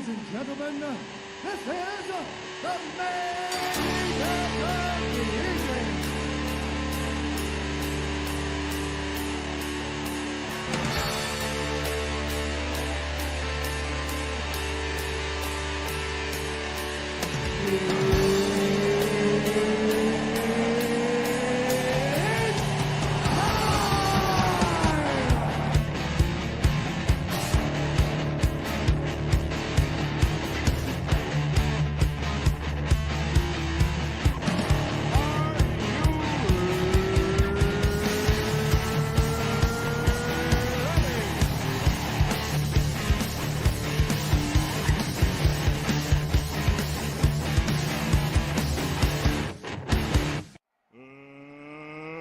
Ladies and gentlemen, this is the makeover of the evening.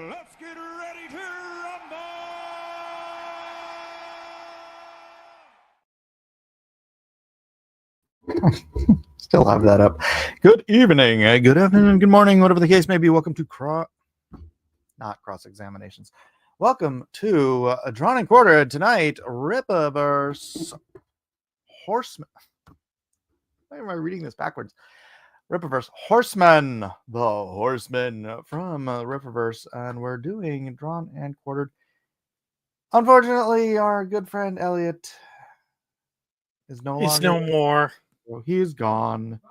Let's get ready to rumble! Still have that up. Good evening, good afternoon, good morning, whatever the case may be. Welcome to not cross examinations. Welcome to a Drawn and Quartered tonight. Rippaverse Horseman. Why am I reading this backwards? Rippaverse Horseman, the Horseman from Rippaverse, and we're doing Drawn and Quartered. Unfortunately, our good friend Elliot is no longer. He's no more. So he's gone.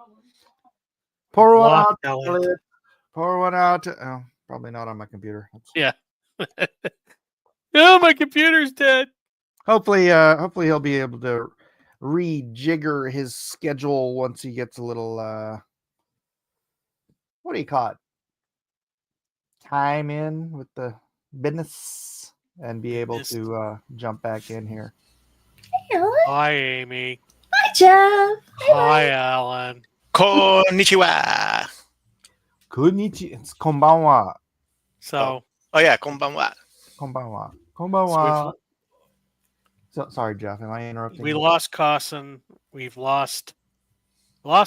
Pour one Lost out, Elliot. Elliot. Pour one out. Oh, probably not on my computer. Yeah. Oh, my computer's dead. Hopefully he'll be able to rejigger his schedule once he gets a little what do you call it? Time in with the business and be able to jump back in here. Hey, Alan. Hi, Amy. Hi, Jeff. Hi, Alan. Konnichiwa. Konnichiwa. It's konbanwa. So, Oh yeah, konbanwa. Konbanwa. so Konbanwa. So, sorry, Jeff. Am I interrupting? we lost Carson. We've lost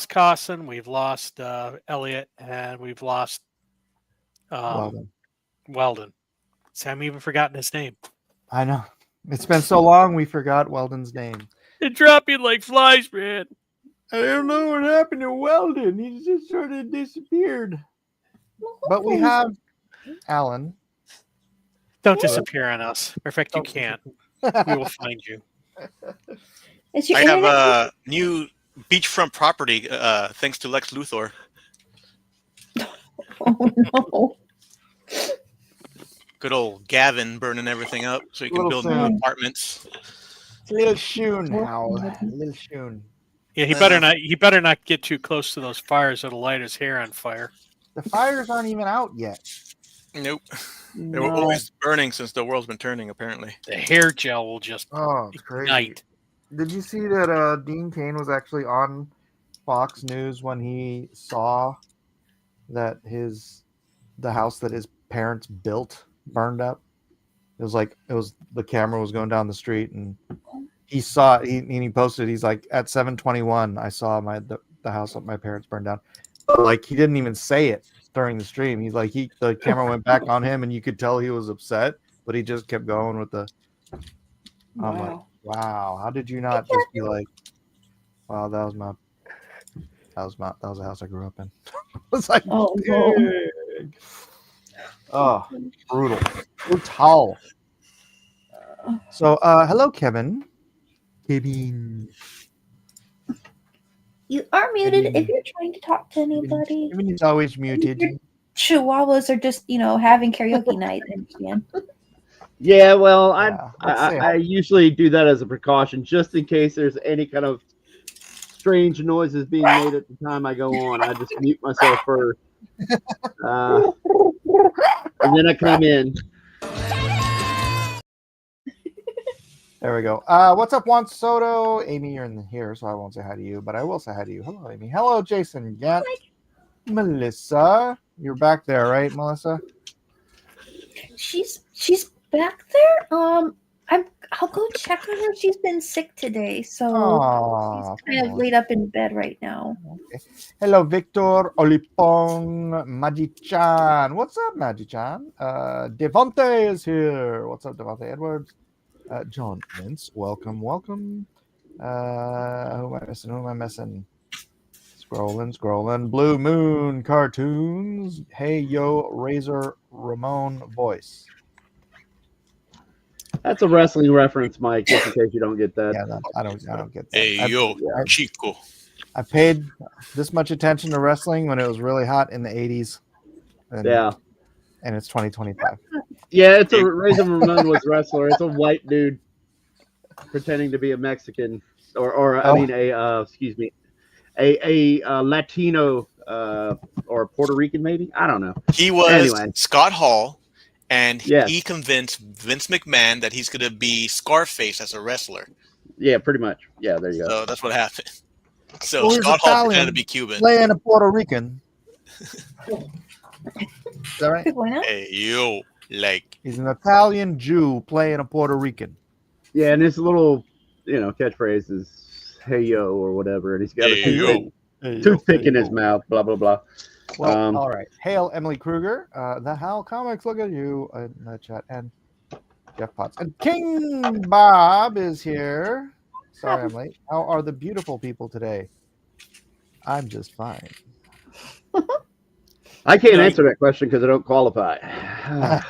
Carson. We've lost Elliot, and we've lost Weldon. Sam even forgotten his name. I know. It's been so long we forgot Weldon's name. They're dropping like flies, man. I don't know what happened to Weldon. He just sort of disappeared. But we have Alan. Don't disappear on us. In fact, you can't. We will find you. Is your I have internet- a new beachfront property thanks to Lex Luthor. Oh no! Good old Gavin burning everything up so you can Little build new Sam. apartments. It's a little shoon, Hal. A little shoon. Yeah, he better not. He better not get too close to those fires. It'll light his hair on fire. The fires aren't even out yet. Nope. They were always burning since the world's been turning, apparently. The hair gel will just Oh, it's crazy. ignite. Did you see that Dean Cain was actually on Fox News when he saw that the house that his parents built burned up? It was the camera was going down the street and he saw it. He posted. He's like, at 7:21, I saw the house that my parents burned down. Like, he didn't even say it during the stream. He's like, the camera went back on him and you could tell he was upset, but he just kept going with the. I'm like, wow, how did you not just be like, wow, that was a house I grew up in. It's like, Oh, no. dang. Oh, brutal. Brutal. So, hello, Kevin. Kevin. You are muted if you're trying to talk to anybody. Kevin is always muted. Chihuahuas are just, having karaoke night. I understand. Yeah, well, Yeah, let's see. I usually do that as a precaution, just in case there's any kind of strange noises being made at the time I go on. I just mute myself first, and then I come in. There we go. What's up, Juan Soto? Amy, you're in here, so I won't say hi to you, but I will say hi to you. Hello, Amy. Hello, Jason. Yeah. Melissa. You're back there, right, Melissa? She's back there. I'll go check on her. She's been sick today, so Aw, she's kind of laid up in bed right now. okay. Hello, Victor Olipong Magi-chan. What's up, Magi-chan? Devontae is here. What's up, Devontae Edwards? John Mintz, welcome. Who am I missing? Who am I missing? Scrolling. Blue Moon Cartoons. Hey Yo Razor Ramon voice. That's a wrestling reference, Mike, just in case you don't get that. Yeah, no, I don't get that. Hey, yo, Chico. I paid this much attention to wrestling when it was really hot in the 80s. And, Yeah. And it's 2025. Yeah, it's a Razor Ramon was wrestler. It's a white dude pretending to be a Mexican, or I mean excuse me, a Latino or Puerto Rican maybe. I don't know. He was Scott Hall, and Yes. he convinced Vince McMahon that he's going to be Scarface as a wrestler. Yeah, pretty much. Yeah, there you go. So that's what happened. So Well, he's Scott Hall Italian, pretended to be Cuban. Playing a Puerto Rican. Is that right? Hey, yo, like He's an Italian Jew playing a Puerto Rican. Yeah, and his little, catchphrase is "Hey yo" or whatever, and he's got a toothpick in his mouth. Blah blah blah. Well, all right. Hail Emily Kruger. The Hal Comics. Look at you in the chat, and Jeff Potts and King Bob is here. Sorry, I'm late. How are the beautiful people today? I'm just fine. I can't answer that question because I don't qualify. Kevin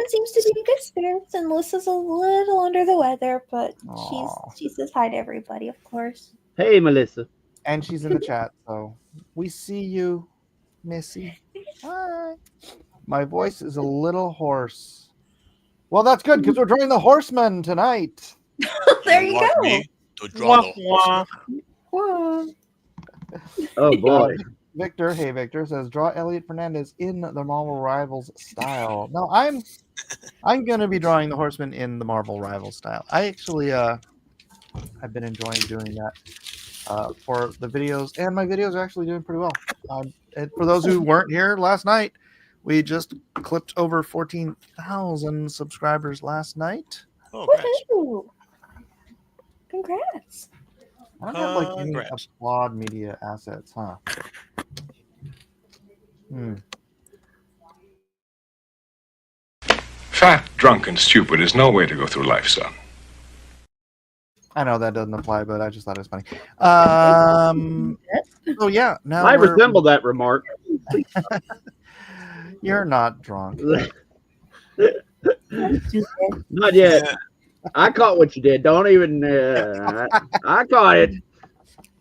seems to be in good spirits, and Melissa's a little under the weather, but she says hi to everybody, of course. Hey, Melissa. And she's in the chat, so we see you, Missy. Hi. My voice is a little hoarse. Well, that's good because we're drawing the Horseman tonight. There you go. Me to draw the Whoa. Oh boy. Victor, hey Victor, says draw Elliot Fernandez in the Marvel Rivals style. No, I'm gonna be drawing the Horseman in the Marvel Rivals style. I actually I've been enjoying doing that for the videos, and my videos are actually doing pretty well. And for those who weren't here last night, we just clipped over 14,000 subscribers last night. Oh, Woohoo! Congrats. I don't have like any applaud media assets, huh? Fat, drunk, and stupid is no way to go through life, son. I know that doesn't apply, but I just thought it was funny. So yeah, now I resemble that remark. You're not drunk. Not yet. I caught what you did. Don't even. I caught it.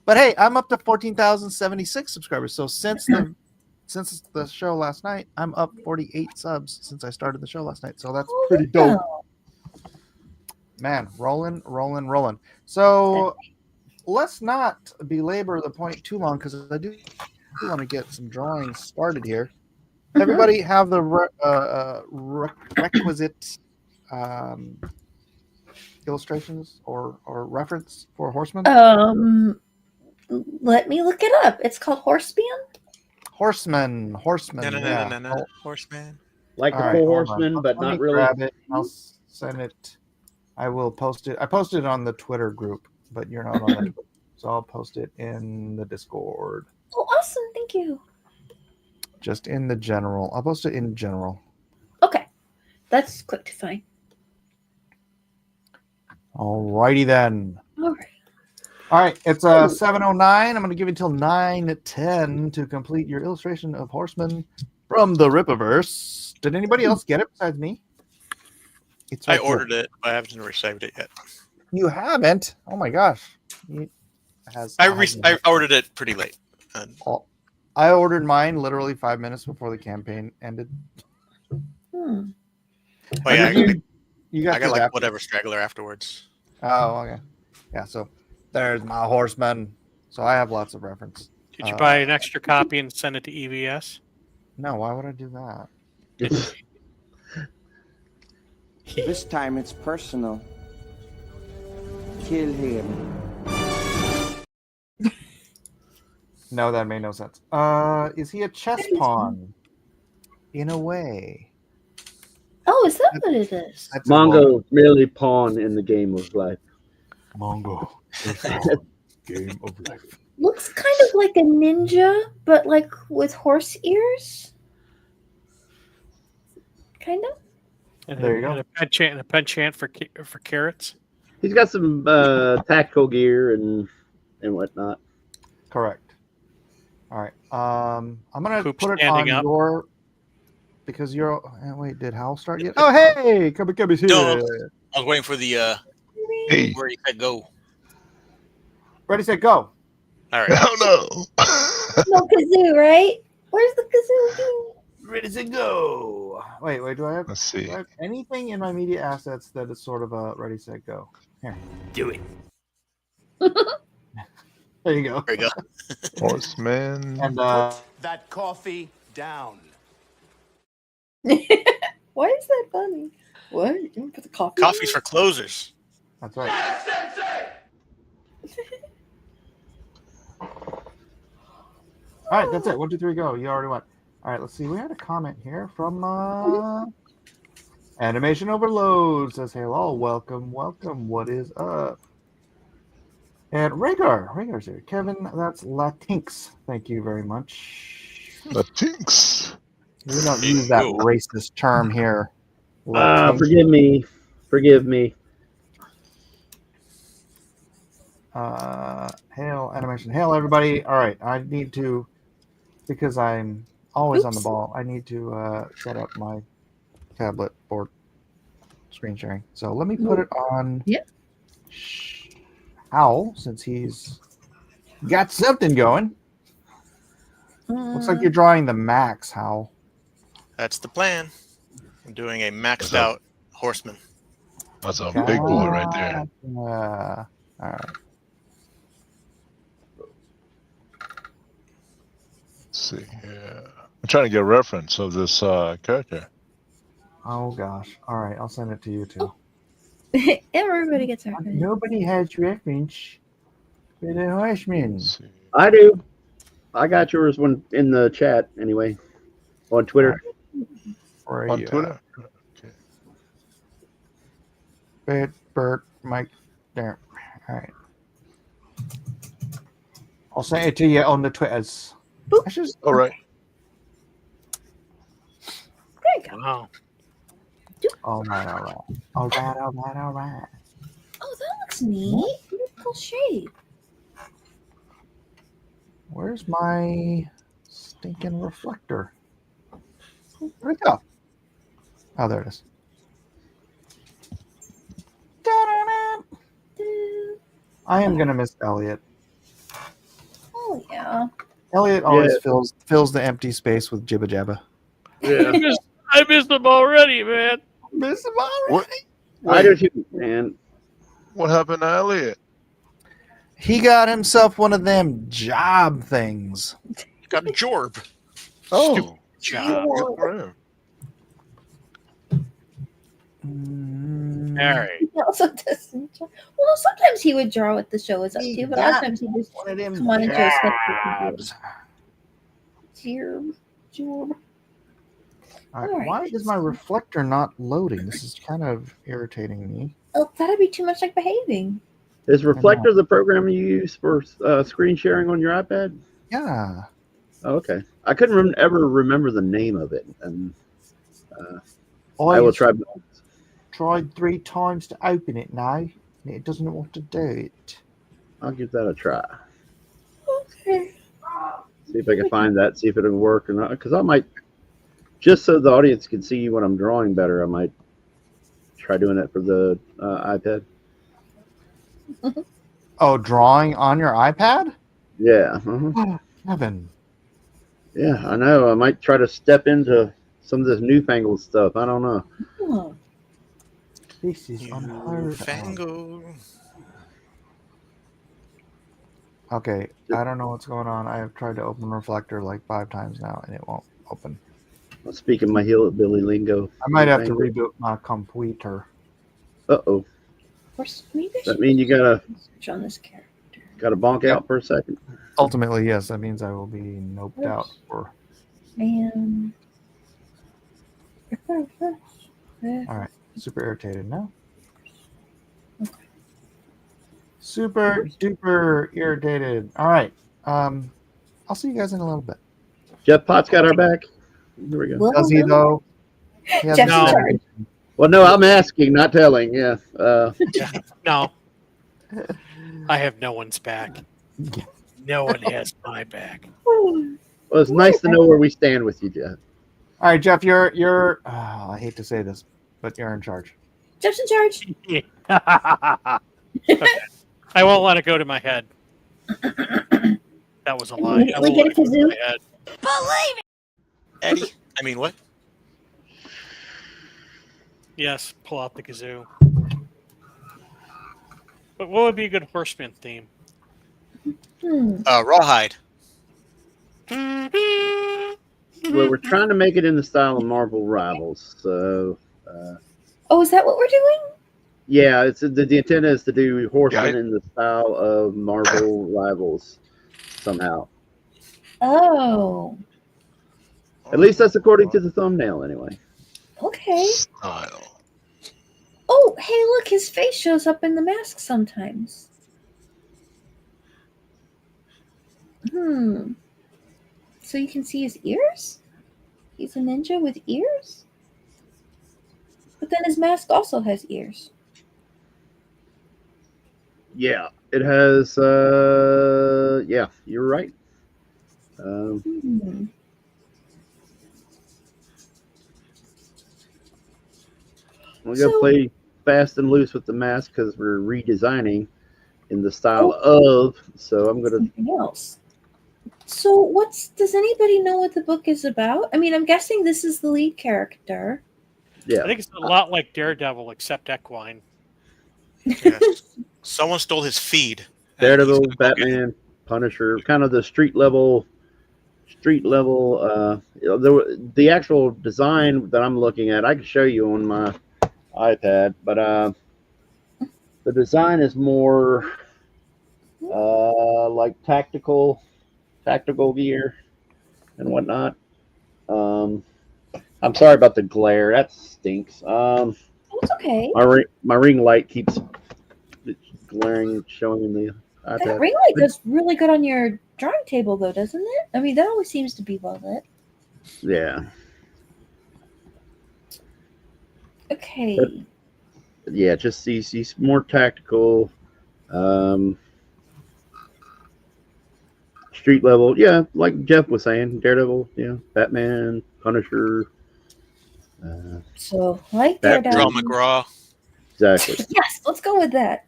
But hey, I'm up to 14,076 subscribers. So since the show last night, I'm up 48 subs since I started the show last night. So that's pretty dope. Man, rolling. So let's not belabor the point too long because I do want to get some drawings started here. Everybody have the requisite illustrations or reference for Horseman? Let me look it up. It's called Horseman. Horseman. No, Yeah. Horseman. Like the All Four right, Horsemen, but Let not me really. grab it. I'll send it. I will post it. I posted it on the Twitter group, but you're not on it. So I'll post it in the Discord. Oh, awesome. Thank you. Just in the general. I'll post it in general. Okay. That's quick to find. Alrighty then. All right. All right, it's 7:09. I'm going to give you until 9:10 to complete your illustration of Horseman from the Rippaverse. Did anybody else get it besides me? It's I ordered it, but I haven't received it yet. You haven't? Oh my gosh! I ordered it pretty late. I ordered mine literally 5 minutes before the campaign ended. Oh yeah, you got I got like whatever straggler afterwards. Oh, okay. Yeah, so there's my Horseman. So I have lots of reference. Did you buy an extra copy and send it to EVS? No, why would I do that? This time it's personal. Kill him. No, that made no sense. Is he a chess pawn? In a way. Oh, is that what it is? Mongo merely pawn in the game of life. Mongo. Game of life. Looks kind of like a ninja, but like with horse ears. Kind of. And There you go. And a penchant for carrots. He's got some tactical gear and whatnot. Correct. All right. I'm gonna Poop put it standing on up. your because you're. Wait, did Hal start yet? Oh, hey, Cubby's here. No. I was waiting for the Hey. where he said go. Ready, set, go. All right. Oh no. No kazoo, right? Where's the kazoo? Ready, set, go. Wait. Do I have? Let's see. Do I have anything in my media assets that is sort of a ready, set, go? Here. Do it. There you go. There you go. Horseman. And That coffee down. Why is that funny? What? You want to put the coffee? Coffee's for closers. that's right. All right, that's it. 1, 2, 3, go. You already went. All right, let's see. We had a comment here from Animation Overload. Says, hello, welcome. What is up? And Rhaegar's here. Kevin, that's Latinx. Thank you very much. Latinx. We don't use that Ooh. racist term here. Latinx. Forgive me. Hail animation. Hail everybody. All right, I need to, because I'm always on the ball, I need to set up my tablet for screen sharing. So let me put it on Hal, since he's got something going. Looks like you're drawing the max, Hal. That's the plan. I'm doing a maxed out horseman. That's a big boy right there. All right. Let's see. Yeah. I'm trying to get a reference of this character. Oh gosh. All right, I'll send it to you too. Everybody gets our food. Nobody has reference for the horseman. Let's see. I do. I got yours one in the chat anyway, on Twitter. On Twitter. Okay. Bert, Mike, there. All right. I'll send it to you on the Twitters. All right. There you go. Wow. All right. Oh, that looks neat. Beautiful shape. Where's my stinking reflector? Where'd it go? Oh, there it is. I am gonna miss Elliot. Oh yeah. Elliot always fills the empty space with jibba jabba. Yeah. I missed them already, man. Miss him What? I do too, man. What happened to Elliot? He got himself one of them job things. Got a jorb. Oh, Job. good for him. All right. He also doesn't draw. Well, sometimes he would draw what the show is up to, but other times he just One of them come on and show us what jobs. Dear. All right, All right. why is my reflector not loading? This is kind of irritating me. Oh, that'd be too much like behaving. Is Reflector the program you use for screen sharing on your iPad? Yeah. Oh, okay. I couldn't ever remember the name of it, and I will try. Tried 3 times to open it now, and it doesn't want to do it. I'll give that a try. Okay. See if I can find that. See if it'll work or not. Because I might, just so the audience can see what I'm drawing better, I might try doing it for the iPad. Oh, drawing on your iPad? Yeah. Oh, Kevin. Yeah, I know. I might try to step into some of this newfangled stuff. I don't know. Oh. This is unheard of. Fango. Okay, I don't know what's going on. I have tried to open Reflector like 5 times now, and it won't open. I'm speaking my hillbilly lingo. I might have to reboot my computer. Uh-oh. Maybe I That should mean you gotta search on this character. bonk out for a second? Ultimately, yes. That means I will be noped out for. And All right. Super irritated now. Okay. Super duper irritated. All right. I'll see you guys in a little bit. Jeff Potts got our back. Here we go. Well, Does he though? He has Jeff's in no- charge. Well, no, I'm asking, not telling. Yeah. No, I have no one's back. No one has my back. Well, it's nice to know where we stand with you, Jeff. All right, Jeff, you're. I hate to say this, but you're in charge. Jeff's in charge. Okay. I won't let it go to my head. That was a lie. I won't Get let a it go to kazoo. my head. Eddie. I mean, what? Yes, pull out the kazoo. But what would be a good horseman theme? Rawhide. Well, we're trying to make it in the style of Marvel Rivals. So, Oh, is that what we're doing? yeah, it's the intent is to do Horseman Yeah, in the style of Marvel Rivals somehow. Oh, At least that's according to the thumbnail, anyway. okay. Style. Oh, hey, look, his face shows up in the mask sometimes. So you can see his ears? He's a ninja with ears? But then his mask also has ears. Yeah, it has. Yeah, you're right. Hmm. We're gonna So- play fast and loose with the mask because we're redesigning in the style of. So I'm gonna. Something else. So does anybody know what the book is about? I mean, I'm guessing this is the lead character. Yeah. I think it's a lot like Daredevil, except equine. Yeah. Someone stole his feed. Daredevil, Okay. Batman, Punisher, kind of the street level. The actual design that I'm looking at, I can show you on my iPad, but the design is more like tactical gear and whatnot. I'm sorry about the glare. That stinks. It's okay. My ring light keeps glaring, showing in the That iPad. ring light does really good on your drawing table, though, doesn't it? I mean, that always seems to be well lit. Yeah. Okay. Yeah, just he's more tactical, street level. Yeah, like Jeff was saying, Daredevil. Yeah, Batman, Punisher. So, like That Daredevil. Draw McGraw. Exactly. Yes, let's go with that.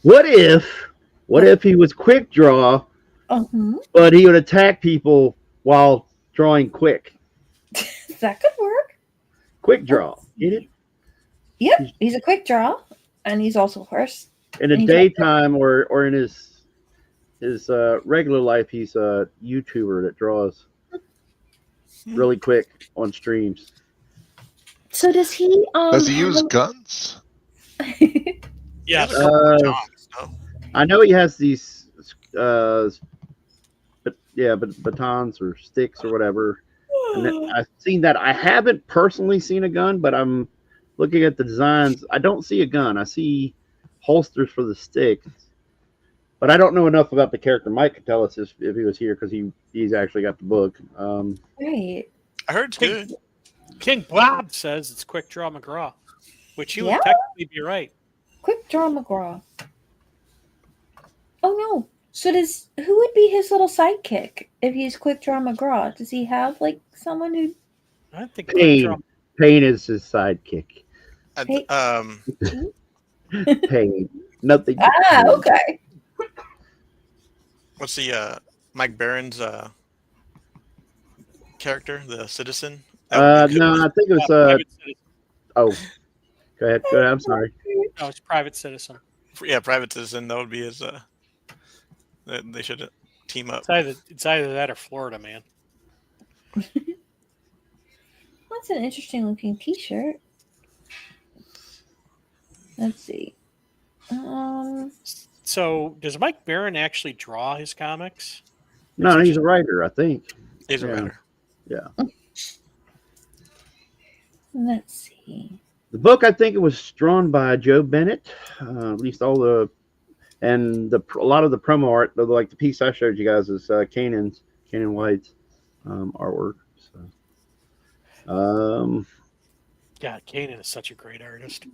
What if he was quick draw, but he would attack people while drawing quick? That could work. Quick draw. Get it? Yep, he's a quick draw, and he's also a horse. In the daytime or in his regular life, he's a YouTuber that draws really quick on streams. So does he? Does he use guns? Yes. I know he has these, batons or sticks or whatever. And I've seen that. I haven't personally seen a gun, but I'm looking at the designs. I don't see a gun. I see holsters for the sticks. But I don't know enough about the character. Mike could tell us if he was here because he's actually got the book. Right. I heard it's good. King Bob says it's Quick Draw McGraw, which he would Yeah. technically be right. Quick draw McGraw. Oh no. So who would be his little sidekick if he's Quick Draw McGraw? Does he have like someone who I think Quick Draw. Pain is his sidekick. Hey. Pain. Nothing. Okay. What's the Mike Barron's character, the citizen? No, I think it was Private Citizen. oh. Go ahead. I'm sorry. No, it's Private Citizen. Yeah, private citizen. That would be his. They should team up. It's either that or Florida Man. That's an interesting looking T-shirt. Let's see. So does Mike Barron actually draw his comics? No, he's a writer, I think. He's a writer. Yeah. Let's see. The book, I think it was drawn by Joe Bennett. At least all a lot of the promo art, like the piece I showed you guys, is Kanan White's artwork. So, God, Kanan is such a great artist.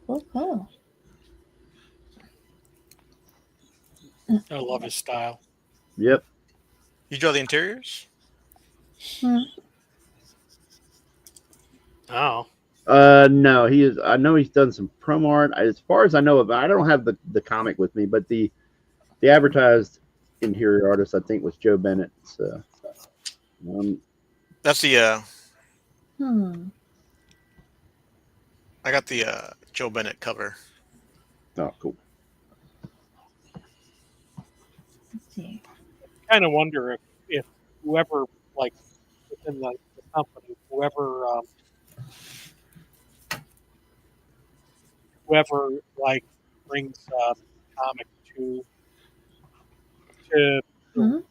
Oh. I love his style. Yep. You draw the interiors? Oh, No, he is. I know he's done some promo art. As far as I know, I don't have the comic with me, but the advertised interior artist I think was Joe Bennett. So, That's the Hmm. I got the Joe Bennett cover. oh, cool. Let's see. kind of wonder if whoever, like, within the company, whoever like brings comic to Mhm. to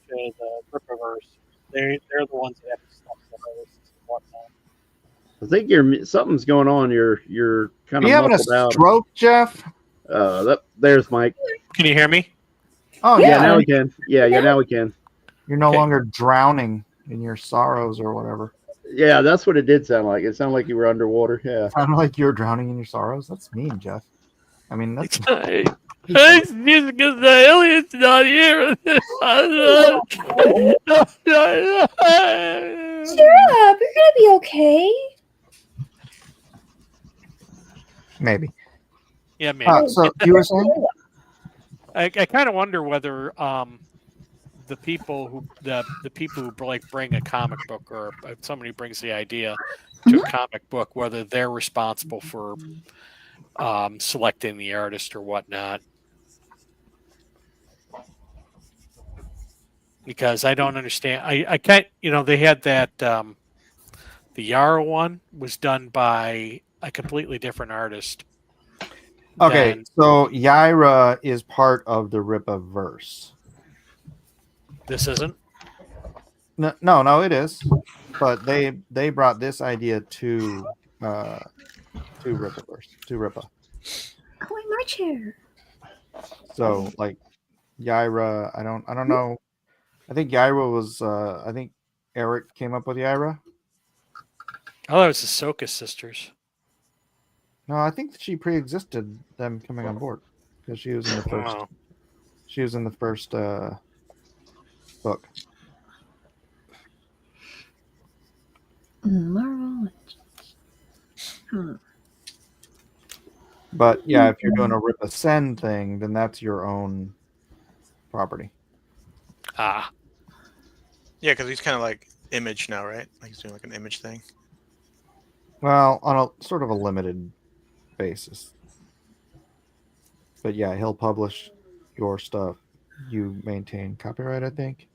the Rippaverse, they're the ones that have to stuff the artists and whatnot. I think something's going on. You're kind Are of you having a muffled out. stroke, Jeff? There's Mike. Can you hear me? Oh Yeah, yeah. now we can. Yeah, now we can. You're no Okay. longer drowning in your sorrows or whatever. Yeah, that's what it did sound like. It sounded like you were underwater. Yeah. Sounded like you're drowning in your sorrows. That's mean, Jeff. I mean, that's It's just because the alien's not here. Cheer up. You're gonna be okay. maybe. Yeah, maybe. So you were saying? I kind of wonder whether the people who like bring a comic book, or if somebody brings the idea to a comic book, whether they're responsible for selecting the artist or whatnot. Because I don't understand. I can't. They had that. The Yara one was done by a completely different artist. Okay, than so Yaira is part of the Rippaverse. this isn't. No, it is. But they brought this idea to Rippaverse, to Rippa. Oh, wait, my chair. So like Yaira, I don't know. I think Yaira was I think Eric came up with Yaira. Oh, that was the Soka sisters. No, I think she pre-existed them coming on board because she was in the first. Oh. She was in the first book. Marvel. But yeah, if you're doing a Rip Ascend thing, then that's your own property. Ah. Yeah, because he's kind of like Image now, right? Like he's doing like an Image thing. Well, on a sort of a limited basis. But yeah, he'll publish your stuff. You maintain copyright, I think.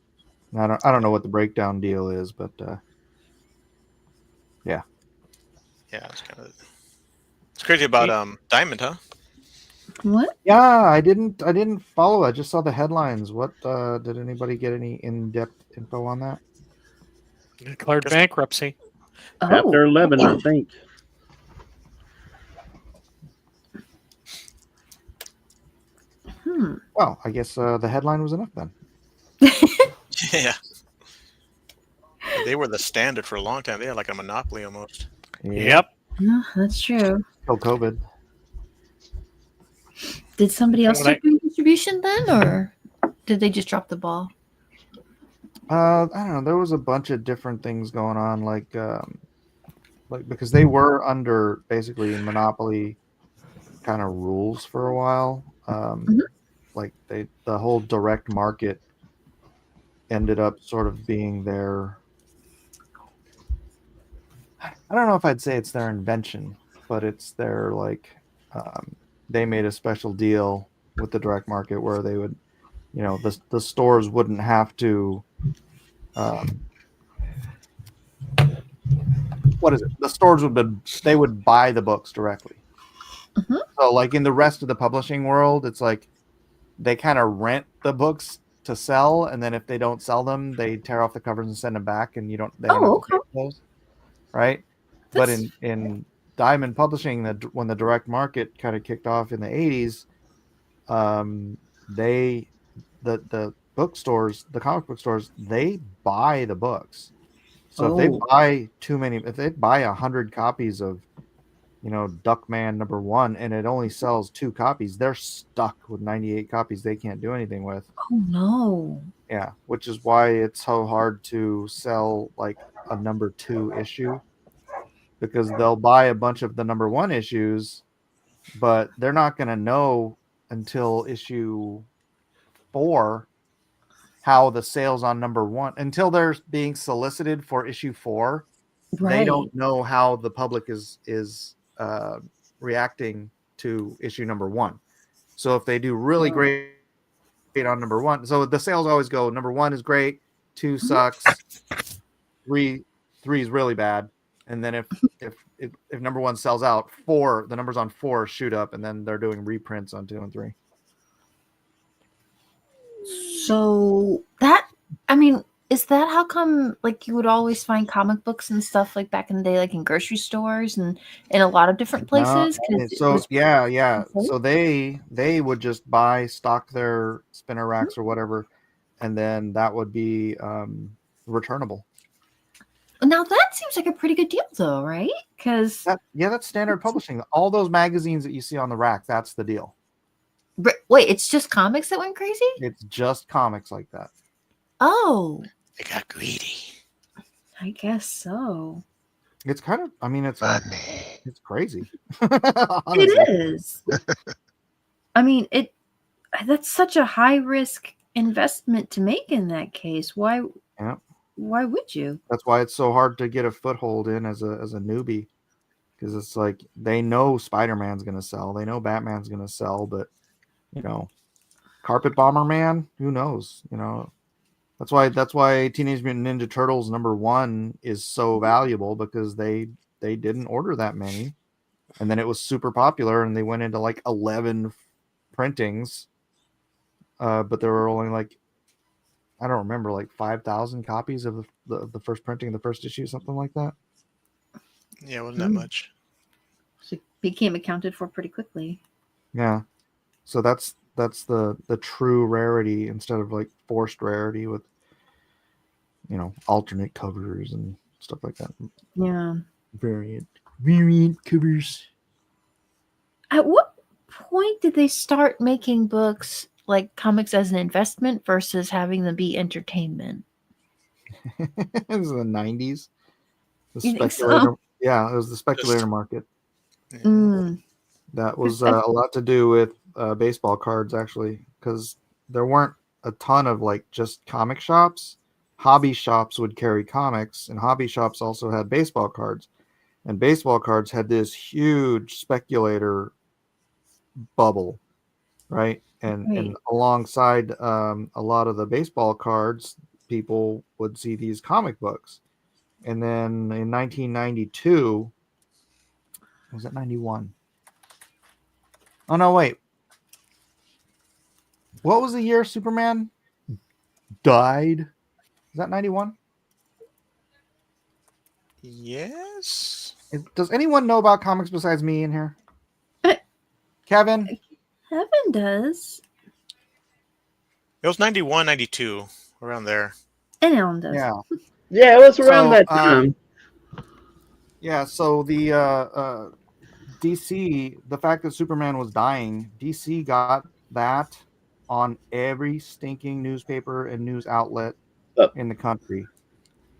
And I don't know what the breakdown deal is, but yeah. Yeah, it's kind of. It's crazy about Diamond, huh? What? Yeah, I didn't follow. I just saw the headlines. What did anybody get any in-depth info on that? Declared bankruptcy. Chapter 11, I think. Well, I guess the headline was enough then. Yeah. They were the standard for a long time. They had like a monopoly almost. Yep. No, that's true. Till COVID. Did somebody else When I- start doing distribution then, or did they just drop the ball? I don't know. There was a bunch of different things going on, like because they were under basically monopoly kind of rules for a while. Like the whole direct market ended up sort of being their. I don't know if I'd say it's their invention, but it's their like. They made a special deal with the direct market where they would, the stores wouldn't have to. What is it? The stores they would buy the books directly. So like in the rest of the publishing world, it's like they kind of rent the books to sell, and then if they don't sell them, they tear off the covers and send them back, and they don't have to pay for those, right? But in Diamond Publishing, when the direct market kind of kicked off in the 80s, the bookstores, the comic book stores, they buy the books. So if they buy 100 copies of, Duckman #1 and it only sells 2 copies, they're stuck with 98 copies they can't do anything with. Oh no. Yeah, which is why it's so hard to sell like a #2 issue, because they'll buy a bunch of the #1 issues, but they're not going to know until issue 4 how the sales on #1, until they're being solicited for issue 4. They Right. don't know how the public is reacting to issue #1. So if they do really great on #1, so the sales always go #1 is great, 2 sucks, 3 is really bad, and then if #1 sells out, 4, the numbers on 4 shoot up, and then they're doing reprints on 2 and 3. So is that how come like you would always find comic books and stuff like back in the day, like in grocery stores and in a lot of different places? So they would just stock their spinner racks or whatever, and then that would be returnable. Now that seems like a pretty good deal, though, right? Because that's standard publishing. All those magazines that you see on the rack, that's the deal. Wait, it's just comics that went crazy? It's just comics like that. Oh, They got greedy. I guess so. It's kind of, it's Funny. It's crazy. It is. That's such a high risk investment to make in that case. Why? Yeah. Why would you? That's why it's so hard to get a foothold in as a newbie, because it's like they know Spider-Man's going to sell, they know Batman's going to sell, but Carpet Bomber Man, who knows? That's why Teenage Mutant Ninja Turtles #1 is so valuable, because they didn't order that many, and then it was super popular, and they went into like 11 printings, but there were only like, I don't remember, like 5,000 copies of the first printing of the first issue, something like that. Yeah, it wasn't that much. So it became accounted for pretty quickly. Yeah, so that's the true rarity, instead of like forced rarity with alternate covers and stuff like that. Yeah. Variant covers. At what point did they start making books like comics as an investment versus having them be entertainment? It was in the 90s. You think so? Yeah, it was the speculator market. Mm. That was a lot to do with baseball cards, actually, because there weren't a ton of like just comic shops. Hobby shops would carry comics, and hobby shops also had baseball cards, and baseball cards had this huge speculator bubble, right? And alongside a lot of the baseball cards, people would see these comic books. And then in 1992, was it 91? Oh no, wait. What was the year Superman died? Is that 91? Yes. Does anyone know about comics besides me in here? Kevin? Heaven does. It was 91, 92, around there. And Ellen does. Yeah. Yeah, it was around that time. Yeah, so the DC, the fact that Superman was dying, DC got that on every stinking newspaper and news outlet in the country.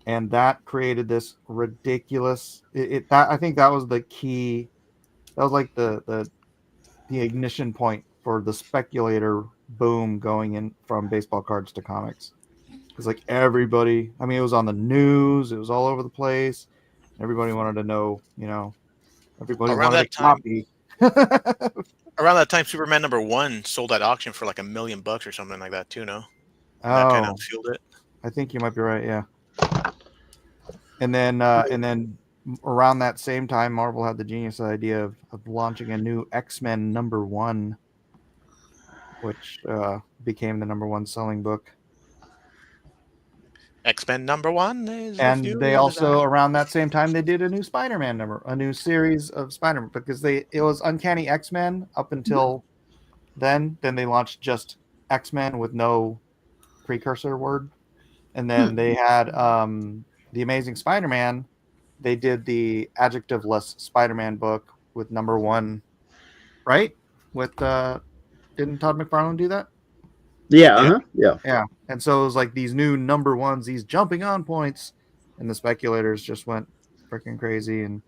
And that created this ridiculous I think that was the key. That was like the ignition point for the speculator boom going in from baseball cards to comics. It's like everybody, it was on the news, it was all over the place. Everybody wanted to know, everybody Around wanted that a time, copy. Around that time, Superman #1 sold at auction for like $1 million or something like that too. No, that kind of fueled it. I think you might be right. Yeah. And then around that same time, Marvel had the genius idea of launching a new X-Men #1, which became the #1 selling book. X-Men #1 is. And they also, around that same time, they did a new Spider-Man a new series of Spider-Man, because it was Uncanny X-Men up until then. Then they launched just X-Men with no precursor word, and then they had The Amazing Spider-Man, they did the adjective-less Spider-Man book with #1, right? With didn't Todd McFarlane do that? Yeah. Yeah. Yeah. And so it was like these new #1s, these jumping on points, and the speculators just went freaking crazy and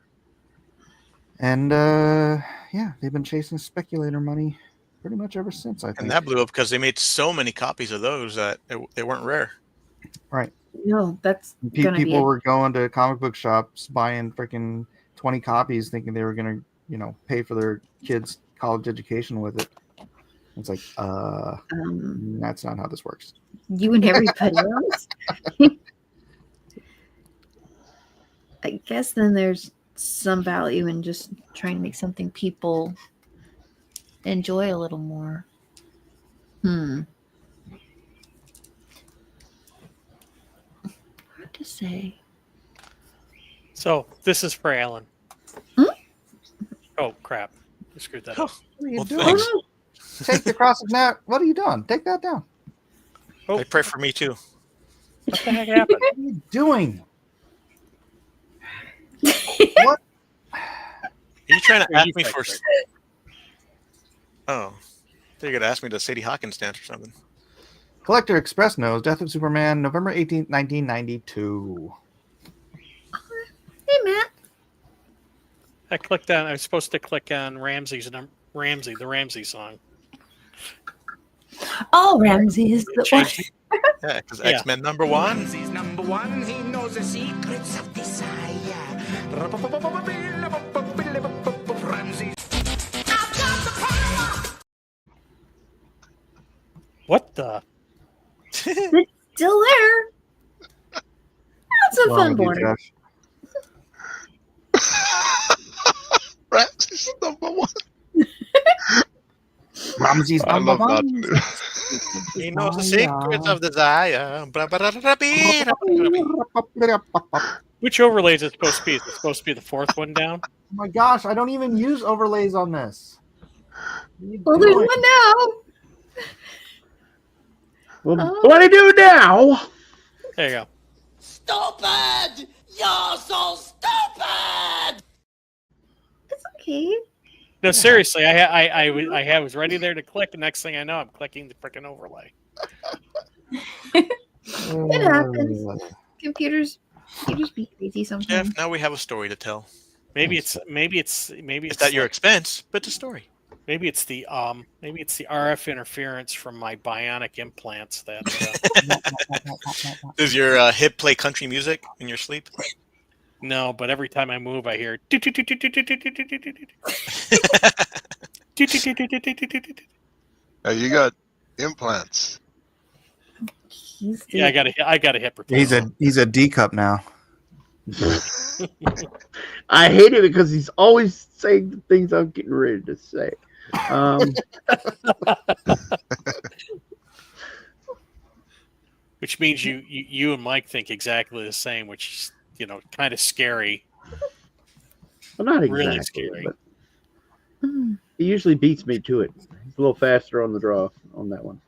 yeah, they've been chasing speculator money pretty much ever since, I think. And that blew up because they made so many copies of those that they weren't rare. Right. No, that's gonna be People were going to comic book shops buying freaking 20 copies thinking they were going to, pay for their kids' college education with it. It's like, that's not how this works. you and everybody else. I guess then there's some value in just trying to make something people enjoy a little more. Hard to say. So this is for Alan. Hmm? Oh crap! I screwed that up. What are you Well, doing? thanks. Oh, Take the cross of net. What are you doing? Take that down. They pray for me too. What the heck happened? What are you doing? no. What? Are you trying to Yeah, ask you me fix for? it. Oh, you're gonna ask me to Sadie Hawkins dance or something. Collector Express knows Death of Superman, November 18th, 1992. Hey, Matt. I clicked on. I was supposed to click on the Ramsey song. Oh, Ramsey is the one. Changed- Yeah, because Yeah. X-Men #1. He's #1. He knows the secrets of desire. Ramsey. What the? Still there. That's a fun border. Ramsey's #1. Ramsey's I love that. #1. Dude. He knows the secrets of desire. Which overlay is it supposed to be? Is it supposed to be the fourth one down? Oh my gosh, I don't even use overlays on this. Well, there's one now. Well, what do you do now? There you go. Stupid! You're so stupid! It's okay. No, seriously, I was ready there to click. The next thing I know, I'm clicking the freaking overlay. It happens. Computers be crazy Jeff, sometimes. now we have a story to tell. Maybe it's It's at your expense, but the story. maybe it's the RF interference from my bionic implants that. Does your hip play country music in your sleep? No, but every time I move, I hear. Hey, you got implants. Yeah, I got a hip replacement. He's a D cup now. I hate it because he's always saying the things I'm getting ready to say. Which means you and Mike think exactly the same, which is kind of scary. Well, not exactly, Really scary. but he usually beats me to it. He's a little faster on the draw on that one.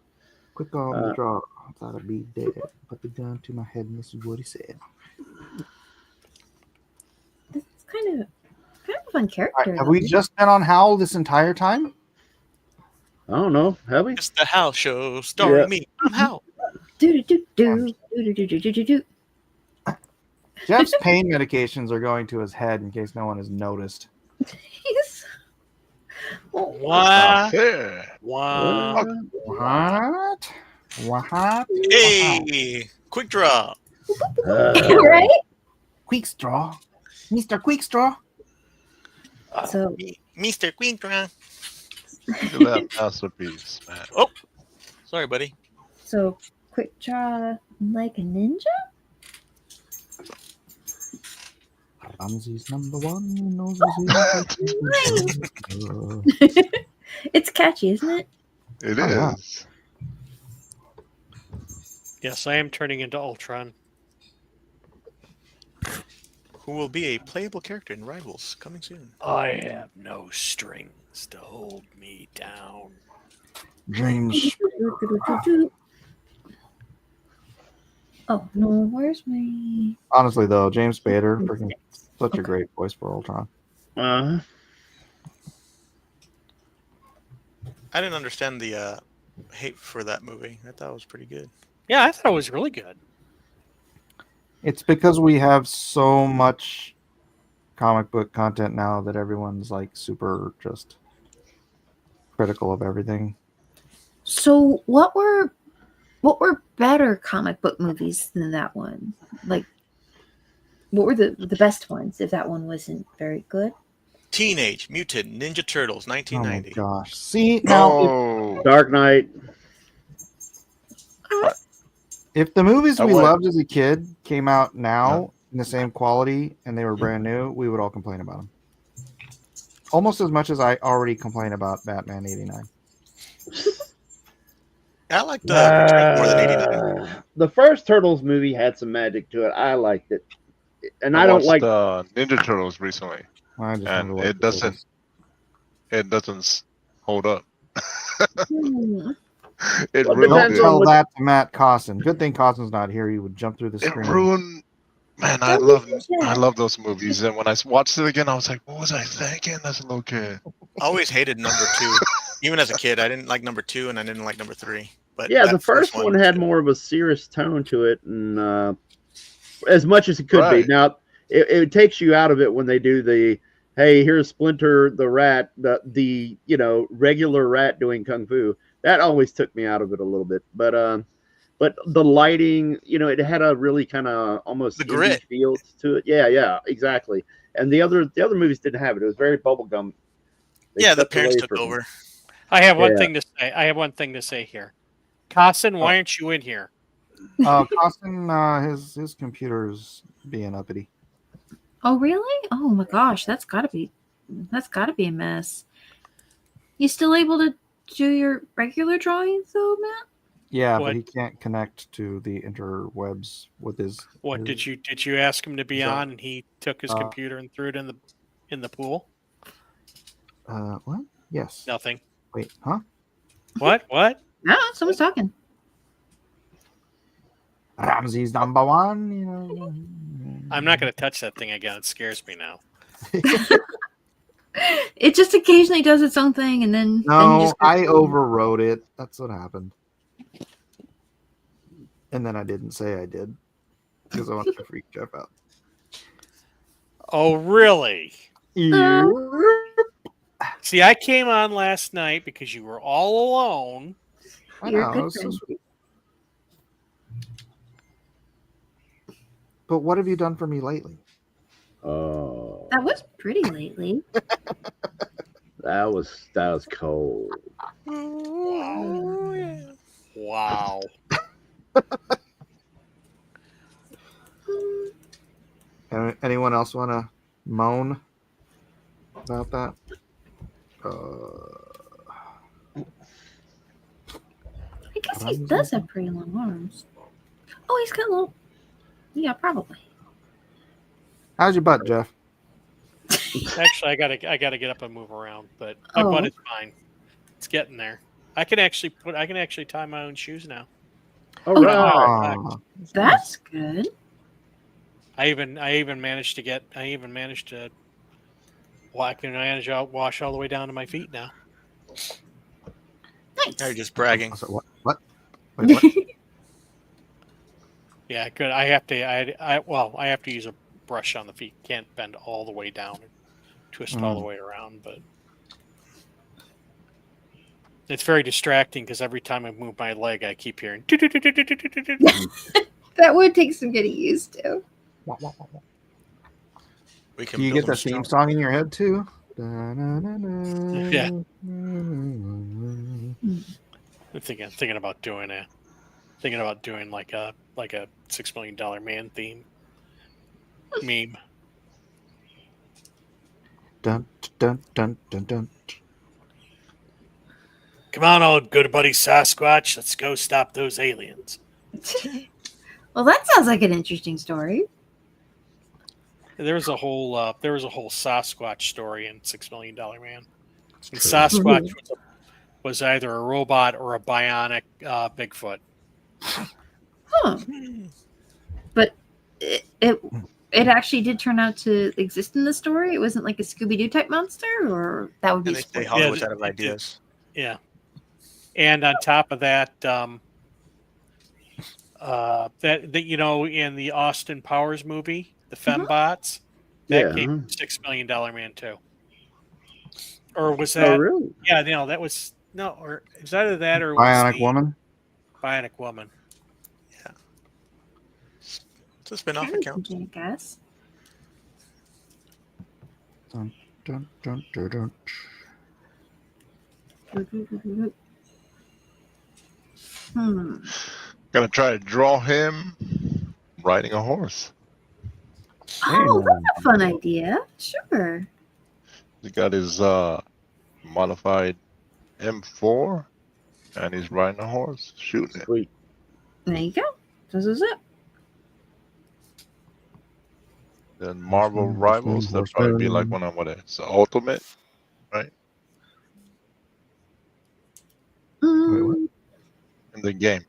Quick on the draw. I thought I'd be dead. Put the gun to my head, and this is what he said. It's kind of a fun All character. right, have we just been on Howl this entire time? I don't know. Have we? It's the Hal Show, starring Yeah. me. I'm Hal. Do. Jeff's pain medications are going to his head in case no one has noticed. He's. Oh, Wah, Yeah. wah. What? What? Hey, quick draw. right? Quick straw. Mr. Quick Straw. So Mr. Quick Draw. Look at that masterpiece, man. Oh, sorry, buddy. quick draw like a ninja. Ramsey's #1. He knows It's catchy, isn't it? It Oh, yeah. is. Yes, I am turning into Ultron. Who will be a playable character in Rivals coming soon. I have no strings to hold me down. Dreams. Oh no, where's my? Honestly, though, James Spader, freaking such a Okay. great voice for Ultron. Uh, I didn't understand the hate for that movie. I thought it was pretty good. Yeah, I thought it was really good. It's because we have so much comic book content now that everyone's like super just critical of everything. So what were better comic book movies than that one? Like, what were the best ones? If that one wasn't very good. Teenage Mutant Ninja Turtles, Oh my 1990. gosh! See now, Oh, Dark Knight. if the movies I we went- loved as a kid came out now in the same quality and they were brand new, we would all complain about them. Almost as much as I already complain about Batman '89. I liked Return more than 89. The first Turtles movie had some magic to it. I liked it, and I, I don't watched like. Ninja Turtles recently, I just and never liked it the doesn't. It doesn't hold up. Hmm. It Well, it ruined depends it. on Tell what- that to Matt Cosson. Good thing Cosson's not here. He would jump through the It screen. ruined. Man, I love those movies. And when I watched it again, I was like, "What was I thinking as a little kid?" I always hated number 2. Even as a kid, I didn't like number 2 and I didn't like number 3. But Yeah, that the first one had more of a serious tone to it, and as much as it could be. Right. Now, it takes you out of it when they do the, hey, here's Splinter the rat, the regular rat doing kung fu. That always took me out of it a little bit. But the lighting, it had a really kind of almost The indie grit. feel to it. Yeah, exactly. And the other movies didn't have it. It was very bubblegum. They Yeah, the stepped parents away took from it. over. I have one Yeah. thing to say. I have one thing to say here. Costin, why aren't you in here? Cosson, his computer's being uppity. Oh really? Oh my gosh, that's gotta be a mess. You still able to do your regular drawings though, Matt? Yeah, What? but he can't connect to the interwebs with his. What his- did you ask him to be So, on and he took his computer and threw it in the pool? What? Yes. Nothing. Wait, huh? What? No, someone's talking. Ramses number one. I'm not going to touch that thing again. It scares me now. It just occasionally does its own thing, and then you No, just I overwrote it. That's what happened. And then I didn't say I did because I wanted to freak Jeff out. Oh, really? Yeah. See, I came on last night because you were all alone. I You're a know, good it was so friend. sweet. But what have you done for me lately? Oh, That was pretty lately. that was cold. Wow. Anyone else want to moan about that? I guess he does have pretty long arms. Oh, he's got a little. Yeah, probably. How's your butt, Jeff? Actually, I gotta get up and move around, but my butt is fine. It's getting there. I can actually tie my own shoes now. All Oh, right. Aw. That's good. I even managed to well, I can manage to wash all the way down to my feet now. Now you're Nice. just bragging. So what? Wait, what? Yeah, good. I have to use a brush on the feet. Can't bend all the way down and twist all the way around, but it's very distracting because every time I move my leg, I keep hearing. That would take some getting used to. We can Do you build get the them theme strong. song in your head too? Yeah. I'm thinking about doing like a $6 million man theme meme. Dun, dun, dun, dun, dun. Come on, old good buddy Sasquatch, let's go stop those aliens. Well, that sounds like an interesting story. There was a whole Sasquatch story in $6 Million Man. And Sasquatch was either a robot or a bionic Bigfoot. Huh. But it actually did turn out to exist in the story. It wasn't like a Scooby Doo type monster, or that would be And they spoiled. Hollywood's out of ideas. Yeah. And on top of that, that you know, in the Austin Powers movie, the Fembots, that Yeah. came from $6 Million Man too. Or was Oh, that? really? Yeah, no, that was no. Or is either that or was Bionic the Woman. Bionic Woman? It's a spin-off Kind of account. thinking, I guess. Dun, dun, dun, dun, dun. Gonna try to draw him riding a horse. Oh, that's a fun idea. Sure. He got his modified M4, and he's riding a horse, shooting it. Sweet. There you go. This is it. Then Marvel Horseman, Rivals, that'll probably be like Horseman. one of what it's the Ultimate, right? Wait, what? In the game,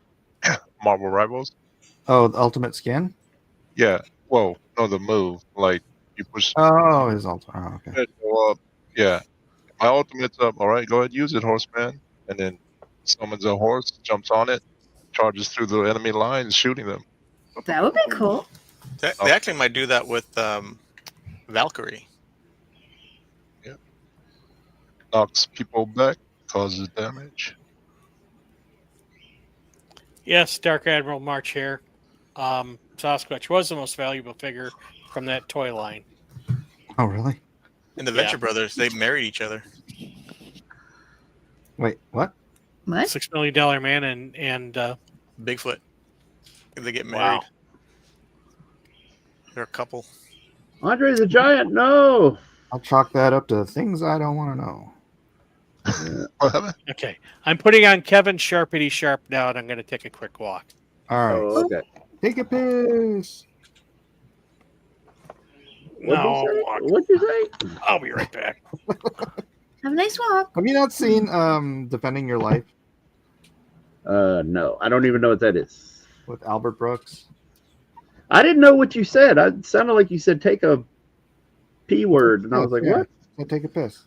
Marvel Rivals. Oh, the Ultimate Skin. Yeah. Whoa. No, the move. Like you push. Oh, his ultimate. Oh, okay. it go up. Yeah. My ultimate's up. All right, go ahead, use it, Horseman. And then summons a horse, jumps on it, charges through the enemy lines, shooting them. That would be cool. They actually might do that with Valkyrie. Knocks people back, causes damage. Yes, Dark Admiral March here. Sasquatch was the most valuable figure from that toy line. Oh, really? And the Venture Brothers, they married each other. Wait, what? What? $6 Million Man and Bigfoot. They get married. wow. They're a couple. Andre the Giant, no. I'll chalk that up to things I don't want to know. Okay, I'm putting on Kevin Sharpity Sharp now, and I'm going to take a quick walk. All right. Oh, okay. Take a piss. What'd you say? I'll be right back. Have a nice walk. Have you not seen Defending Your Life No, I don't even know what that is. with Albert Brooks? I didn't know what you said. It sounded like you said take a P word, and I was like, Yeah. what? So take a piss.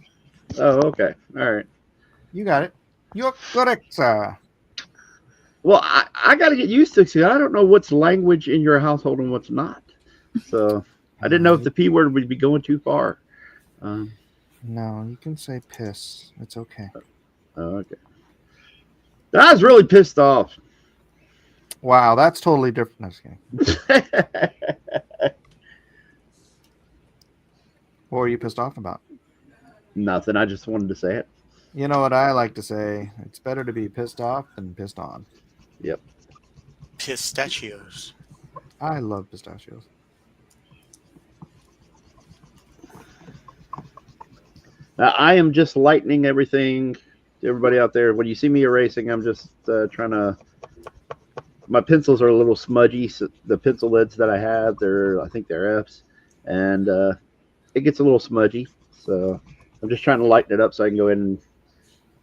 Oh, okay. All right. You got it. You're correct, sir. Well, I got to get used to it. 'Cause I don't know what's language in your household and what's not. So I didn't know if the P word would be going too far. No, you can say piss. It's okay. Oh, okay. I was really pissed off. Wow, that's totally different. No, just kidding. What were you pissed off about? Nothing. I just wanted to say it. You know what I like to say? It's better to be pissed off than pissed on. Yep. Pistachios. I love pistachios. I am just lightening everything. Everybody out there, when you see me erasing, I'm just trying to. My pencils are a little smudgy. So the pencil leads that I have, I think they're F's, and it gets a little smudgy. So I'm just trying to lighten it up so I can go in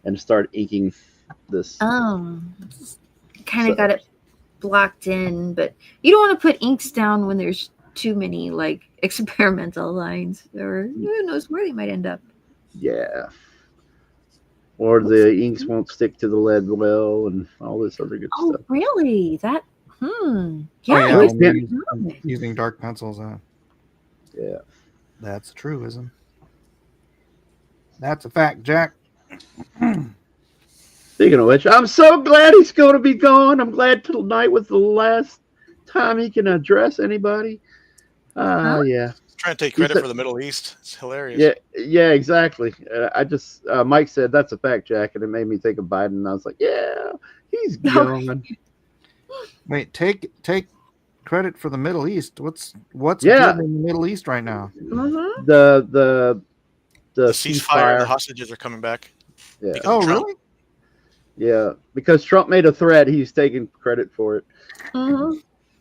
and start inking this. Oh, kind of got it blocked in, but you don't want to put inks down when there's too many like experimental lines, or who knows where they might end up. Yeah. Or the inks won't stick to the lead well, and all this other good Oh, stuff. really? That? Yeah. Oh, yeah, Wait, when yeah. you're using dark pencils. Yeah. That's a truism. That's a fact, Jack. Speaking of which, I'm so glad he's going to be gone. I'm glad tonight was the last time he can address anybody. Yeah. Trying to take credit for the Middle East. It's hilarious. Yeah, exactly. I just Mike said that's a fact, Jack, and it made me think of Biden. And I was like, yeah, he's gone. Wait, take credit for the Middle East. What's Yeah. good in the Middle East right now? Mm-hmm. The ceasefire. The hostages are coming back. Yeah. because Oh, of Trump. really? Yeah, because Trump made a threat, he's taking credit for it. Uh-huh.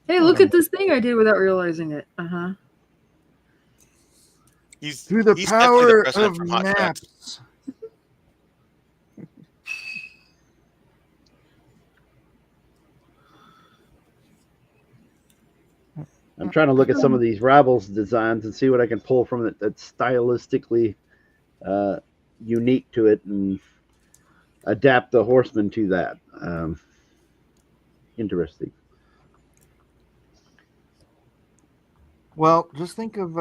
Hey, look at this thing I did without realizing it. Uh-huh. He's Through the he's definitely the power president of from Hot Shots. maps. I'm trying to look at some of these Rebels designs and see what I can pull from it that's stylistically unique to it and adapt the Horseman to that. Interesting. Well, just think of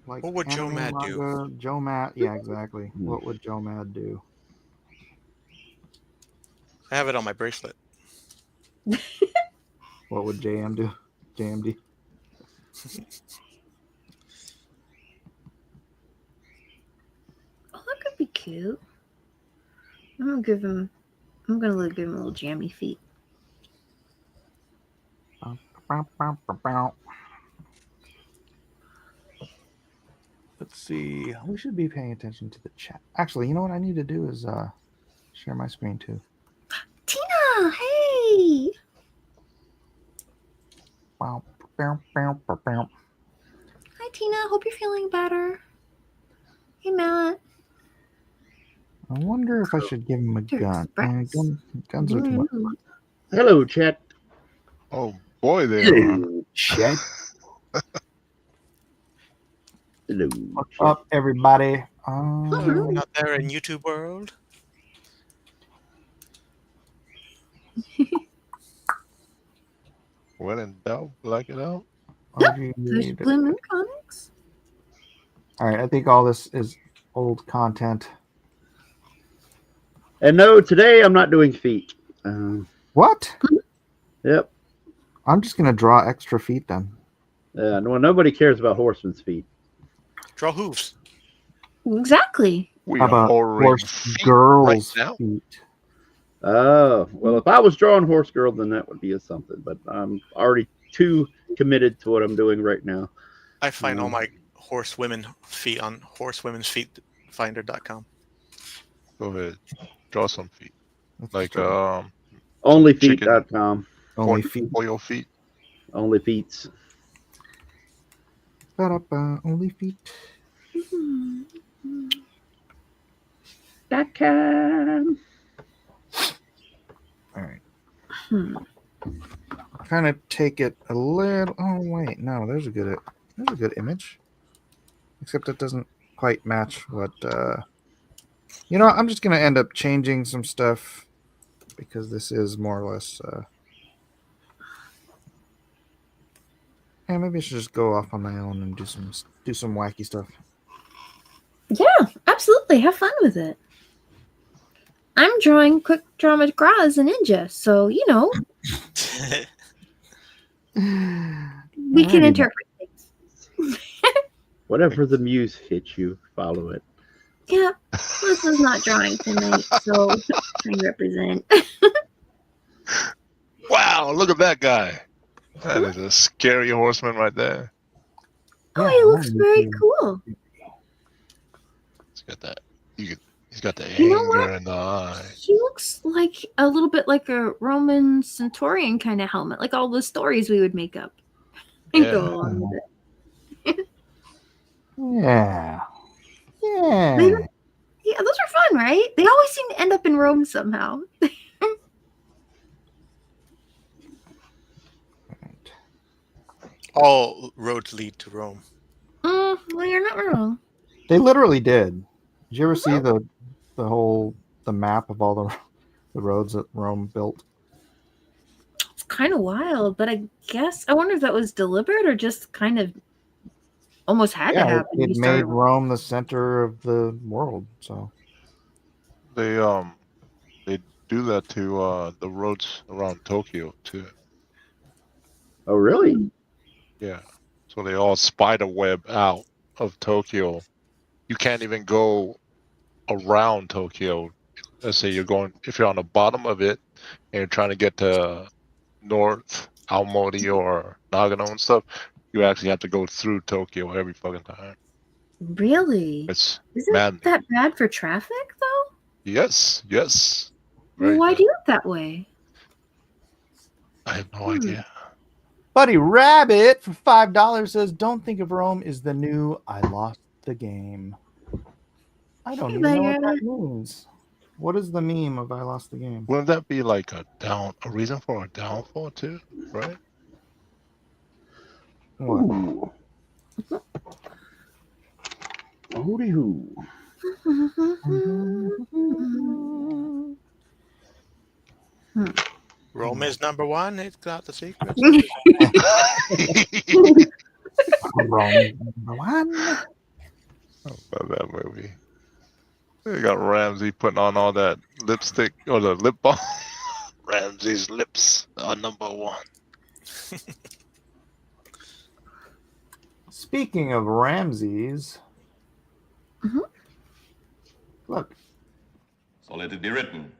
like What would Joe anime, Mad do? manga, Joe Mad. Yeah, exactly. What would Joe Mad do? I have it on my bracelet. What would JM do? JMD. Oh, that could be cute. I'm gonna give him a little jammy feet. Let's see. We should be paying attention to the chat. Actually, you know what I need to do is share my screen too. Tina, hey. Wow. Hi, Tina. Hope you're feeling better. Hey, Matt. I wonder if I should give him a gun. Guns are too much. Hello, chat. Oh boy, they are. Chat. Hello. What's up, everybody? Out there in YouTube world. When in doubt, black it out. There's Blue Moon Comics. All right, I think all this is old content. And no, today I'm not doing feet. What? Yep. I'm just gonna draw extra feet then. Well, nobody cares about Horseman's feet. Draw hooves. Exactly. We How are about already horse girls' right now. feet? Oh, well, if I was drawing Horse Girl, then that would be a something. But I'm already too committed to what I'm doing right now. I find all my horsewomen feet on horsewomensfeetfinder.com. Go ahead, draw some feet. Like Onlyfeet.com. Only feet. Oil feet. Only feets. Only feet. .com. All right. Kind of take it a little. Oh wait, no. There's a good image. Except it doesn't quite match what. You know, I'm just gonna end up changing some stuff because this is more or less. Yeah, maybe I should just go off on my own and do some wacky stuff. Yeah, absolutely. Have fun with it. I'm drawing quick draw McGraw as a ninja, so you know we can interpret things. Whatever the muse hits you, follow it. Yeah, this is not drawing tonight, so I represent. Wow, look at that guy. That is a scary horseman right there. Oh, he looks very cool. He's got that. He's got the You know anger what? in the eye. He looks like a little bit like a Roman centurion kind of helmet, like all the stories we would make up and go along with it. Yeah. Yeah. Yeah, those are fun, right? They always seem to end up in Rome somehow. All roads lead to Rome. Well, you're not wrong. They literally did. Did you ever see the map of all the roads that Rome built? It's kind of wild, but I guess I wonder if that was deliberate or just kind of almost had to happen. It made Rome the center of the world. So they do that to the roads around Tokyo too. Oh, really? Yeah. So they all spider web out of Tokyo. You can't even go around Tokyo. Let's say if you're on the bottom of it and you're trying to get to North Aomori or Nagano and stuff, you actually have to go through Tokyo every fucking time. Really? It's Isn't that bad for traffic, though? Yes. Well, why do it that way? I have no idea. Buddy Rabbit for $5 says, "Don't think of Rome is the new I lost the game." I don't even know what that means. What is the meme of I lost the game? Wouldn't that be like a reason for a downfall too, right? What? Ooh. Hooty hoo. Rome is number one. It's got the secrets. Wrong one. I love that movie. They got Ramsey putting on all that lipstick or the lip balm. Ramsey's lips are number one. Speaking of Ramses, look, So let it be written.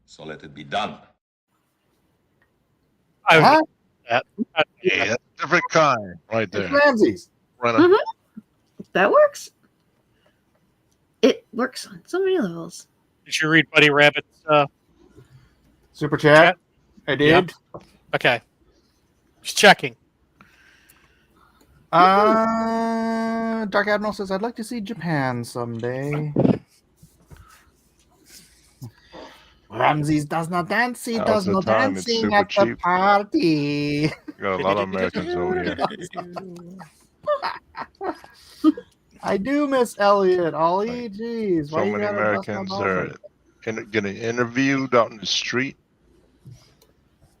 So let it be done. I would huh? that. Yeah, that's a different kind right It's there. Ramses. Right. That works. It works on so many levels. Did you read Buddy Rabbit's? Super chat. I did. Okay, just checking. Dark Admiral says, I'd like to see Japan someday. Ramses does not dance. He Now's does the no time. It's dancing super at the cheap. party. We got a lot of Americans over here. I do miss Elliot. Ollie, jeez. So Why you many gotta bust my Americans balls are like that? getting interviewed out in the street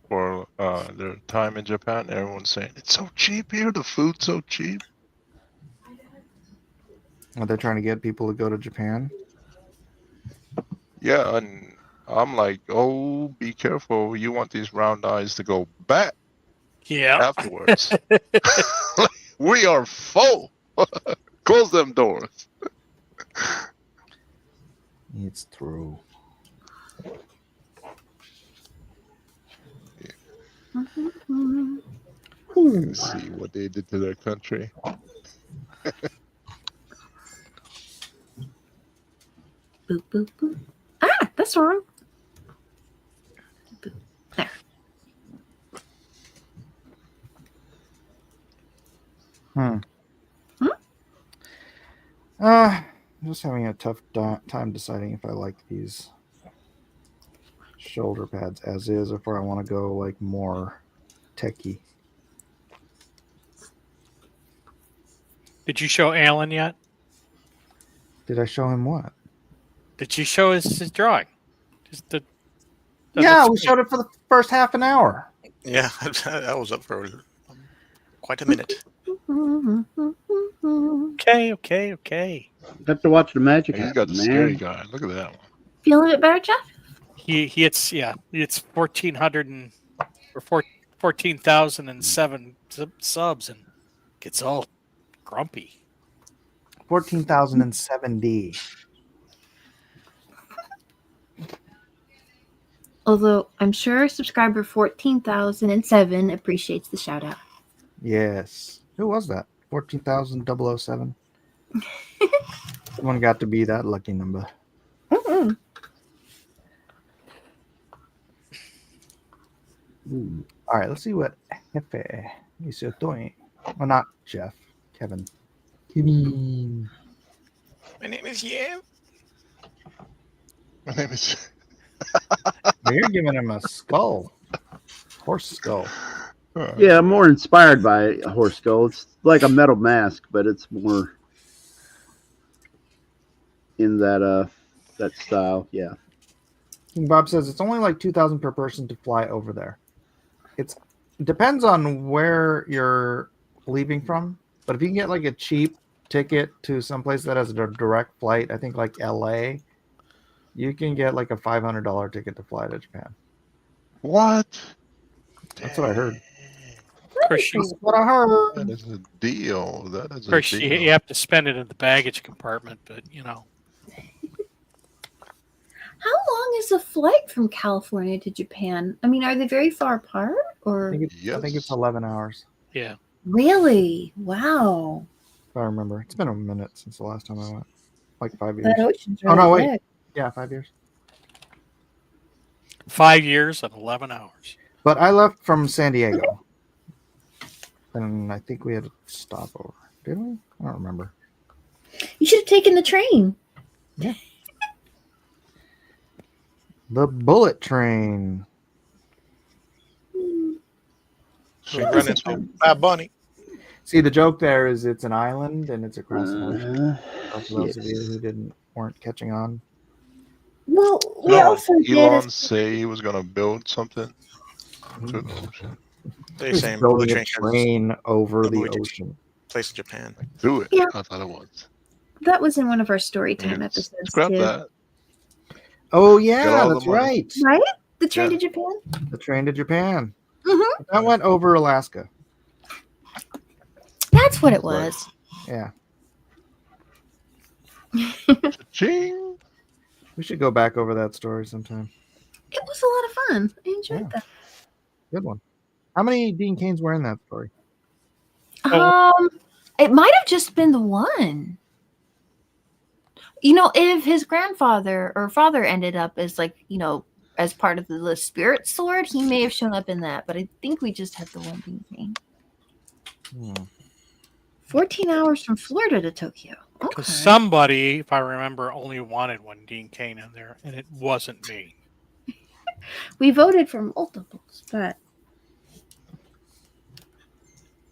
for their time in Japan. Everyone's saying it's so cheap here. The food's so cheap. Are they trying to get people to go to Japan? Yeah, and I'm like, oh, be careful. You want these round eyes to go back Yeah. afterwards. We are full. Close them doors. It's true. Let's see what they did to their country. Boop, boop, boop. Ah, that's wrong. Boop. There. I'm just having a tough time deciding if I like these shoulder pads as is, or if I want to go like more techie. Did you show Alan yet? Did I show him what? Did you show his drawing? Just the Yeah, we showed it for the first half an hour. Yeah, that was up for quite a minute. Okay. Have to watch the magic. He's happen, got the man. scary guy. Look at that one. Feeling a bit better, Jeff? It's 14,007 subs and gets all grumpy. 14,070. Although I'm sure subscriber 14,007 appreciates the shout out. Yes. Who was that? 14,007. Someone got to be that lucky number. Mm-mm. All right, let's see what Jefe is doing. Well, not Jeff. Kevin. Kevin. My name is Yev. My name is. Well, you're giving him a skull. Horse skull. Yeah, I'm more inspired by a horse skull. It's like a metal mask, but it's more in that that style. Yeah. King Bob says it's only like 2,000 per person to fly over there. It depends on where you're leaving from, but if you can get like a cheap ticket to someplace that has a direct flight, I think like LA, you can get like a $500 ticket to fly to Japan. What? That's what I heard. Of course, That's what I heard. That is a deal. That is of course a deal. you have to spend it in the baggage compartment, but you know. How long is a flight from California to Japan? I mean, are they very far apart or? I think it's 11 hours. Yeah. Really? Wow. If I remember. It's been a minute since the last time I went. Like 5 years. That ocean's Oh, no, really wait. big. Yeah, 5 years. 5 years and 11 hours. But I left from San Diego. And I think we had a stopover. Did we? I don't remember. You should have taken the train. Yeah. The bullet train. She run into Bad Bunny. See, the joke there is it's an island and it's across an ocean. For those of you Yes. who weren't catching on. Well, we No, also did. Elon say he was gonna build something to the ocean. They're He's saying building bullet a train train over the bullet train. ocean. Place in Japan. Do it. Yeah. I thought it was. That was in one of our story time Yeah, episodes scrap too. that. Oh Get yeah, all the that's money. right. Right? The train Yeah. to Japan. The train to Japan. Mm-hmm. That went over Alaska. That's what it Right. was. Yeah. Ching. We should go back over that story sometime. It was a lot of fun. I enjoyed that. Good one. How many Dean Canes were in that story? It might have just been the one. You know, if his grandfather or father ended up as as part of the spirit sword, he may have shown up in that. But I think we just had the one Dean Cane. 14 hours from Florida to Tokyo. Okay. Because somebody, if I remember, only wanted one Dean Cain in there, and it wasn't me. We voted for multiples, but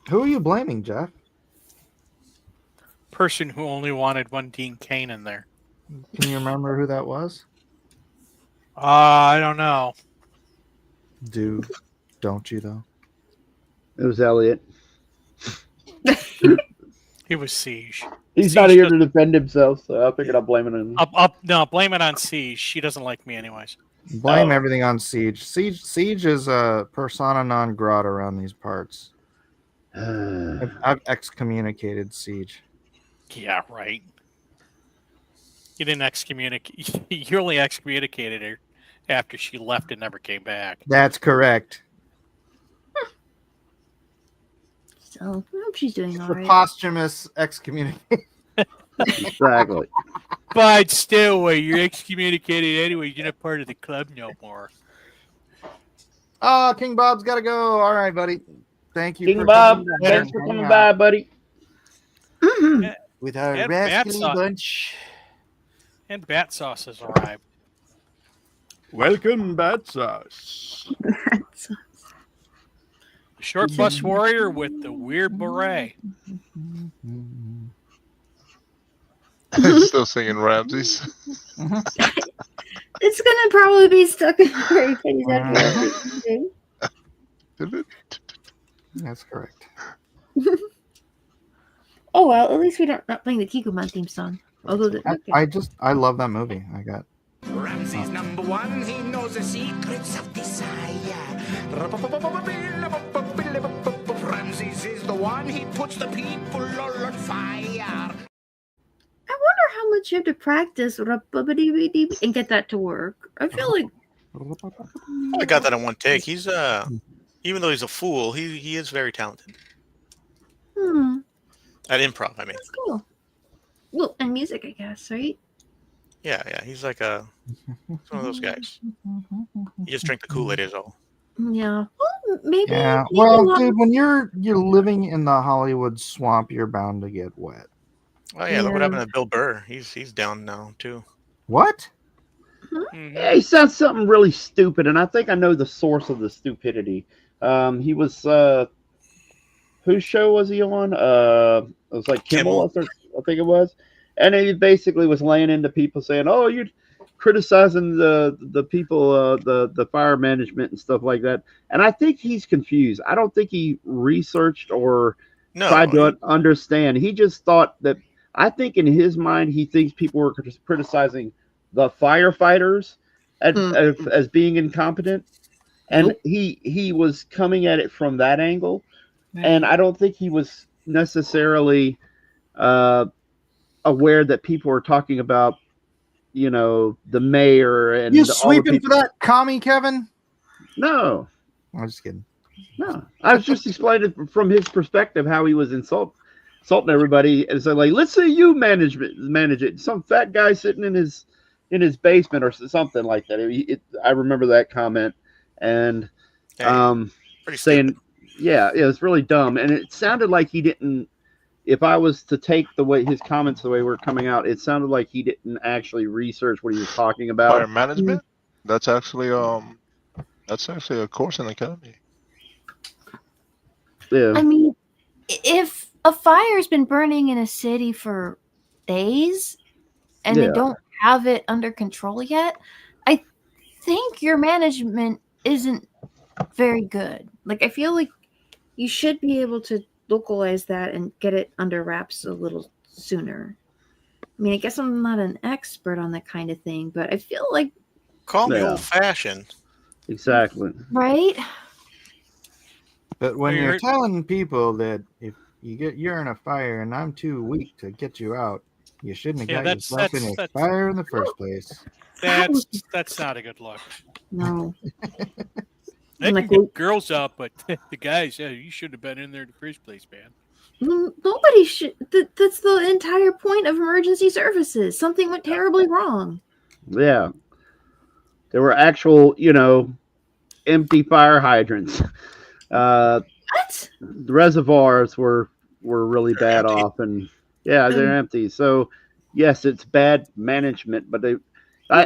Who are you blaming, Jeff? Person who only wanted one Dean Cain in there. Can you remember who that was? I don't know. Don't you though? It was Elliot. It was Siege. He's Siege not here to defend himself, so I figured I'll blame it on him. No, blame it on Siege. She doesn't like me anyways. Blame everything on Siege. Siege is a persona non grata around these parts. I've excommunicated Siege. Yeah, right. You didn't excommunicate. You only excommunicated her after she left and never came back. That's correct. so I hope she's doing all The right. posthumous excommunication. Exactly. But still, you're excommunicated anyway. You're not part of the club no more. Oh, King Bob's got to go. All right, buddy. Thank you. King for Bob, coming thanks and for hanging coming out by, buddy. with our And rascally Bat bunch. And bat sauce has arrived. Welcome, Bat Sauce. Short bus warrior with the weird beret. Still singing Ramses. It's gonna probably be stuck in Mary Katie's after. That's correct. Oh well, at least we're not playing the Kikuman theme song. Although I love that movie. I got Ramses number one, he knows the secrets of desire. Ramses is the one, he puts the people all on fire. I wonder how much you have to practice and get that to work. I feel like I got that in one take. He's even though he's a fool, he is very talented at improv. I mean, that's cool. Well, and music, I guess, right? yeah, he's like he's one of those guys. He just drink the Kool-Aid is all. Yeah. Well, maybe. Yeah. maybe Well, dude, when you're living in the Hollywood swamp, you're bound to get wet. Oh yeah, look what happened to Bill Burr. He's down now too. What? Yeah, he said something really stupid, and I think I know the source of the stupidity. He was whose show was he on? It was like Kimmel. I think it was, and he basically was laying into people saying, "Oh, you're criticizing the people, the fire management and stuff like that." And I think he's confused. I don't think he researched or tried to understand. He just thought that. I think in his mind, he thinks people were criticizing the firefighters as being incompetent, and he was coming at it from that angle, and I don't think he was necessarily aware that people were talking about, the mayor and you sweeping for that commie, Kevin? No, I'm just kidding. No, I was just explaining from his perspective how he was insulting everybody, and so like, let's say you manage it. Some fat guy sitting in his basement or something like that. I remember that comment, and saying, yeah, it was really dumb, and it sounded like he didn't. If I was to take his comments the way we're coming out, it sounded like he didn't actually research what he was talking about. Fire management? That's actually a course in the academy. Yeah. I mean, if a fire's been burning in a city for days and they Yeah. don't have it under control yet, I think your management isn't very good. Like, I feel like you should be able to localize that and get it under wraps a little sooner. I mean, I guess I'm not an expert on that kind of thing, but I feel like... Call me Yeah. old-fashioned. Exactly. Right? But when Well, you're you're- telling people that if you're in a fire and I'm too weak to get you out, you shouldn't have Yeah, got that's- yourself in a that's- fire in the first place. That's not a good look. No. They Like, can get girls out, but the guys, you should have been in there in the first place, man. nobody should. That's the entire point of emergency services. Something went terribly wrong. Yeah. There were actual, empty fire hydrants. What? The reservoirs were really bad empty. off, and they're empty. So yes, it's bad management, but I It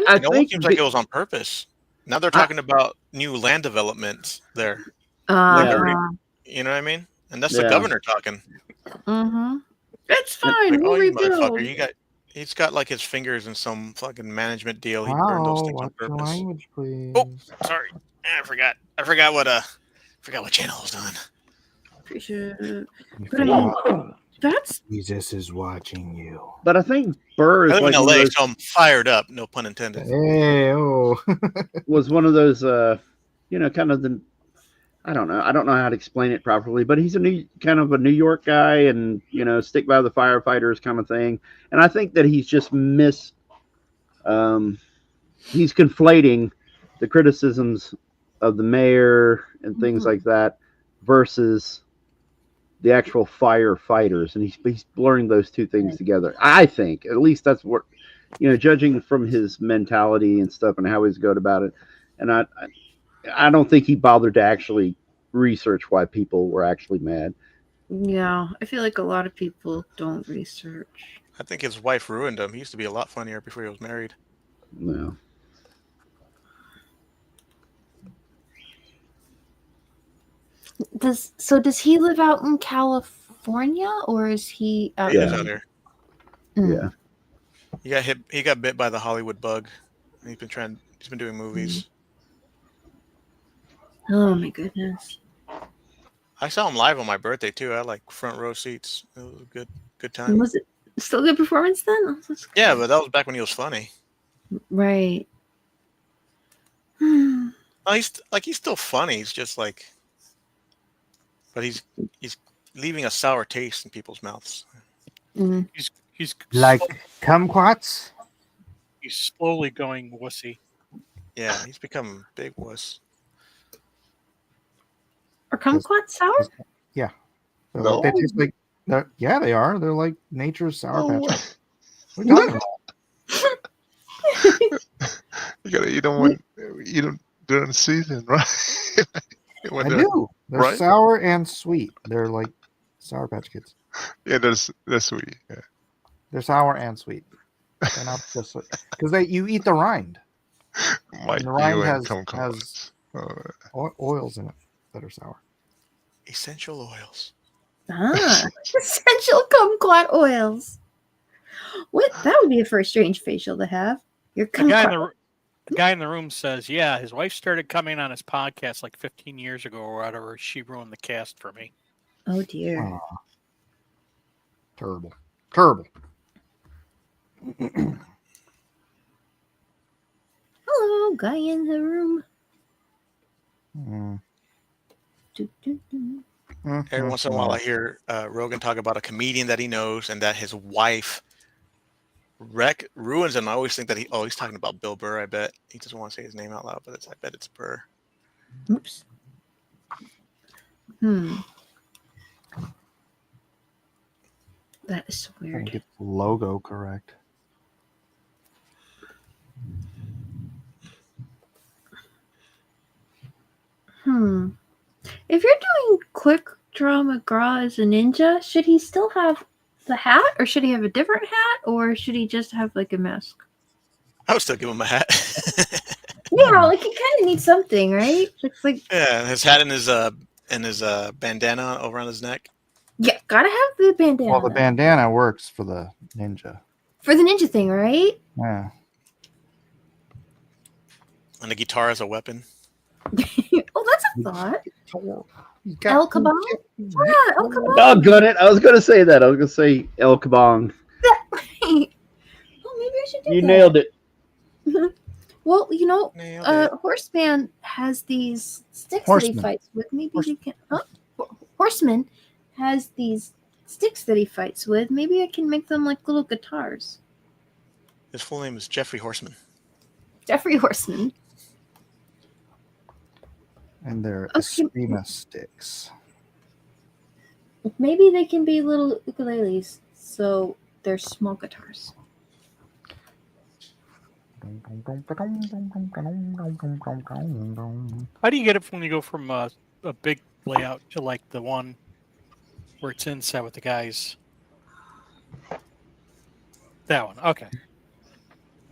almost think seems like it was on purpose. Now they're talking about new land developments there. Yeah. You know what I mean? And that's the Yeah. governor talking. Mm-hmm. It's fine. Like, We'll oh, you rebuild. motherfucker! He's got like his fingers in some fucking management deal. He burned Wow, those things on watch your purpose. language, please. Oh, sorry, I forgot. I forgot what channel I was on. Appreciate it. You But I mean, forgot. that's Jesus is watching you. But I think Burr is I live like in one of LA, those- so I'm fired up. No pun intended. Hey, oh. was one of those, kind of the. I don't know how to explain it properly, but he's kind of a New York guy, and stick by the firefighters kind of thing. And I think that he's just he's conflating the criticisms of the mayor and things like that versus the actual firefighters, and he's blurring those two things together. I think, at least that's what, judging from his mentality and stuff and how he's good about it. And I don't think he bothered to actually research why people were actually mad. yeah. I feel like a lot of people don't research. I think his wife ruined him. He used to be a lot funnier before he was married. No. Does he live out in California, or is he out He Yeah. lives out here. Mm. Yeah. He got bit by the Hollywood bug. He's been doing movies. Oh my goodness. I saw him live on my birthday too. I had like front row seats. It was a good time. Was it still a good performance then? Oh, that's Yeah, but that was back when he was funny. right. Oh, he's still funny. He's just like, but he's leaving a sour taste in people's mouths. Mm. He's Like kumquats? he's slowly going wussy. Yeah, he's become a big wuss. Are kumquats sour? So they taste like, they are. They're like nature's Sour Patch. What are you talking about? You gotta eat them during the season, right? I do. They're right? sour and sweet. They're like Sour Patch Kids. Yeah, that's sweet. Yeah. They're sour and sweet. They're not just because you eat the rind. Mike, the rind you has- and kumquats. Oils in it that are sour. Essential oils. Ah, essential kumquat oils. What? That would be a first strange facial to have. Your kumquat. The guy in the room says, "Yeah, his wife started coming on his podcast like 15 years ago or whatever. She ruined the cast for me." Oh dear. Aw. Terrible. Terrible. Hello, guy in the room. Mm. Every once in a while, I hear Rogan talk about a comedian that he knows and that his wife ruins him. I always think that he's talking about Bill Burr. I bet he doesn't want to say his name out loud, but I bet it's Burr. Oops. That is so Trying weird. to get the logo correct. If you're doing Quick Draw McGraw as a ninja, should he still have the hat, or should he have a different hat, or should he just have like a mask? I would still give him a hat. Yeah, like he kind of needs something, right? It's like Yeah, his hat and his and his bandana around his neck. Yeah, gotta have the bandana. Well, the bandana works for the ninja. For the ninja thing, right? Yeah. And a guitar as a weapon. Oh, that's a thought. He's El Kabong? Yeah, El Kabong. Doggone it. I was going to say that. I was going to say El Kabong. Oh, maybe I should do You that. nailed it. Well, Nailed it. Horseman has these sticks Horseman. that he fights with. Maybe he can. Huh? Horseman has these sticks that he fights with. Maybe I can make them like little guitars. His full name is Jeffrey Horseman. Jeffrey Horseman. And they're Okay. Eskrima sticks. Maybe they can be little ukuleles, so they're small guitars. How do you get it when you go from a big layout to like the one where it's inside with the guys? That one. Okay.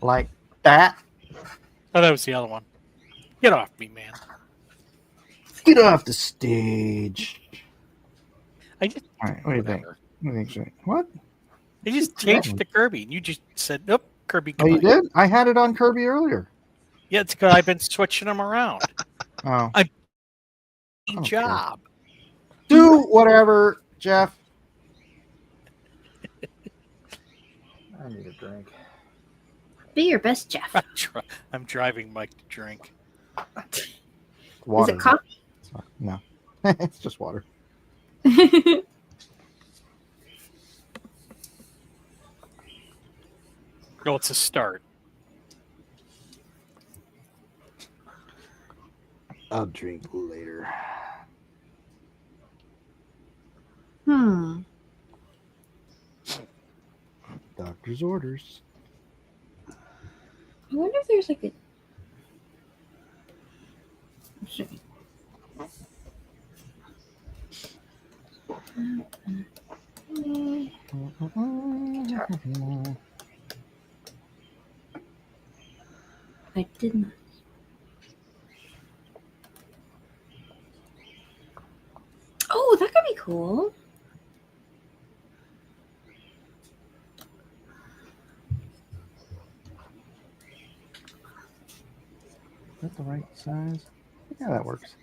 Like that? Oh, that was the other one. Get off me, man. Get off the stage. I just, All right, what do you think? whatever. What do you think, Shane? What? I just changed to Kirby, and you just said, "Nope, Kirby." Oh, you goodbye." did? I had it on Kirby earlier. Yeah, it's because I've been switching them around. Oh. Okay. Okay. Job. Do whatever, Jeff. I need a drink. Be your best, Jeff. I'm driving Mike to drink. Water. Is it coffee? No. It's just water. No, it's a start. I'll drink later. Doctor's orders. I wonder if there's like a. I did not. Oh, that could be cool. Is that the right size? Yeah, that works.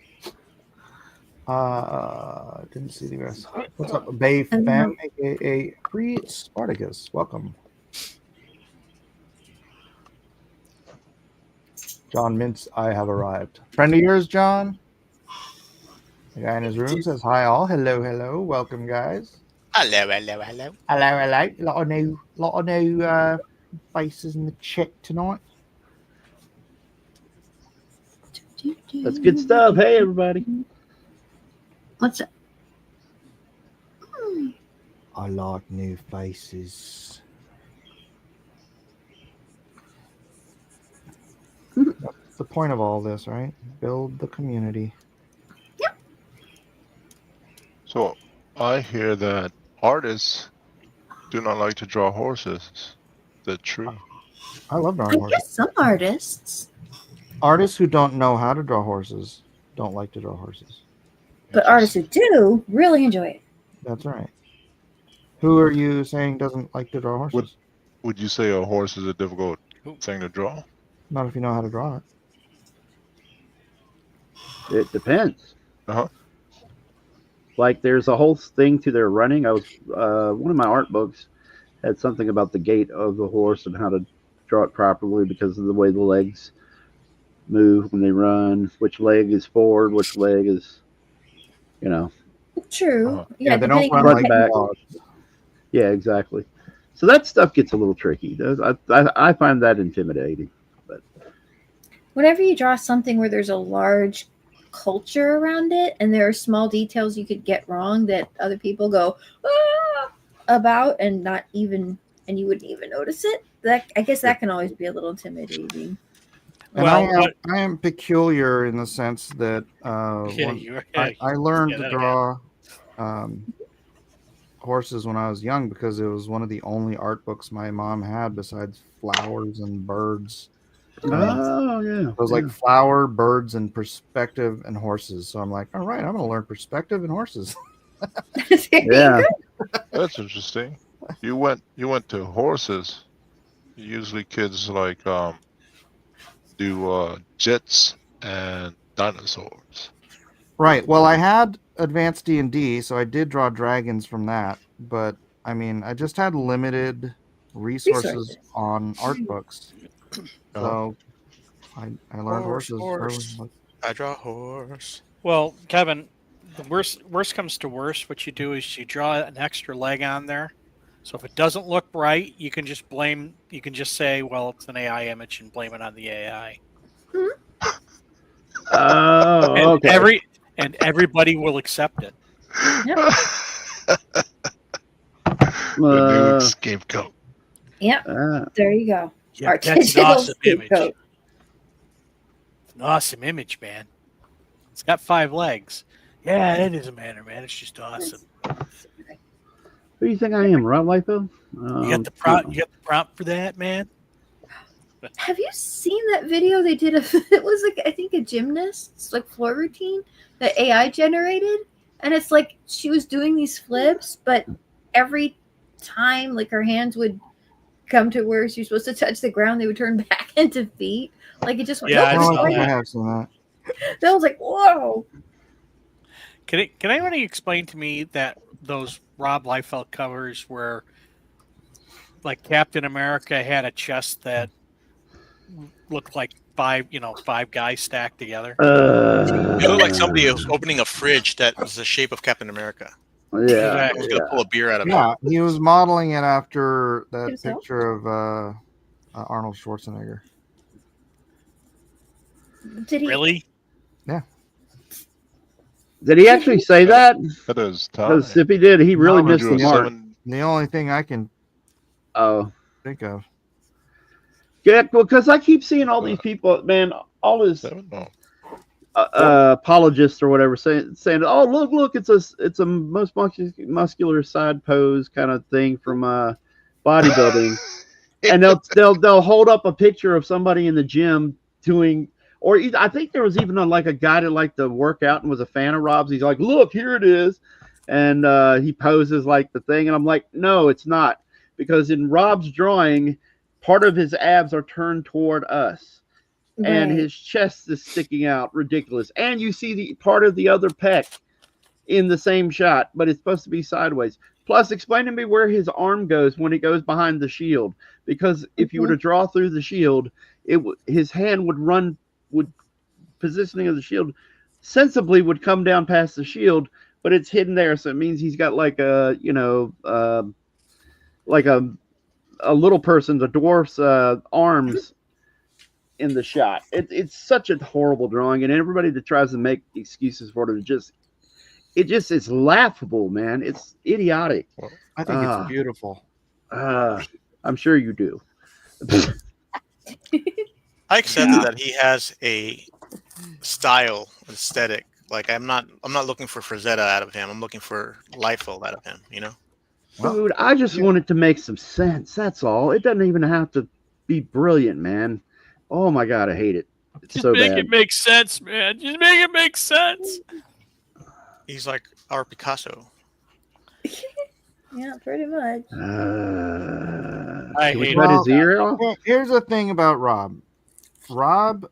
Didn't see the rest. What's up, Bay Fam, aka Pre Spartacus? Welcome. John Mintz, I have arrived. Friend of yours, John? The guy in his room says, hi all. Hello, hello. Welcome, guys. Hello. Hello, hello. Lot of new faces in the chat tonight. That's good stuff. Hey, everybody. What's up? I like new faces. That's the point of all this, right? Build the community. So I hear that artists do not like to draw horses. Is that true? I love drawing I horses. guess some artists, Artists who don't know how to draw horses don't like to draw horses. but artists who do really enjoy it. That's right. Who are you saying doesn't like to draw horses? Would you say a horse is a difficult thing to draw? Not if you know how to draw it. It depends. Uh-huh. Like there's a whole thing to their running. I was one of my art books had something about the gait of the horse and how to draw it properly because of the way the legs move when they run, which leg is forward, which leg is, True. Yeah, they don't depending run on like the back. technique. Yeah, exactly. So that stuff gets a little tricky. I find that intimidating. But Whenever you draw something where there's a large culture around it and there are small details you could get wrong that other people go about and you wouldn't even notice it, that I guess that can always be a little intimidating. And Well, I am peculiar in the sense that I learned to draw horses when I was young because it was one of the only art books my mom had besides flowers and birds Oh yeah. It was like flower, birds, and perspective and horses. So I'm like, all right, I'm gonna learn perspective and horses. Yeah. That's interesting. You went to horses. Usually kids like do jets and dinosaurs. Right. Well, I had advanced D&D, so I did draw dragons from that. But I mean, I just had limited resources on art books. So I learned horses. Horse. I draw a horse. Well, Kevin, the worst comes to worst, what you do is you draw an extra leg on there. So if it doesn't look right, you can just say, well, it's an AI image and blame it on the AI. Oh, okay. And everybody will accept it. The new scapegoat. Yep. There you go. Yeah, Our that's an digital awesome image. scapegoat. It's an awesome image, man. It's got 5 legs. Yeah, it doesn't matter, man. It's just awesome. Who do you think I am, Rob Liefeld? You got the prompt for that, man. Have you seen that video they did? It was like, I think, a gymnast's like floor routine that AI generated, and it's like she was doing these flips, but every time like her hands would come to where she was supposed to touch the ground, they would turn back into feet. Like it just went. Yeah, I have seen that. That was like, whoa. Can anybody explain to me that those Rob Liefeld covers where like Captain America had a chest that looked like 5 guys stacked together? It looked like somebody was opening a fridge that was the shape of Captain America. Yeah. He was gonna pull a beer out of it. Yeah, he was modeling it after that picture of Arnold Schwarzenegger. Did he really? Yeah. Did he actually say that? That is tough. Because if he did, he really missed the mark. The only thing I can think of. Yeah, well, because I keep seeing all these people, man, all his apologists or whatever saying, "Oh, look, it's a most muscular side pose kind of thing from bodybuilding," and they'll hold up a picture of somebody in the gym doing. Or I think there was even a guy that liked to work out and was a fan of Rob's. He's like, look, here it is. And he poses like the thing. And I'm like, no, it's not. Because in Rob's drawing, part of his abs are turned toward us. Right. And his chest is sticking out ridiculous. And you see the part of the other pec in the same shot, but it's supposed to be sideways. Plus, explain to me where his arm goes when he goes behind the shield. Because if you were to draw through the shield, his hand would positioning of the shield sensibly would come down past the shield, but it's hidden there, so it means he's got like a little person's, a dwarf's arms in the shot. It's such a horrible drawing, and everybody that tries to make excuses for it just is laughable, man. It's idiotic. Well, I think it's beautiful. I'm sure you do. I accepted that he has a style aesthetic. Like I'm not looking for Frazetta out of him. I'm looking for Liefeld out of him. Dude, I just want it to make some sense. That's all. It doesn't even have to be brilliant, man. Oh my god, I hate it. It's just so make bad. it make sense, man. Just make it make sense. He's like our Picasso. Yeah, pretty much. I hate his ear off? Here's the thing about Rob. Rob,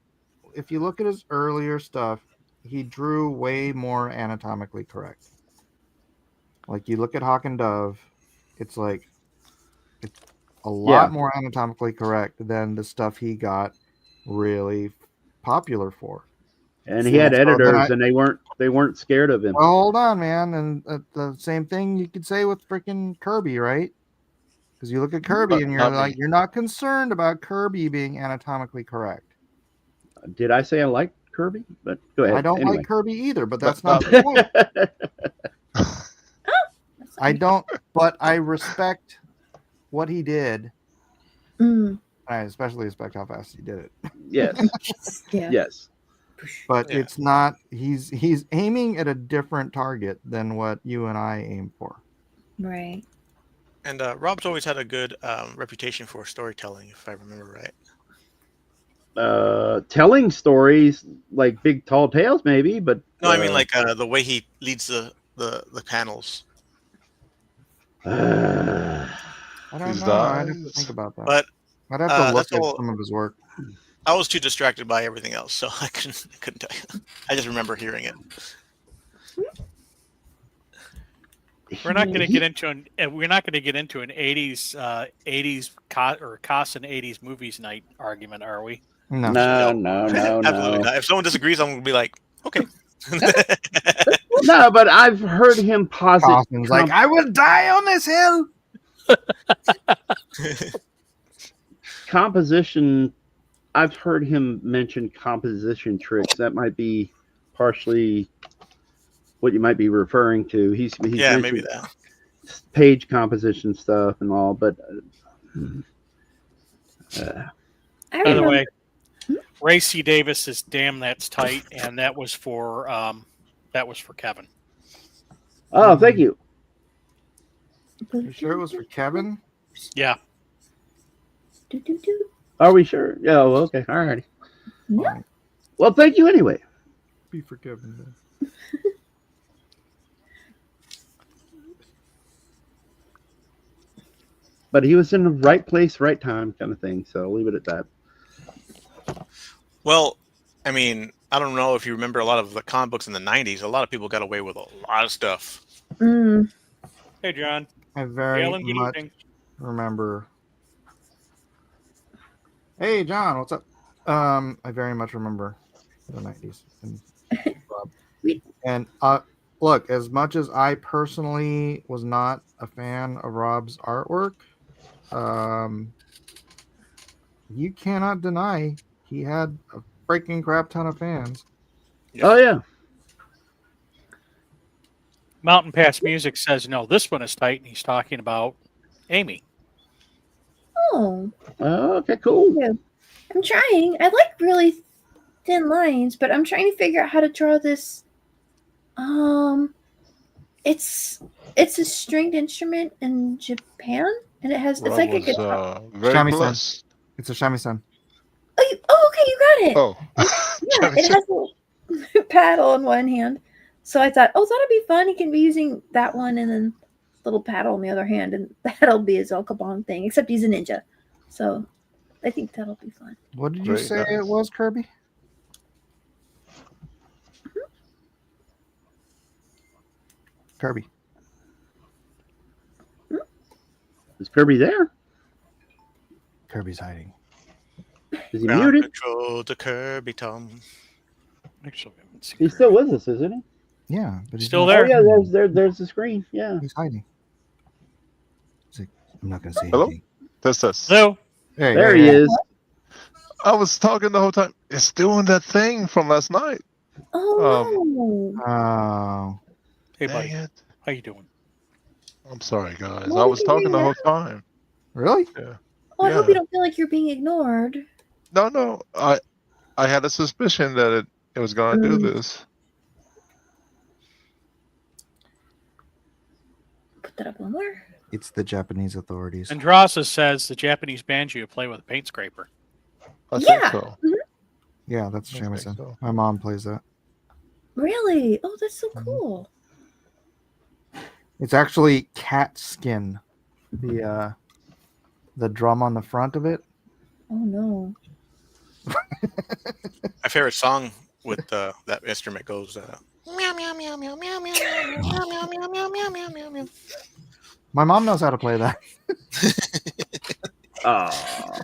if you look at his earlier stuff, he drew way more anatomically correct. Like you look at Hawk and Dove, it's a lot more anatomically correct than the stuff he got really popular for. And he had editors, and they weren't scared of him. Well, hold on, man, and the same thing you could say with freaking Kirby, right? Because you look at Kirby and you're not concerned about Kirby being anatomically correct. Did I say I like Kirby? But go ahead. I don't like Kirby either, but that's not the point. I don't, but I respect what he did. I especially respect how fast he did it. Yes. Yes. But it's not. He's aiming at a different target than what you and I aim for. Right. And Rob's always had a good reputation for storytelling, if I remember right. telling stories like big tall tales, maybe. But No, I mean like the way he leads the panels. I don't His know. I'd have to eyes. think about that. But I'd have to look that's at all. some of his work. I was too distracted by everything else, so I couldn't tell you. I just remember hearing it. We're not going to get into an 80s or cost an 80s movies night argument, are we? No. No. Absolutely not. If someone disagrees, I'm gonna be like, okay. No, but I've heard him posit. Cawson's like, I will die on this hill. Composition. I've heard him mention composition tricks. That might be partially what you might be referring to. He's Yeah, maybe that. Page composition stuff and all, but by the way, Ray C. Davis is "Damn That's Tight," and that was for Kevin. Oh, thank you. You sure it was for Kevin? Yeah. Are we sure? Yeah. Well, okay. All righty. Yeah. Well, thank you anyway. Be for Kevin then. But he was in the right place, right time, kind of thing. So I'll leave it at that. Well, I mean, I don't know if you remember a lot of the comic books in the 90s. A lot of people got away with a lot of stuff. Mm. Hey, John. I very Alan, good much evening. remember. Hey, John, what's up? I very much remember the 90s. And look, as much as I personally was not a fan of Rob's artwork, you cannot deny he had a freaking crap ton of fans. Yep. Oh yeah. Mountain Pass Music says no. This one is tight, and he's talking about Amy. Oh, Okay, cool. yeah. I'm trying. I like really thin lines, but I'm trying to figure out how to draw this. It's a stringed instrument in Japan, and it has it's like a guitar. Very Shamisen. close. It's a shamisen. Oh, okay, you got it. Oh, Yeah, it has a paddle in one hand. So I thought, oh, that'd be fun. He can be using that one and then little paddle in the other hand, and that'll be his Okabong thing, except he's a ninja. So I think that'll be fun. What did you Very say nice. it was, Kirby? Kirby. Is Kirby there? Kirby's hiding. Is he Ground muted? control to Kirby Tom. Actually, we haven't seen He's her. still with us, isn't he? Yeah, but he's Still not- there. Oh yeah, there's the screen. Yeah. He's hiding. He's like, I'm not gonna say Hello? anything. That's this. Hello. Hey, There hey, he hey. is. I was talking the whole time. It's doing that thing from last night. Oh, no. Oh, Hey, Dang buddy. it. How you doing? I'm sorry, guys. Well, I we was can talking hear the you. whole time. really? Yeah. Oh, I hope Yeah. you don't feel like you're being ignored. No. I had a suspicion that it was going to do this. Put that up one more. It's the Japanese authorities. Andrasa says the Japanese banjo you play with a paint scraper. I Yeah. think so. Yeah, that's I think Shamisen. so. My mom plays that. Really? Oh, that's so cool. It's actually cat skin. The drum on the front of it. Oh no. My favorite song with that instrument goes meow meow meow meow meow meow meow meow meow meow meow meow meow meow meow. My mom knows how to play that. Oh.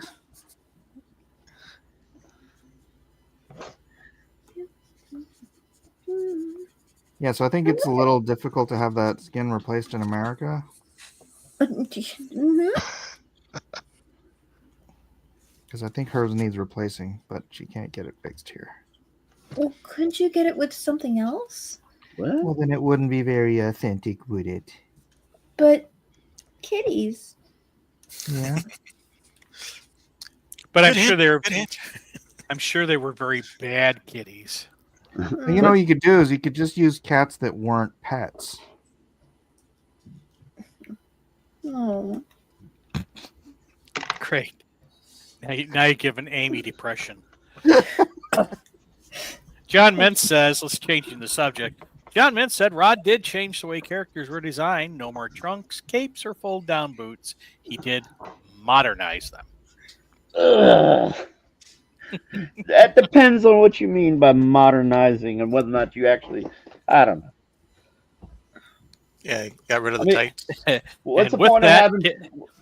Yeah, so I think it's a little difficult to have that skin replaced in America. Mhm. Because I think hers needs replacing, but she can't get it fixed here. Well, couldn't you get it with something else? Well, Well, then it wouldn't be very authentic, would it? But kitties. Yeah. But I'm Good sure hint, they're. good hint. I'm sure they were very bad kitties. You know what you could do is you could just use cats that weren't pets. Oh. Great. Now you're giving Amy depression. John Mintz says, let's change the subject. John Mintz said Rod did change the way characters were designed. No more trunks, capes, or fold-down boots. He did modernize them. Ugh. That depends on what you mean by modernizing and whether or not you actually. I don't know. Yeah, got rid of the tights. What's the point of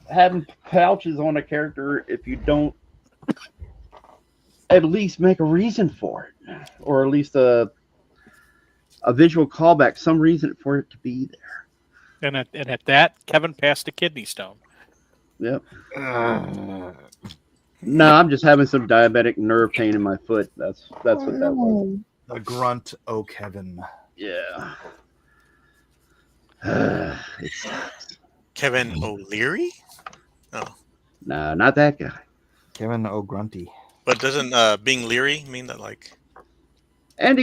having pouches on a character if you don't at least make a reason for it, or at least a visual callback, some reason for it to be there. And at that, Kevin passed a kidney stone. Yep. No, I'm just having some diabetic nerve pain in my foot. That's what that was. The grunt, oh Kevin. Yeah. Kevin O'Leary? Oh. No, not that guy. Kevin O'Grunty. But doesn't being leery mean that like? And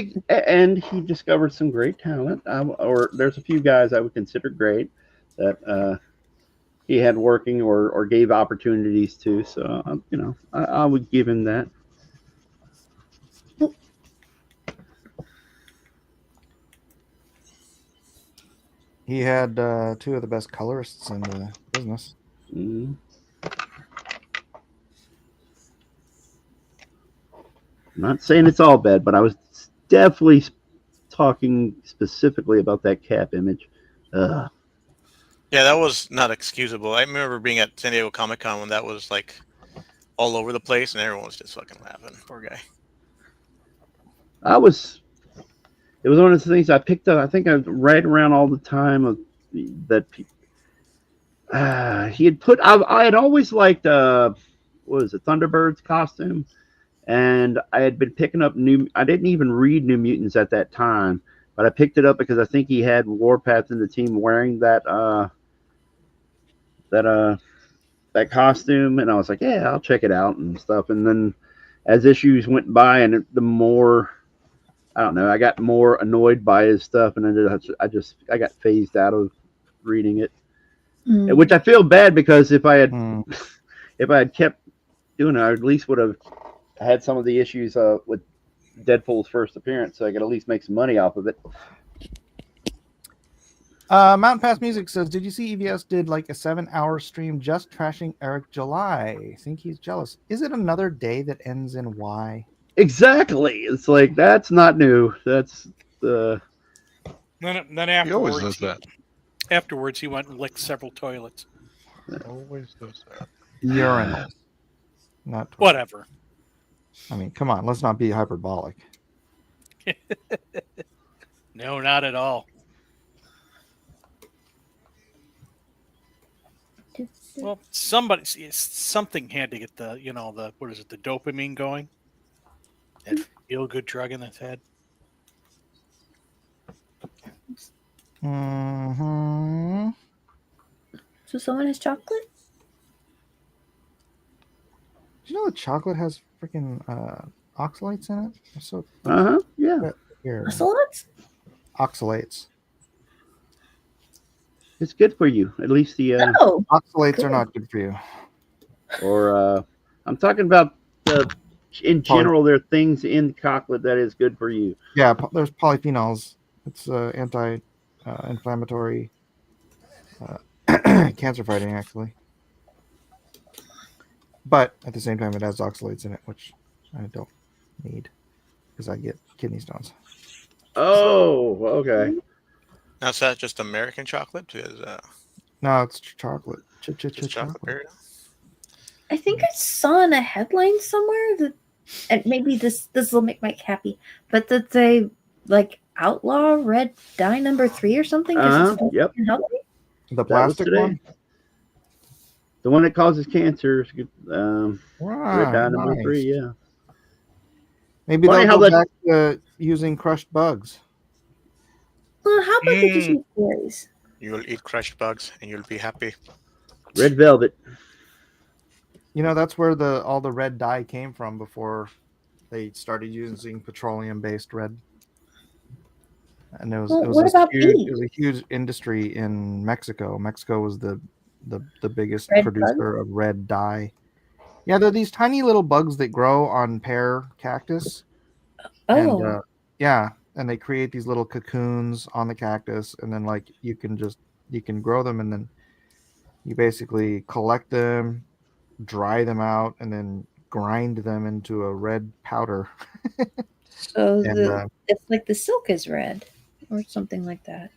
he discovered some great talent. Or there's a few guys I would consider great that he had working or gave opportunities to. So I would give him that. He had two of the best colorists in the business. Mm. I'm not saying it's all bad, but I was definitely talking specifically about that Cap image. Yeah, that was not excusable. I remember being at San Diego Comic-Con when that was like all over the place and everyone was just fucking laughing. Poor guy. It was one of the things I picked up. I think I right around all the time of that he had put. I had always liked what was it, Thunderbird's costume, and I had been picking up new. I didn't even read New Mutants at that time, but I picked it up because I think he had Warpath in the team wearing that costume, and I was like, yeah, I'll check it out and stuff. And then as issues went by, and the more, I don't know, I got more annoyed by his stuff, and then I got phased out of reading it, which I feel bad because if I had kept doing it, I at least would have had some of the issues with Deadpool's first appearance, so I could at least make some money off of it. Mountain Pass Music says, did you see EVS did like a 7-hour stream just trashing Eric July? I think he's jealous. Is it another day that ends in Y? Exactly. It's like, that's not new. That's Then afterwards, He always does that. Afterwards, he went and licked several toilets. Always does that. Urinals. Not toilets. Whatever. I mean, come on. Let's not be hyperbolic. No, not at all. Well, something had to get the dopamine going. That feel good drug in his head. Mm-hmm. So someone has chocolate? Do you know that chocolate has freaking oxalates in it? So yeah. Here. Oxalates? Oxalates. It's good for you. At least the oxalates are not good for you. Or I'm talking about in general, there are things in chocolate that is good for you. Yeah, there's polyphenols. It's anti-inflammatory, cancer fighting actually. But at the same time, it has oxalates in it, which I don't need because I get kidney stones. Oh, okay. Now, is that just American chocolate? Because, no, it's chocolate. Chocolate. I think I saw in a headline somewhere that, and maybe this will make Mike happy, but that they like outlaw red dye number 3 or something. Yep. The plastic one. The one that causes cancer. Red dye number 3. Yeah. Maybe they'll go back to using crushed bugs. Well, how about they just use berries? You'll eat crushed bugs and you'll be happy. Red velvet. You know, that's where all the red dye came from before they started using petroleum-based red. And it was a huge industry in Mexico. Mexico was the biggest producer of red dye Yeah, they're these tiny little bugs that grow on pear cactus. Oh, And yeah, and they create these little cocoons on the cactus, and then like you can grow them, and then you basically collect them, dry them out, and then grind them into a red powder. so And it's like the silk is red, or something like that.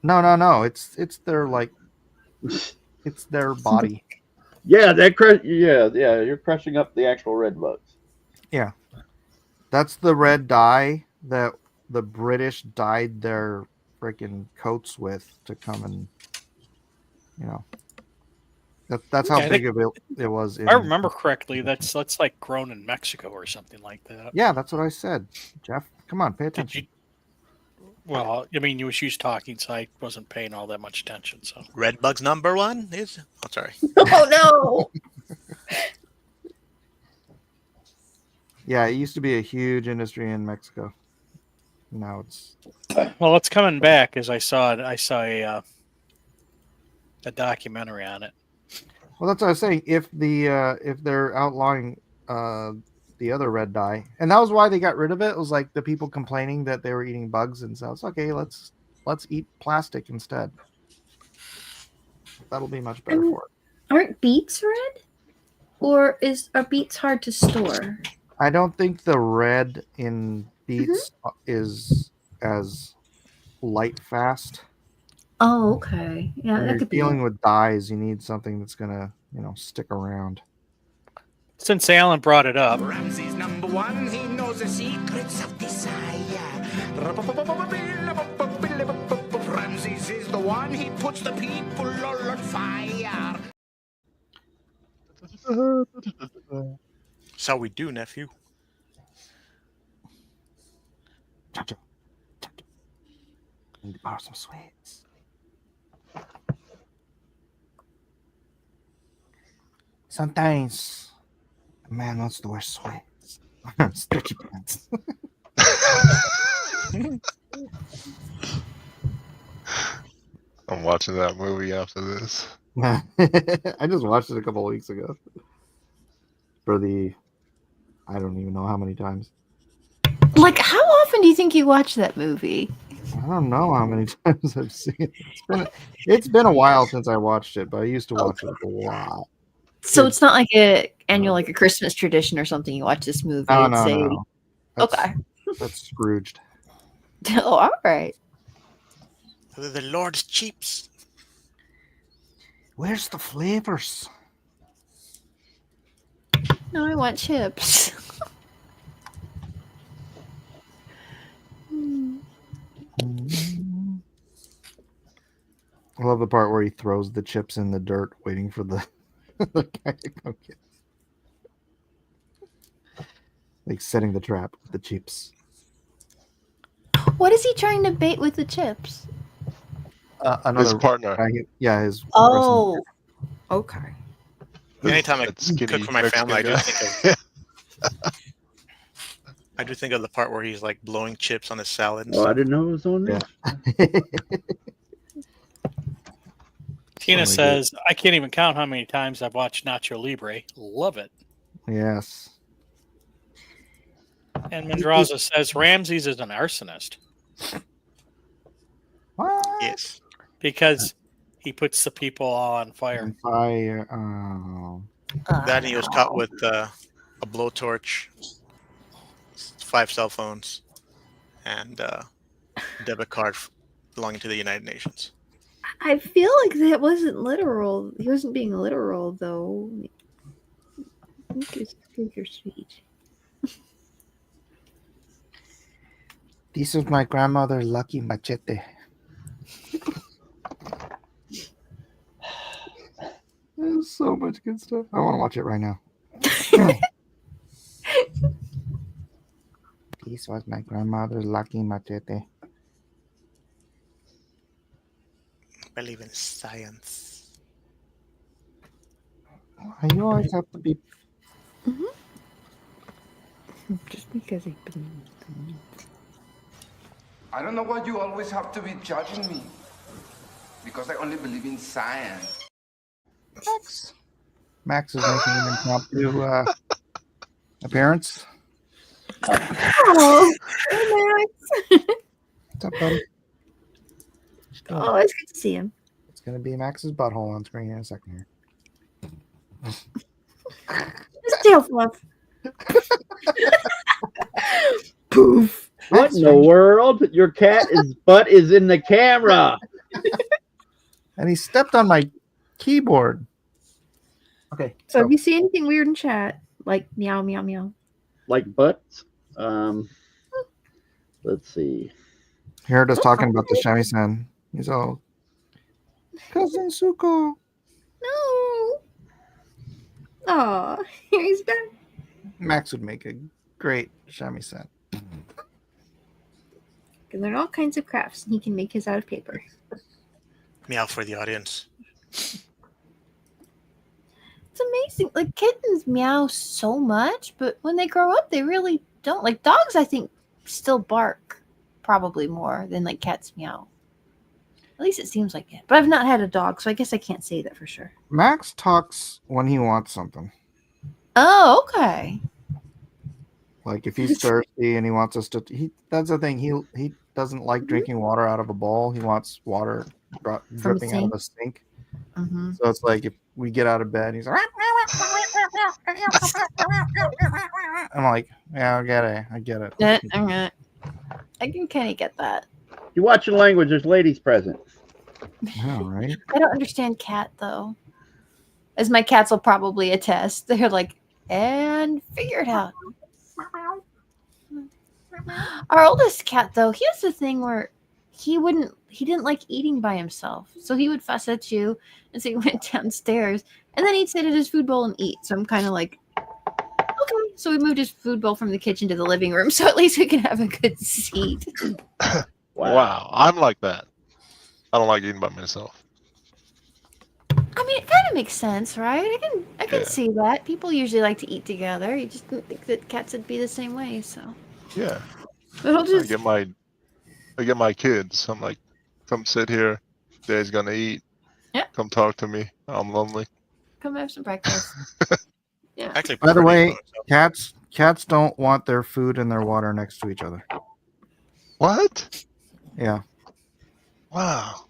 no, it's their like it's their body. Yeah, yeah, you're crushing up the actual red bugs. Yeah, that's the red dye that the British dyed their freaking coats with to come and you know. That's how Yeah, I big think, of it was. if I remember correctly, that's like grown in Mexico or something like that. Yeah, that's what I said, Jeff. Come on, pay Did attention. Well, I mean, you was used talking, so I wasn't paying all that much attention. So Red Bug's #1 is. Oh, sorry. Oh no! Yeah, it used to be a huge industry in Mexico. Now it's well, it's coming back. As I saw it, I saw a documentary on it. well. That's what I was saying. If they're outlawing the other red dye, and that was why they got rid of it. It was like the people complaining that they were eating bugs, and so it's okay. Let's eat plastic instead. That'll be much better for it. Aren't beets red? Or are beets hard to store? I don't think the red in beets is as light fast. Oh, okay. Yeah, When that you're could be. dealing with dyes, you need something that's gonna, stick around. Since Alan brought it up, Ramsey's #1, he knows the secrets of desire. Ramses is the one, he puts the people all on fire. That's how we do, nephew. Need to borrow some sweets. Sometimes a man wants to wear sweats. Stretchy pants. I'm watching that movie after this. I just watched it a couple of weeks ago. I don't even know how many times. Like, how often do you think you watch that movie? I don't know how many times I've seen it. It's been a while since I watched it, but I used to watch it a lot. So it's not like a annual, like a Christmas tradition or something. You watch this movie and say, No. okay. That's Scrooged. Oh, all right. The Lord's cheaps. Where's the flavors? No, I want chips. I love the part where he throws the chips in the dirt, waiting for the guy to come get. Like setting the trap with the chips. What is he trying to bait with the chips? Another partner. Yeah, his. Oh, okay. Anytime I cook for my family, I do think of the part where he's like blowing chips on his salad. And Oh, I stuff. didn't know it was on there. Tina says, I can't even count how many times I've watched Nacho Libre. Love it. Yes. And Mendoza says, Ramses is an arsonist. What? Yes. Because he puts the people all on fire. Fire. Oh. That he was caught with a blowtorch, 5 cell phones, and a debit card belonging to the United Nations. I feel like that wasn't literal. He wasn't being literal, though. I think it's figure speech. This is my grandmother's lucky machete. There's so much good stuff. I want to watch it right now. This was my grandmother's lucky machete. Believe in science. You always have to be. Just because he believes. I don't know why you always have to be judging me. Because I only believe in science. X. Max is making an impromptu appearance. Oh, hey, Max. What's up, buddy? Oh, it's good to see him. It's gonna be Max's butthole on screen in a second here. His tail fluff. Poof. What in the world? Your cat's butt is in the camera. And he stepped on my keyboard. Okay. So if you see anything weird in chat, like meow, meow, meow. Like butts. Let's see. You heard us talking about the shamisen. He's all, Cousin Suko. No. Oh, here he's back. Max would make a great shamisen. Can learn all kinds of crafts, and he can make his out of paper. Meow for the audience. It's amazing. Like kittens meow so much, but when they grow up, they really don't. Like dogs, I think, still bark probably more than like cats meow. At least it seems like it. But I've not had a dog, so I guess I can't say that for sure. Max talks when he wants something. Oh, okay. Like if he's thirsty and he wants us to, that's the thing. He doesn't like drinking water out of a bowl. He wants water dripping out of a sink. Mm-hmm. So it's like if we get out of bed, he's like, I'm like, yeah, I get it. I can kind of get that. You watch your language. There's ladies present. Yeah, right. I don't understand cat though, as my cats will probably attest. They're like, and figure it out. Our oldest cat though, he has a thing where he didn't like eating by himself, so he would fuss at you, and so he went downstairs, and then he'd sit at his food bowl and eat. So I'm kind of like, okay. So we moved his food bowl from the kitchen to the living room, so at least we can have a good seat. Wow. I'm like that. I don't like eating by myself. I mean, it kind of makes sense, right? I can see that. People usually like to eat together. You just didn't think that cats would be the same way, so. Yeah. But I'll just... I get my kids. I'm like, come sit here. Dad's gonna eat. Yeah. Come talk to me. I'm lonely. Come have some breakfast. Yeah. Actually, By the way, cats don't want their food and their water next to each other. What? Yeah. Wow.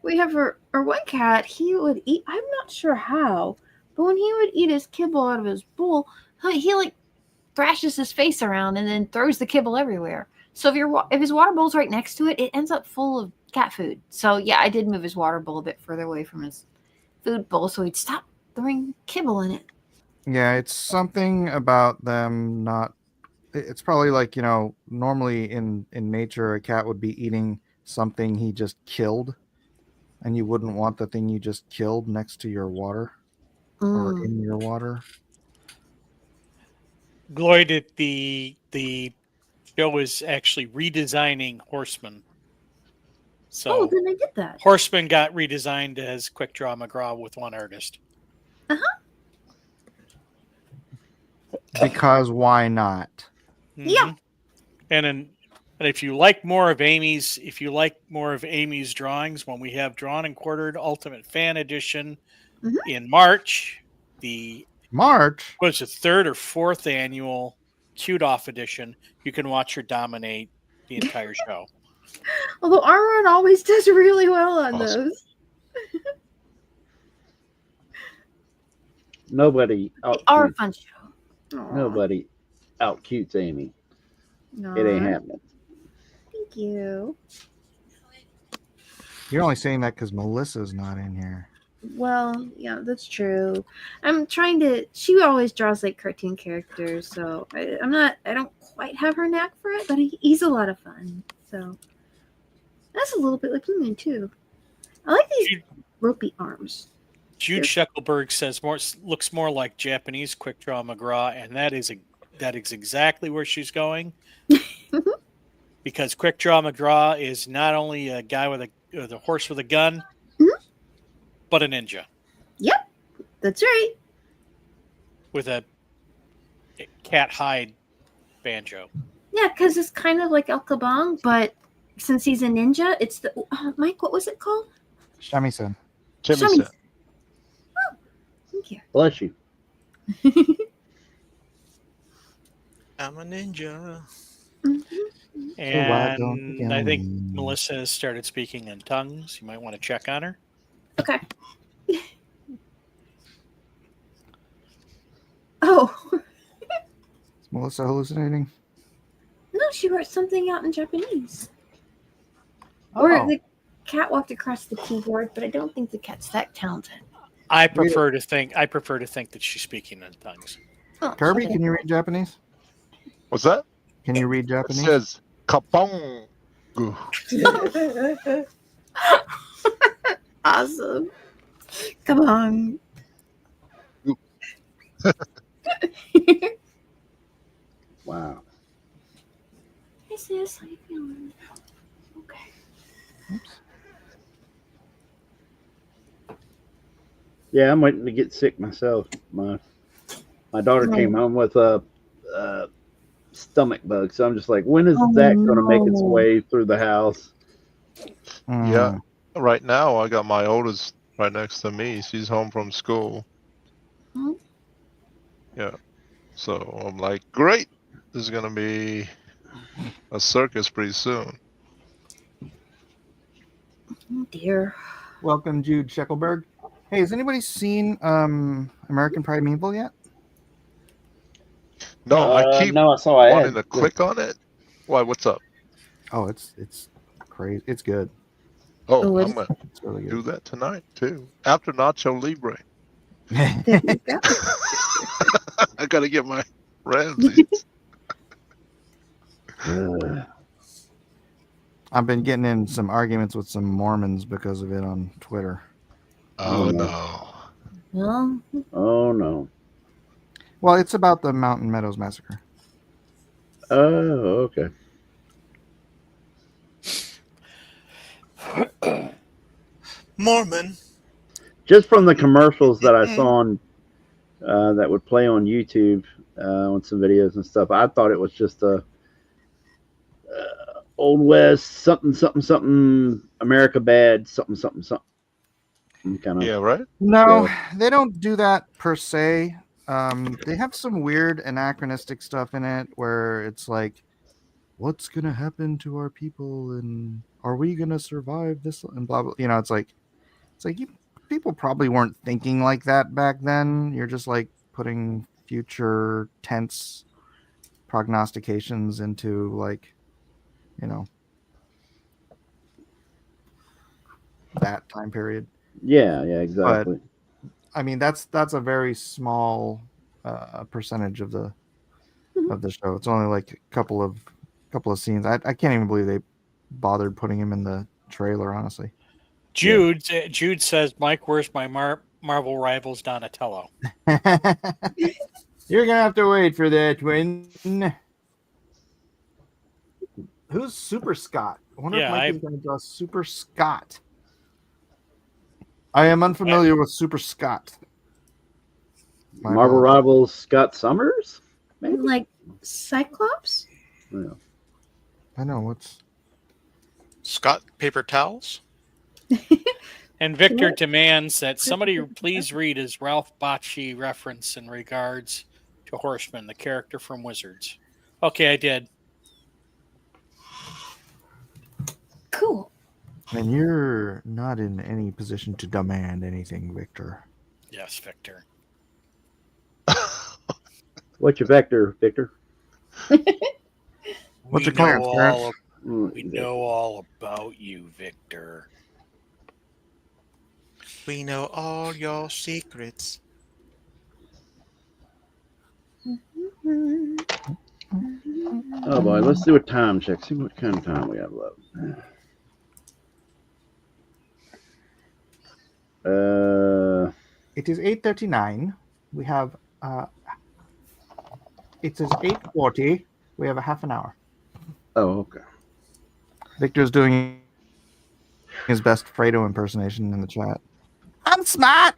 We have our one cat. He would eat. I'm not sure how, but when he would eat his kibble out of his bowl, he like thrashes his face around and then throws the kibble everywhere. So if his water bowl's right next to it, it ends up full of cat food. So yeah, I did move his water bowl a bit further away from his food bowl so he'd stop throwing kibble in it. Yeah, it's something about them not. It's probably like, normally in nature, a cat would be eating something he just killed, and you wouldn't want the thing you just killed next to your water or in your water. Gloyd, the show is actually redesigning Horseman. So then I get that. Horseman got redesigned as Quick Draw McGraw with one artist. Because why not? Mm-hmm. Yeah. And if you like more of Amy's drawings, when we have Drawn and Quartered Ultimate Fan Edition in March, was the third or fourth annual Cute Off Edition, you can watch her dominate the entire show. Although Armron always does really well on those. Nobody They are a fun show. Nobody out cutes Amy. No. It ain't happening. Thank you. You're only saying that because Melissa's not in here. Well, yeah, that's true. I'm trying to. She always draws like cartoon characters, so I don't quite have her knack for it, but he's a lot of fun. So that's a little bit like Blue Moon too. I like these ropey arms. Jude Sheckelberg says looks more like Japanese Quick Draw McGraw, and that is exactly where she's going. Because Quick Draw McGraw is not only a guy with a horse with a gun, but a ninja. Yep, that's right. With a cat hide banjo. Yeah, because it's kind of like El Kabong, but since he's a ninja, it's the Mike. What was it called? Shamisen. Jimmy Shimmy. said. Oh, thank you. Bless you. I'm a ninja. So why don't you And kill I think me? Melissa has started speaking in tongues. You might want to check on her. Okay. Oh, Is Melissa hallucinating? no, she wrote something out in Japanese. Or Oh, the cat walked across the keyboard, but I don't think the cat's that talented. I prefer to think that she's speaking in tongues. Oh, Kirby, okay. can you read Japanese? What's that? Can you read It Japanese? says kapong. Awesome. Come on. Wow. Hey sis, how you feeling? Okay. Yeah, I'm waiting to get sick myself. My daughter came home with a stomach bug, so I'm just like, when is that going to make its way through the house? Yeah. Right now, I got my oldest right next to me. She's home from school. Hmm? Yeah. So I'm like, great. This is going to be a circus pretty soon. Oh dear. Welcome, Jude Sheckelberg. Hey, has anybody seen American Pride Meeple yet? No, I keep no, I saw wanting to click on it. Why? What's up? Oh, it's crazy. It's good. Oh, Oh, I'm going to It's really do good. that tonight, too. After Nacho Libre. There you go. I got to get my Ramses. I've been getting in some arguments with some Mormons because of it on Twitter. Oh, no. Well, Oh no. Well, it's about the Mountain Meadows Massacre. Oh, okay. Mormon. Just from the commercials that I saw on that would play on YouTube on some videos and stuff, I thought it was just a Old West something America bad something kind of. Yeah, right? No, they don't do that per se. They have some weird anachronistic stuff in it where it's like, what's gonna happen to our people, and are we gonna survive this, and blah blah. It's like people probably weren't thinking like that back then. You're just like putting future tense prognostications into like, that time period. Yeah, exactly. But I mean, that's a very small percentage of the show. It's only like a couple of scenes. I can't even believe they bothered putting him in the trailer, honestly. Jude says, Mike, where's my Marvel Rivals Donatello? You're gonna have to wait for that one. Who's Super Scott? I wonder if Mike is gonna draw Super Scott. I am unfamiliar with Super Scott. Marvel Rivals Scott Summers? Maybe? like Cyclops? Yeah. I know what's Scott Paper Towels. And Victor demands that somebody please read his Ralph Bakshi reference in regards to Horseman, the character from Wizards. Okay, I did. Cool. And you're not in any position to demand anything, Victor. Yes, Victor. What's your vector, Victor? What's your clearance, Clarence? We know all about you, Victor. We know all your secrets. Oh boy, let's do a time check. See what kind of time we have left. It is 8:39. We have it is 8:40. We have a half an hour. Oh, okay. Victor's doing his best Fredo impersonation in the chat. I'm smart.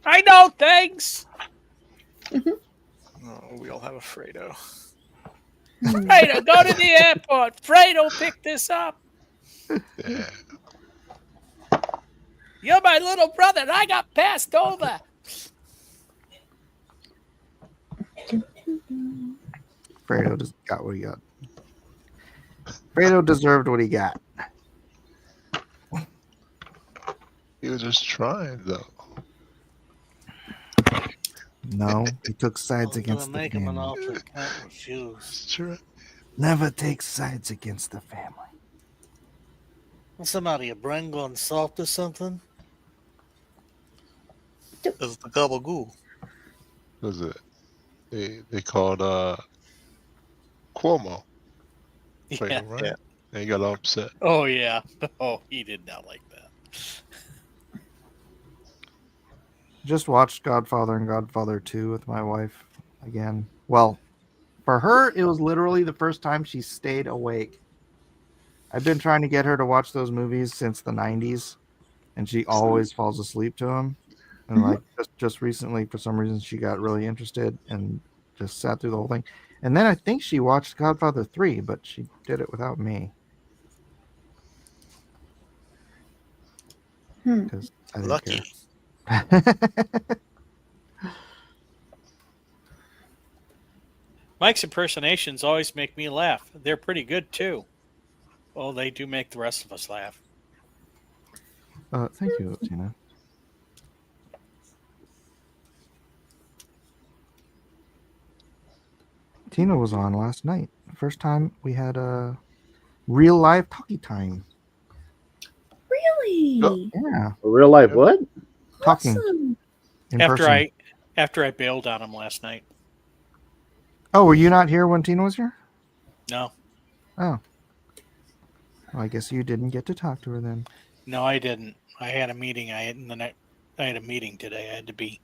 I know things. Oh, we all have a Fredo. Fredo, go to the airport. Fredo, pick this up. Yeah. You're my little brother, and I got passed over. Fredo just got what he got. Fredo deserved what he got. He was just trying, though. No, he took sides I'm gonna against the make him an family. offer. Can't refuse. True. Never take sides against the family. What's somebody your brain going soft or something? It's the gabagoo. Was it? They called Cuomo. Yeah. Right? Yeah. And he got upset. Oh, yeah. Oh, he did not like that. Just watched Godfather and Godfather 2 with my wife again. Well, for her, it was literally the first time she stayed awake. I've been trying to get her to watch those movies since the 90s, and she always falls asleep to them. And like just recently, for some reason, she got really interested and just sat through the whole thing. And then I think she watched Godfather 3, but she did it without me. Because I didn't Lucky. care. Mike's impersonations always make me laugh. They're pretty good, too. Well, they do make the rest of us laugh. Thank you, Tina. Tina was on last night. First time we had a real live talkie time. Really? Yeah. A real life what? Talking. Awesome. In After person. I bailed on him last night. Oh, were you not here when Tina was here? No. Oh. Well, I guess you didn't get to talk to her then. No, I didn't. I had a meeting. I had a meeting today. I had to be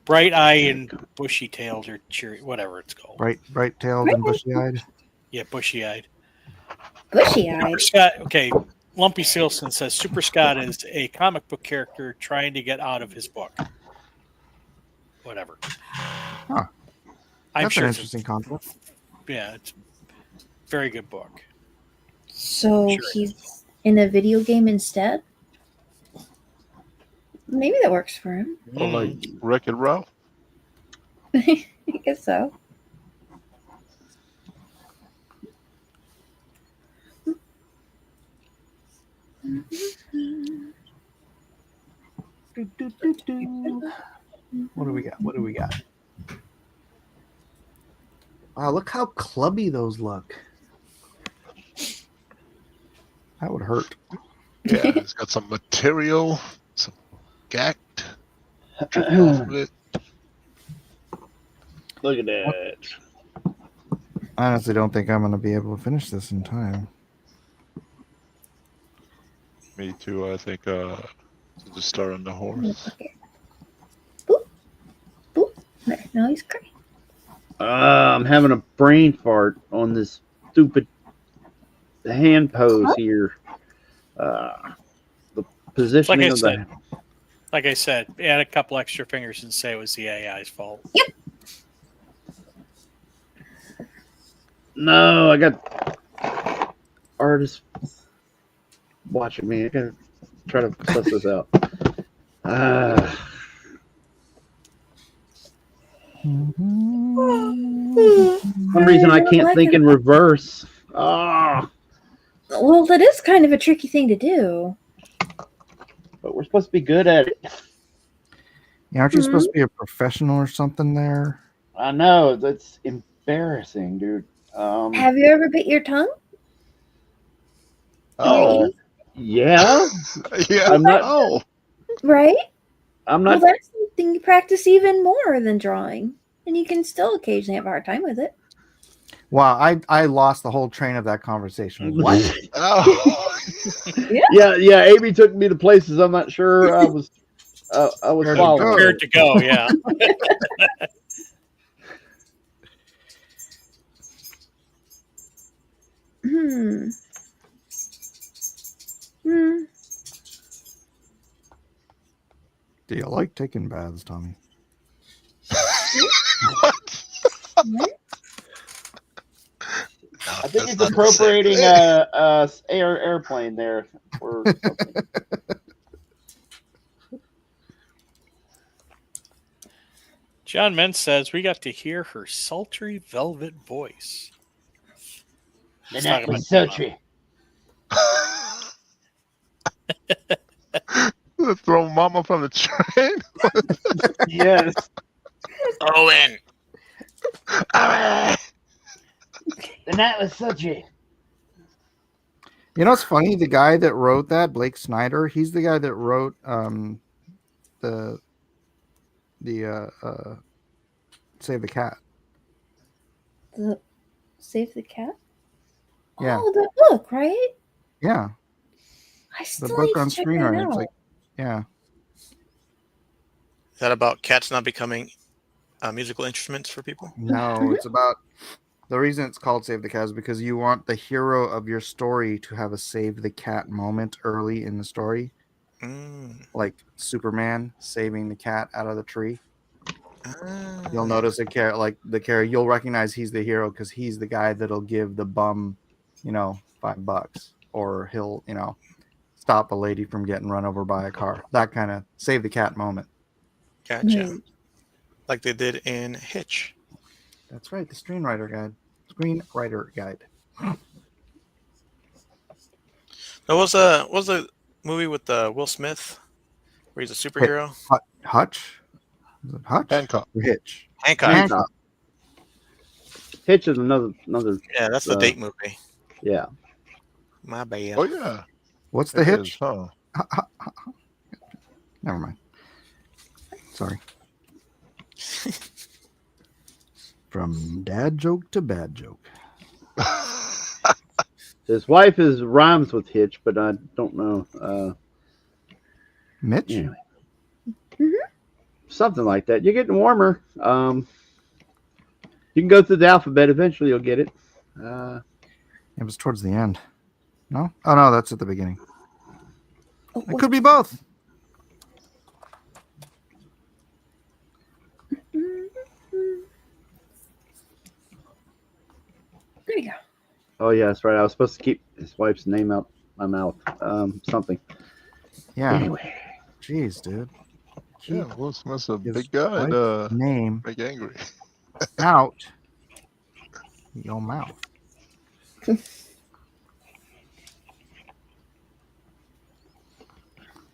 bright-eyed and bushy-tailed or cheery, whatever it's called. Bright-tailed and bushy-eyed. Yeah, bushy-eyed. Bushy-eyed. Scott, okay, Lumpy Sealson says Super Scott is a comic book character trying to get out of his book. Whatever. Huh. I'm That's sure an it's interesting concept. Yeah, it's a very good book. So Sure. he's in a video game instead? Maybe that works for him. Oh, like Wreck-It Ralph? I guess so. What do we got? What do we got? Wow, look how clubby those look. That would hurt. Yeah, it's got some material, some gacked. dripping off of it. Look at that. I honestly don't think I'm going to be able to finish this in time. Me too, I think. Just start on the horse. Boop. Boop. There. Now he's crying. I'm having a brain fart on this stupid hand pose here. The positioning of the. Like I said, add a couple extra fingers and say it was the AI's fault. Yep. No, I got artists watching me. I gotta try to suss this out. For some reason, I can't think in reverse. Ah. Well, that is kind of a tricky thing to do. But we're supposed to be good at it. Yeah, aren't you supposed to be a professional or something there? I know. That's embarrassing, dude. Have you ever bit your tongue? Oh, yeah. Yeah. I'm not. Oh. Right? I'm Well, not. that's something you practice even more than drawing. And you can still occasionally have a hard time with it. Wow, I lost the whole train of that conversation. What? Oh. Yeah. Amy took me to places I'm not sure I was following. Prepared to go, yeah. Do you like taking baths, Tommy? I think it's appropriating airplane there or something. John Mentz says we got to hear her sultry velvet voice. The He's night talking was about sultry. Throw Mama from the train. Yes. Owen. The night was sultry. You know what's funny? The guy that wrote that, Blake Snyder, he's the guy that wrote the Save the Cat. The Save the Cat? Yeah. Oh, the book, right? Yeah. I The still book need to on check that screenwriting. out. It's like, yeah. Is that about cats not becoming musical instruments for people? No, it's about the reason it's called Save the Cat is because you want the hero of your story to have a save the cat moment early in the story. Like Superman saving the cat out of the tree. You'll notice you'll recognize he's the hero because he's the guy that'll give the bum, $5, or he'll, stop a lady from getting run over by a car. That kind of save the cat moment. Gotcha. Like they did in Hitch. That's right, the Screenwriter Guide. There was a movie with Will Smith where he's a superhero. Hutch? Is it Hutch? Hancock. Or Hitch? Hancock. Hitch is another. Yeah, that's the date movie. Yeah. My bad. Oh yeah. What's the It hitch? is, huh? Never mind. Sorry. From dad joke to bad joke. His wife rhymes with Hitch, but I don't know. Mitch? Anyway. Something like that. You're getting warmer. You can go through the alphabet. Eventually, you'll get it. It was towards the end. No? Oh, no, that's at the beginning. It could be both. There you go. Oh, yeah, that's right. I was supposed to keep his wife's name out my mouth. Something. Yeah. Anyway. Jeez, dude. Yeah, Will Smith's a his big guy. wife's name Make angry. out your mouth.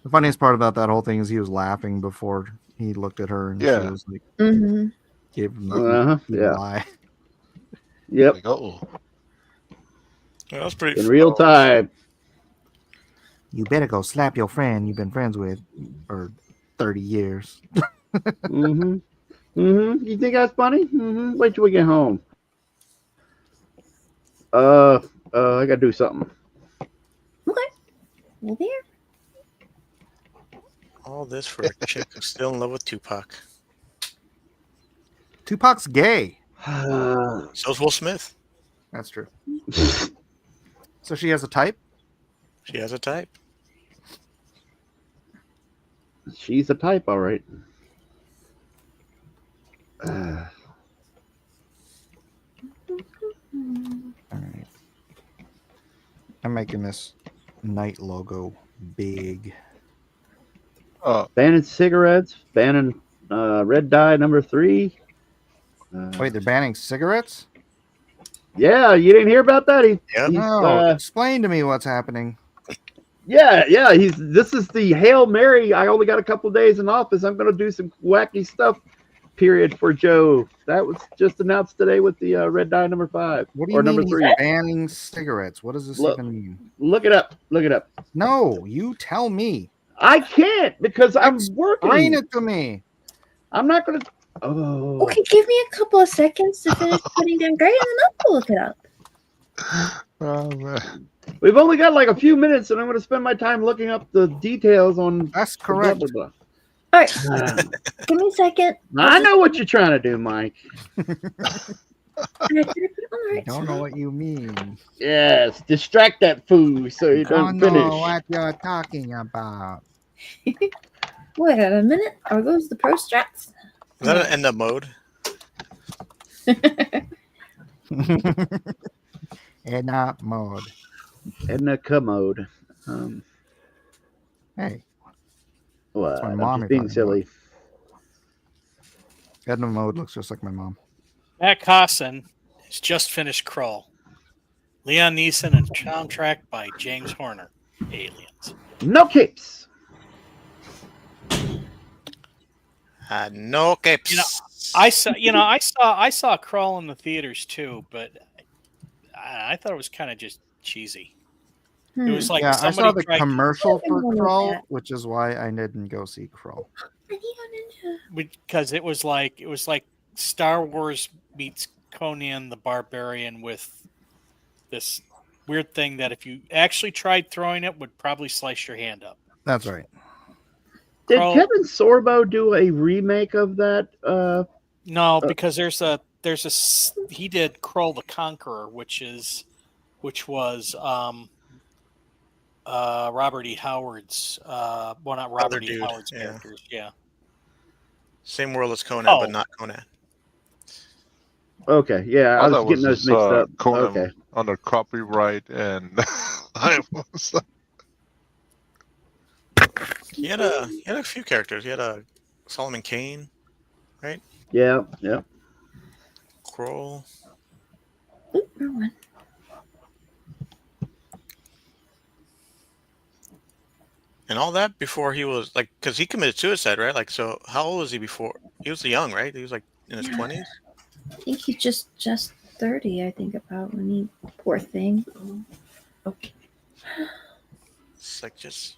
The funniest part about that whole thing is he was laughing before he looked at her, and she Yeah. was like, Mm-hmm. gave him the Yeah. lie. Yep. Like, uh-oh. That was pretty. In real time. You better go slap your friend you've been friends with for 30 years. Mm-hmm. Mm-hmm. You think that's funny? Mm-hmm. Wait till we get home. I gotta do something. Okay. We'll be here. All this for a chick who's still in love with Tupac. Tupac's gay. So's Will Smith. That's true. So she has a type? She has a type. She's a type, all right. All right. I'm making this night logo big. Banning cigarettes, banning red dye number 3. Wait, they're banning cigarettes? Yeah, you didn't hear about that? No, explain to me what's happening. Yeah. This is the Hail Mary. I only got a couple days in office. I'm going to do some wacky stuff. Period for Joe. That was just announced today with the red dye number 5 What do you or mean number 3. he's banning cigarettes? What does this even mean? Look it up. Look it up. No, you tell me. I can't because I'm working. Explain it to me. I'm not going to. Oh. Okay, give me a couple of seconds to finish putting down Gray, and then I'll go look it up. Oh, man. We've only got like a few minutes, and I'm going to spend my time looking up the details on. That's correct. Blah, blah, blah. All right, give me a second. I know what you're trying to do, Mike. I don't know what you mean. Yes, distract that fool so you don't know finish. what you're talking about. Wait a minute. Are those the pro strats? Is that an end up mode? In up mode. In a commode. Hey. What? my I'm mom just is being talking silly. Edna Mode looks just like my mom. Matt Cosson has just finished Krull. Leon Neeson and soundtrack by James Horner. Aliens. No capes. No capes. I saw Krull in the theaters too, but I thought it was kind of just cheesy. It was like I saw the tried commercial for Something wrong with Krull, that. which is why I didn't go see Krull. because it was like Star Wars meets Conan the Barbarian with this weird thing that if you actually tried throwing it would probably slice your hand up. That's right. Did Krull- Kevin Sorbo do a remake of that? No, because he did Krull the Conqueror, which was Robert E. Howard's not Robert Other E. dude, Howard's yeah. characters, yeah. Same world as Conan, Oh. but not Conan. Okay, yeah, I was that getting those just, mixed up. Conan Okay. under copyright, and I was He had a few characters. He had a Solomon Kane, right? Yeah. Krull. Oop, wrong one. And all that before he was like, because he committed suicide, right? Like, so how old was he before? He was young, right? He was like in his 20s. I think he's just 30. I think about when he poor thing. Okay. It's like just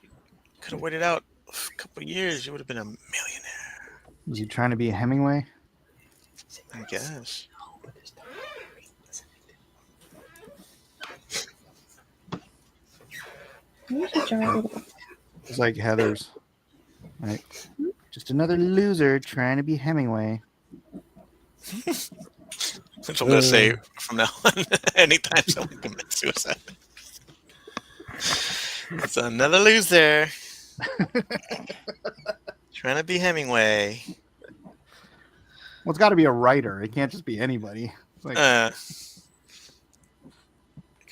could have waited out a couple of years. You would have been a millionaire, Was he trying to be Hemingway? I guess. Maybe we should try a little. It's like Heather's. Right? Just another loser trying to be Hemingway. That's what I'm gonna say from now on. Anytime someone commits suicide, it's another loser trying to be Hemingway. Well, it's got to be a writer. It can't just be anybody. It's like,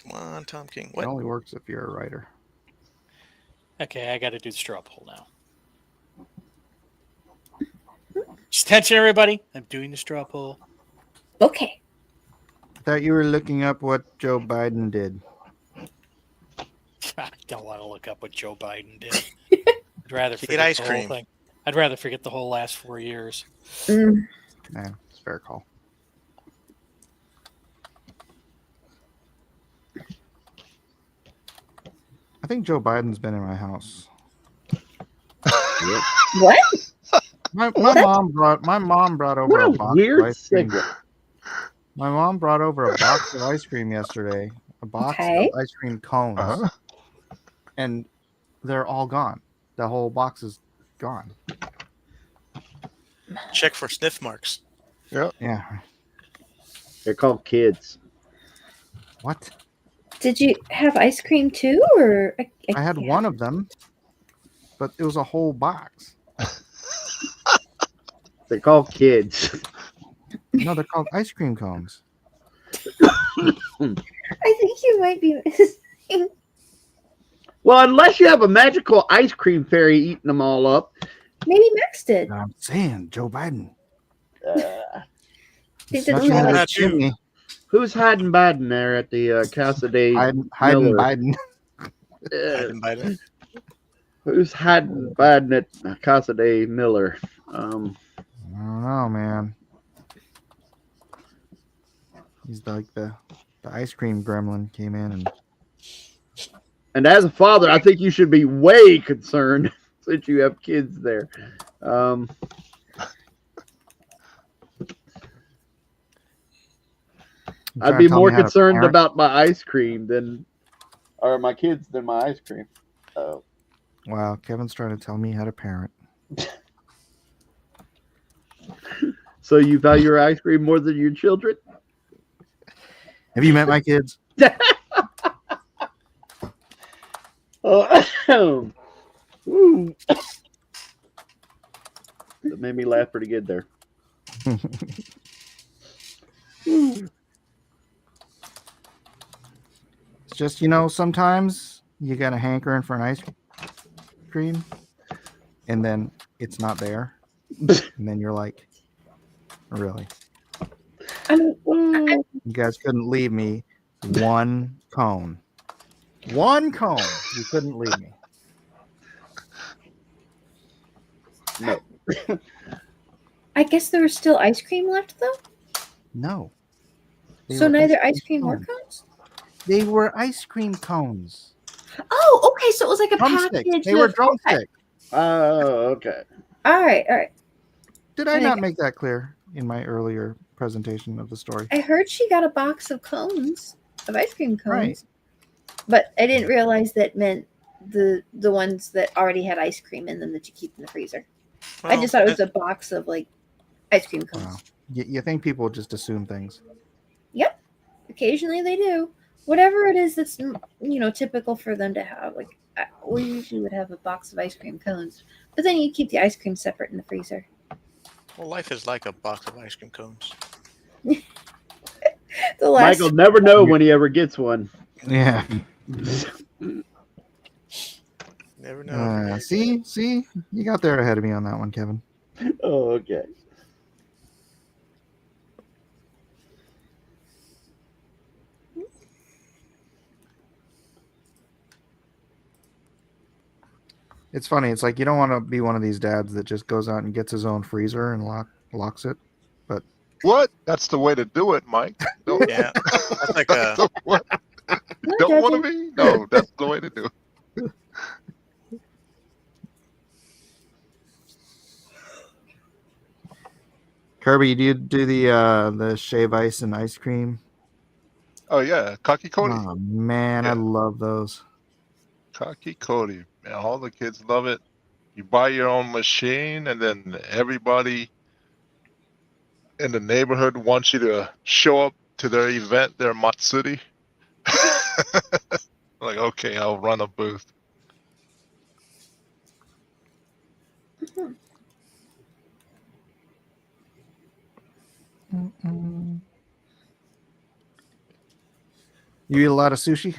Come on, Tom King. it What? only works if you're a writer. Okay, I got to do the straw poll now. Just attention, everybody. I'm doing the straw poll. Okay. I thought you were looking up what Joe Biden did. I don't want to look up what Joe Biden did. I'd rather He ate forget ice the whole cream. thing. I'd rather forget the whole last 4 years. Mm. Yeah, it's a fair call. I think Joe Biden's been in my house. What? My mom brought over What a a box weird of ice cream. segue. My mom brought over a box of ice cream yesterday. A box Okay. of ice cream cones. Uh-huh. And they're all gone. The whole box is gone. Check for sniff marks. Yeah. They're called kids. What? Did you have ice cream too, or I had one of them, but it was a whole box. They're called kids. No, they're called ice cream cones. I think you might be missing. Well, unless you have a magical ice cream fairy eating them all up. Maybe Max did. I'm saying Joe Biden. Think Not that trying to Not shit you. me. Who's hiding Biden there at the Casa de Hiding Miller? Biden. Biden, Biden. Who's hiding Biden at Casa de Miller? I don't know, man. He's like the ice cream gremlin came in And as a father, I think you should be way concerned since you have kids there. I'd be more concerned about my ice cream or my kids than my ice cream. Wow, Kevin's trying to tell me how to parent. So you value your ice cream more than your children? Have you met my kids? Ooh. That made me laugh pretty good there. It's just, sometimes you got a hankering for an ice cream and then it's not there. And then you're like, Really. I- You guys couldn't leave me one cone. One cone. You couldn't leave me. No. I guess there was still ice cream left, though? No. They So were neither ice cream or cones. cones? They were ice cream cones. Oh, okay. So it was like a Drumsticks. package. They were of- drumsticks. Oh, okay. All right, all right. Did I And not make that clear in my earlier presentation of the story? I heard she got a box of cones, of ice cream cones. Right. But I didn't realize that meant the ones that already had ice cream in them that you keep in the freezer. I just thought it was a box of like ice cream cones. Wow. You think people just assume things? Yep. Occasionally they do. Whatever it is that's typical for them to have. Like we usually would have a box of ice cream cones, but then you keep the ice cream separate in the freezer. Well, life is like a box of ice cream cones. The last Michael never know when he ever gets one. Yeah. Never know. See, you got there ahead of me on that one, Kevin. Oh, okay. It's funny. It's like you don't want to be one of these dads that just goes out and gets his own freezer and locks it. But What? That's the way to do it, Mike. Don't, Yeah, that's like a. don't want to be? No, that's the way to do it. Kirby, do you do the shave ice and ice cream? Oh yeah, Kaki Cody. Oh man, I love those. Kaki Cody, man, all the kids love it. You buy your own machine, and then everybody in the neighborhood wants you to show up to their event, their Matsuri. Like, okay, I'll run a booth. You eat a lot of sushi,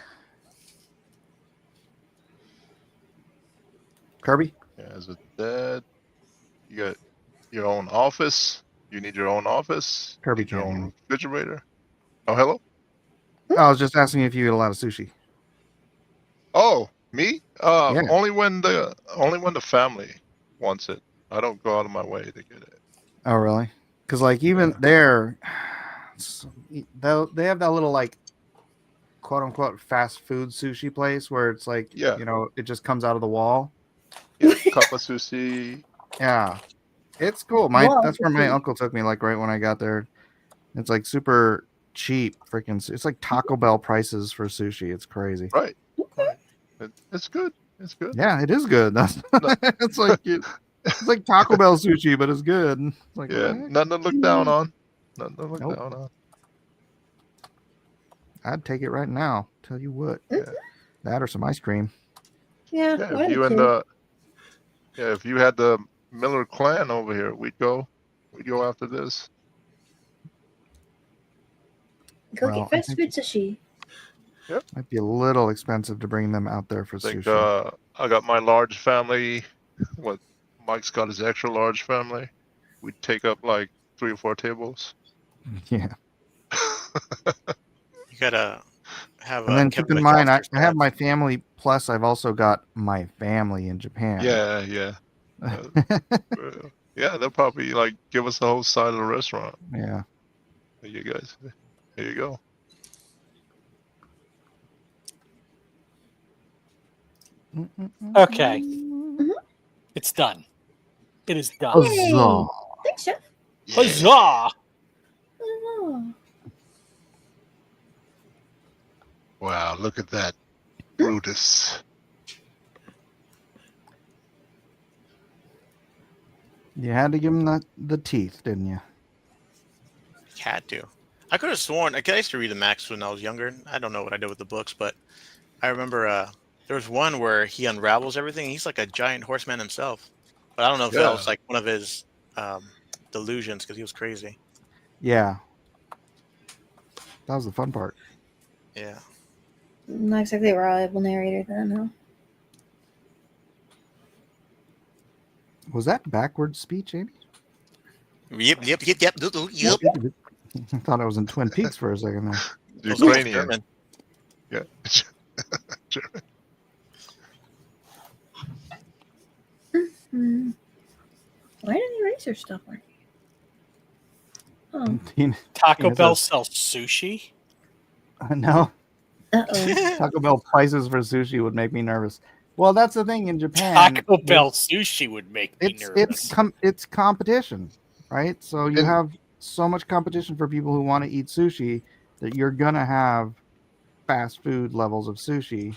Kirby? Yeah, as a dad, you got your own office. You need your own office. Kirby You need your can't own hear me. refrigerator. Oh, hello. I was just asking if you eat a lot of sushi. Oh, me? Yeah. Only when the family wants it. I don't go out of my way to get it. Oh, really? Because like even there, they have that little like quote unquote fast food sushi place where it's like it just comes out of the wall. Yeah, cup of sushi. Yeah, it's cool. That's where my uncle took me. Like right when I got there, it's like super cheap. Freaking, it's like Taco Bell prices for sushi. It's crazy. Right. It's good. It's good. Yeah, it is good. That's it's like Taco Bell sushi, but it's good. It's like, Yeah, what? nothing to look down on. Nothing to look down on. I'd take it right now. Tell you what. Yeah. That or some ice cream. Yeah. If you had the Miller clan over here, we'd go after this. Go Well, get fast food sushi. Yep. Might be a little expensive to bring them out there for I think sushi. I got my large family. What Mike's got his extra large family. We'd take up like 3 or 4 tables. Yeah. You gotta have. And then keep in mind, I have my family. Plus, I've also got my family in Japan. Yeah. Yeah, they'll probably like give us the whole side of the restaurant. Yeah. There you guys. Here you go. Okay. It's done. It is done. Huzzah. Thanks, Chef. Huzzah! Oh. Wow, look at that. Brutus. You had to give him the teeth, didn't you? Had to. I could have sworn. I used to read the Max when I was younger. I don't know what I did with the books, but I remember there was one where he unravels everything. He's like a giant horseman himself. But I don't know if that was like one of his delusions because he was crazy. Yeah. That was the fun part. Yeah. Not exactly a reliable narrator then, huh? Was that backwards speech, Amy? Yep. I thought I was in Twin Peaks for a second there. Ukrainian. German. Yeah. Hmm. Why didn't the eraser stop working? Oh. Taco Bell says- sells sushi. No. Uh-oh. Taco Bell prices for sushi would make me nervous. Well, that's the thing in Japan. Taco Bell sushi would make me nervous. It's competition, right? So you have so much competition for people who want to eat sushi that you're gonna have fast food levels of sushi.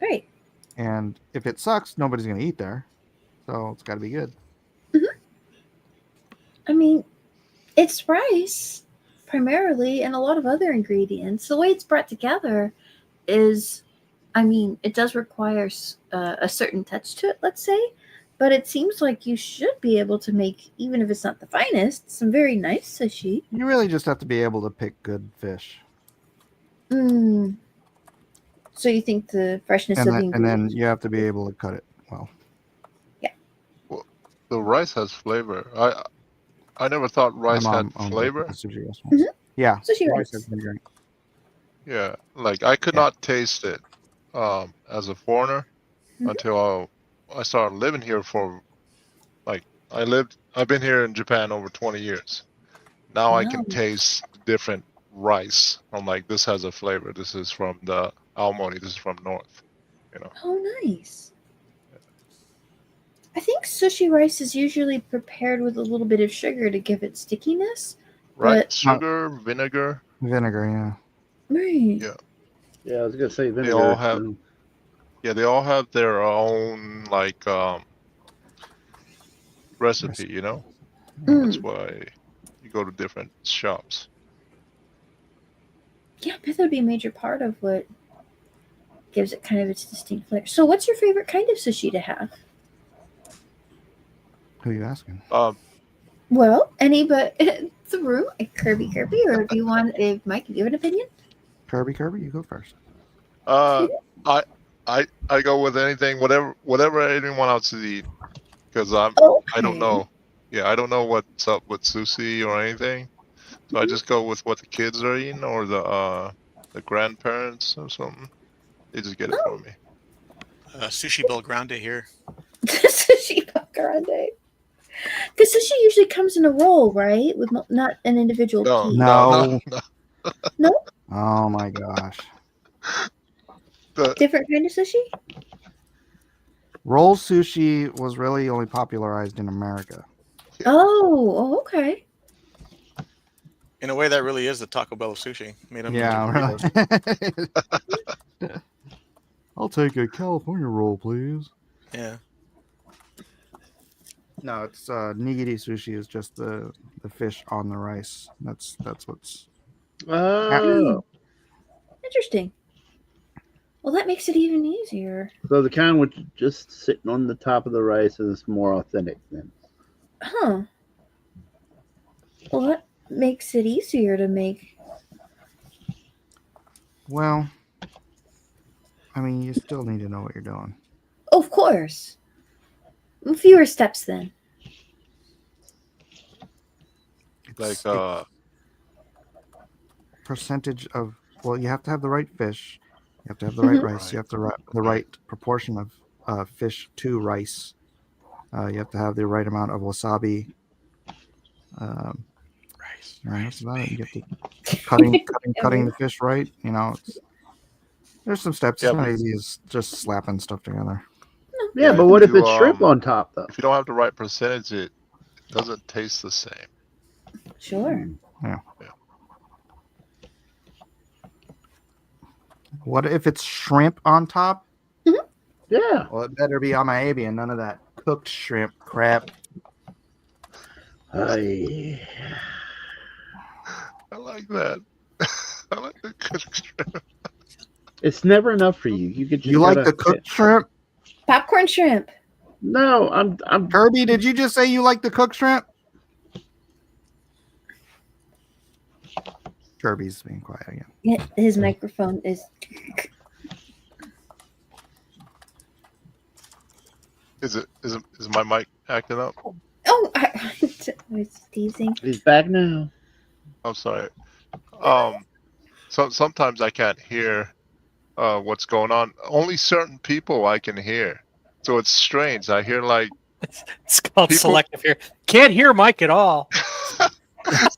Right. And if it sucks, nobody's gonna eat there. So it's got to be good. I mean, it's rice primarily and a lot of other ingredients. The way it's brought together is, I mean, it does require a certain touch to it, let's say, but it seems like you should be able to make, even if it's not the finest, some very nice sushi. You really just have to be able to pick good fish. So you think the freshness of the ingredients? And then you have to be able to cut it well. The rice has flavor. I never thought rice had flavor. Sushi restaurants. Yeah, sushi rice has been great. Yeah, like I could not taste it as a foreigner until I started living here for I've been here in Japan over 20 years. Now I can taste different rice. I'm like, this has a flavor. This is from the Aomori. This is from north. You know. Oh, nice. I think sushi rice is usually prepared with a little bit of sugar to give it stickiness. Right, but- sugar, vinegar. Vinegar, yeah. Right. Yeah. Yeah, I was gonna say vinegar. They all have. Yeah, they all have their own recipe. You know. That's why you go to different shops. Yeah, I bet that would be a major part of what gives it kind of its distinct flavor. So what's your favorite kind of sushi to have? Who are you asking? Well, any but the room, Kirby, or if you want, if Mike, do you have an opinion? Kirby, you go first. I go with anything, whatever anyone else is eat, because I don't know. Yeah, I don't know what's up with sushi or anything, so I just go with what the kids are eating or the grandparents or something. They just get it from me. Sushi Bel Grande here. Sushi Bel Grande. Because sushi usually comes in a roll, right? With not an individual piece. No. No? Oh my gosh. Different kind of sushi? Roll sushi was really only popularized in America. Oh, okay. In a way, that really is the Taco Bell of sushi. Made them Yeah, into really. I'll take a California roll, please. Yeah. No, it's nigiri sushi is just the fish on the rice. That's what's Interesting. Well, that makes it even easier. So the kind which just sitting on the top of the rice is more authentic then. Huh. Well, that makes it easier to make. Well, I mean, you still need to know what you're doing. Of course. Fewer steps then. Like percentage of, well, you have to have the right fish, you have to have the right rice, you have to the right proportion of fish to rice, you have to have the right amount of wasabi. That's about it. You have to cutting the fish right. You know, there's some steps. It's not easy as just slapping stuff together. Yeah, but what if it's shrimp on top though? If you don't have the right percentage, it doesn't taste the same. Sure. Yeah. What if it's shrimp on top? Yeah. Well, it better be amaebi and none of that cooked shrimp crap. I like that. I like the cooked shrimp. It's never enough for you. You like the cooked shrimp? Popcorn shrimp. No, I'm Kirby, did you just say you like the cooked shrimp? Kirby's being quiet again. Yeah, his microphone is. Is my mic acting up? Oh, I was teasing. He's back now. I'm sorry. So sometimes I can't hear what's going on. Only certain people I can hear. So it's strange. I hear like It's called people- selective hearing. Can't hear Mike at all.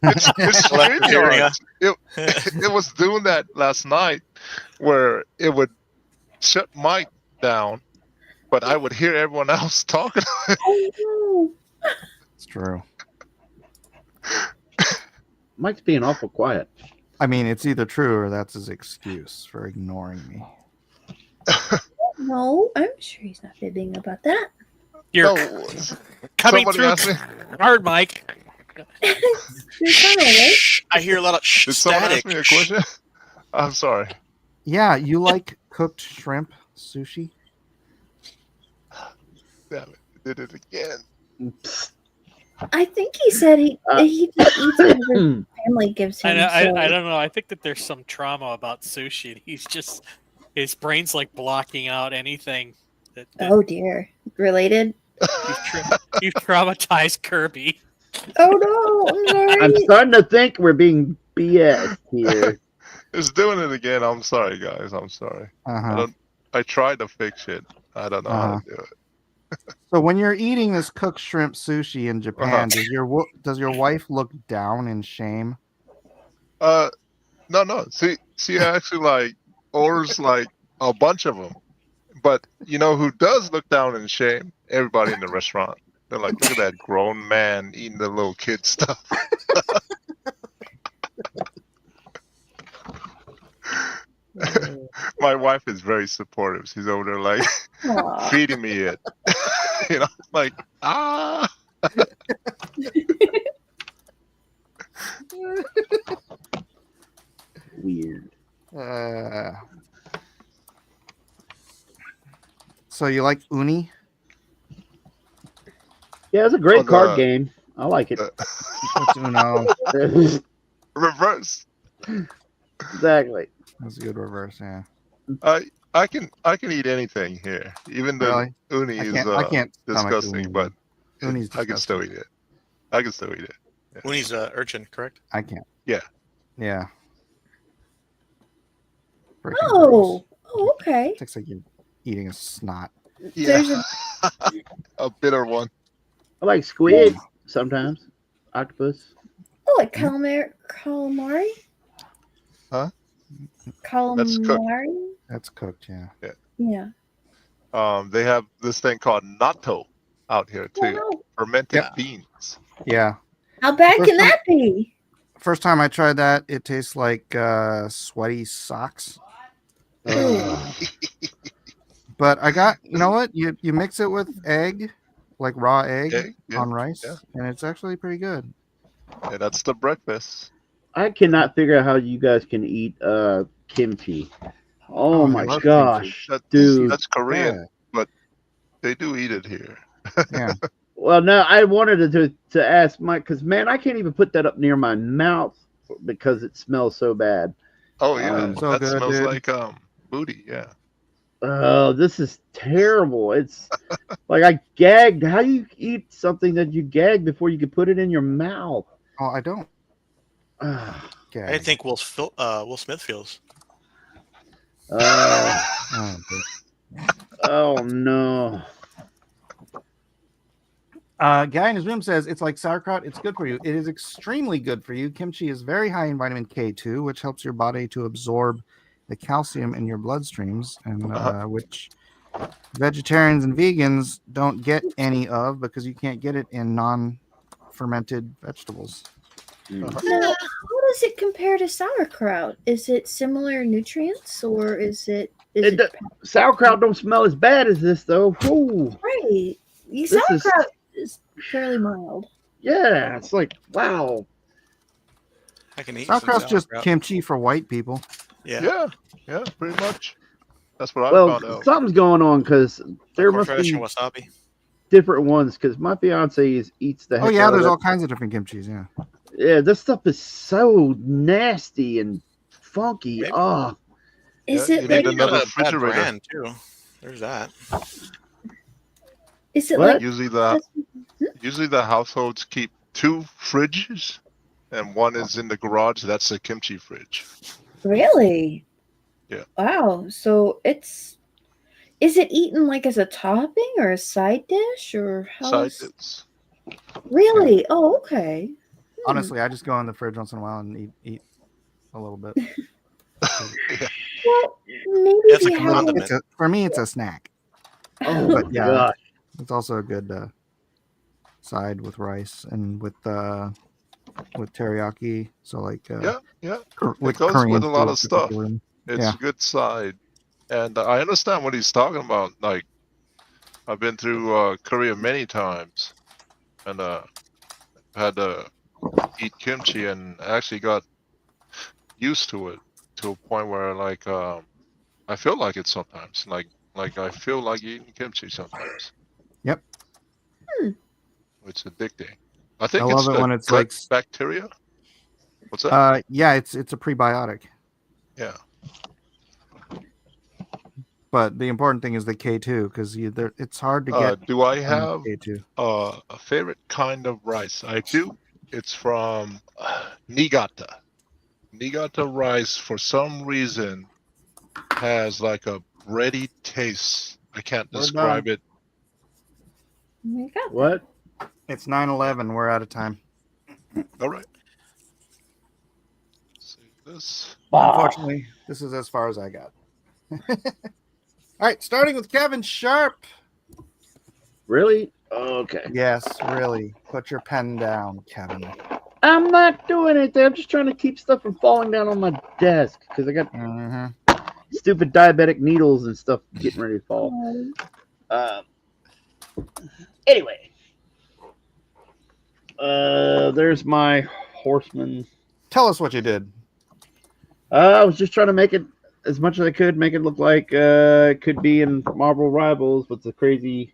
it's Selective strange. hearing, Art. It was doing that last night where it would shut Mike down, but I would hear everyone else talking. Oh It's true. Mike's being awful quiet. I mean, it's either true or that's his excuse for ignoring me. no, I'm sure he's not fibbing about that. You're No, coming somebody through asked me. hard, Mike. You're kind of right. I hear a lot of Did someone static. ask me a question? I'm sorry. Yeah, you like cooked shrimp sushi? Damn it! Did it again. I think he said he just eats whatever his family gives him. I so- don't know. I think that there's some trauma about sushi. And he's just his brain's like blocking out anything. That Oh dear, related. you've traumatized Kirby. Oh no, I'm sorry. I'm starting to think we're being BS here. It's doing it again. I'm sorry, guys. I'm sorry. Uh-huh. I tried to fix it. I don't know how to do it. So when you're eating this cooked shrimp sushi in Japan, does your wife look down in shame? No. See, I actually like orders like a bunch of them. But you know who does look down in shame? Everybody in the restaurant. They're like, look at that grown man eating the little kid stuff. My wife is very supportive. She's over there like Aw. feeding me it. You know, like Weird. So you like Uni? Yeah, it's a great Oh, card game. I like it. What's Uno? Reverse. Exactly. That's a good reverse, yeah. I can eat anything here, even though Really? uni is I can't stomach disgusting, uni. but Uni's I can still eat it. I can still eat it. Yeah. Winnie's urchin, correct? I can't. Yeah. Yeah. Freaking Oh, gross. oh, okay. Tastes like you're eating a snot. There's Yeah. A bitter one. I like squid sometimes. Octopus. Oh, like calamari. Huh? That's cooked. Calamari. That's cooked, yeah. Yeah. They have this thing called natto out here too. Wow. Fermented beans. Yeah. How bad First can time- that be? First time I tried that, it tastes like sweaty socks. But I got, you know what? You mix it with egg, like raw egg on rice, and it's actually pretty good. Yeah, that's the breakfast. I cannot figure out how you guys can eat kimchi. Oh, I my love gosh, That's, dude. That's Korean, Yeah. but they do eat it here. Yeah. Well, no, I wanted to ask Mike because man, I can't even put that up near my mouth because it smells so bad. Oh yeah, So that good, smells dude. like booty. Yeah. Oh, this is terrible. It's like I gagged. How do you eat something that you gag before you can put it in your mouth? Oh, I don't. I didn't think Will Smith feels. Oh no. Guy in his room says it's like sauerkraut. It's good for you. It is extremely good for you. Kimchi is very high in vitamin K2, which helps your body to absorb the calcium in your bloodstreams, and which vegetarians and vegans don't get any of because you can't get it in non-fermented vegetables. Now, how does it compare to sauerkraut? Is it similar nutrients, or is it? Sauerkraut don't smell as bad as this though. Ooh. Right? This is- Sauerkraut is fairly mild. Yeah, it's like wow. I can eat Sauerkraut's some just sauerkraut. kimchi for white people. Yeah. Yeah, pretty much. That's what I Well, found out. something's going on because there must Horseradish be and wasabi. different ones. Because my fiance eats the. Oh heck yeah, out of there's it. all kinds of different kimchis. Yeah. Yeah, this stuff is so nasty and funky. Maybe. Oh, Is Yeah, it you like need Maybe not another a bad refrigerator. brand too. There's that. Is it What? like Usually the households keep 2 fridges, and one is in the garage. That's the kimchi fridge. really? Yeah. Wow. So is it eaten like as a topping or a side dish or how? Side dish. Really? Oh, okay. Honestly, I just go in the fridge once in a while and eat a little bit. Well, maybe That's we a have condiment. For me, it's a snack. Oh But my yeah, gosh. it's also a good side with rice and with teriyaki. So like Yeah. with It goes Korean with a lot food of stuff. particularly. It's Yeah. a good side. And I understand what he's talking about. Like, I've been through Korea many times, and had to eat kimchi, and actually got used to it to a point where like I feel like it sometimes. Like I feel like eating kimchi sometimes. Yep. It's addicting. I think I it's love it the when it's gut like bacteria. What's that? yeah, it's a prebiotic. Yeah. But the important thing is the K2 because it's hard to get. Do I have K2? a favorite kind of rice? I do. It's from Niigata. Niigata rice, for some reason, has like a bready taste. I can't We're describe done. it. What? It's 9/11. We're out of time. All right. Save this. Unfortunately, this is as far as I got. All right, starting with Kevin Sharp. Really? Okay. Yes, really. Put your pen down, Kevin. I'm not doing anything. I'm just trying to keep stuff from falling down on my desk because I got stupid diabetic needles and stuff getting ready to fall. Anyway, there's my Horseman. Tell us what you did. I was just trying to make it as much as I could, make it look like it could be in Marvel Rivals with the crazy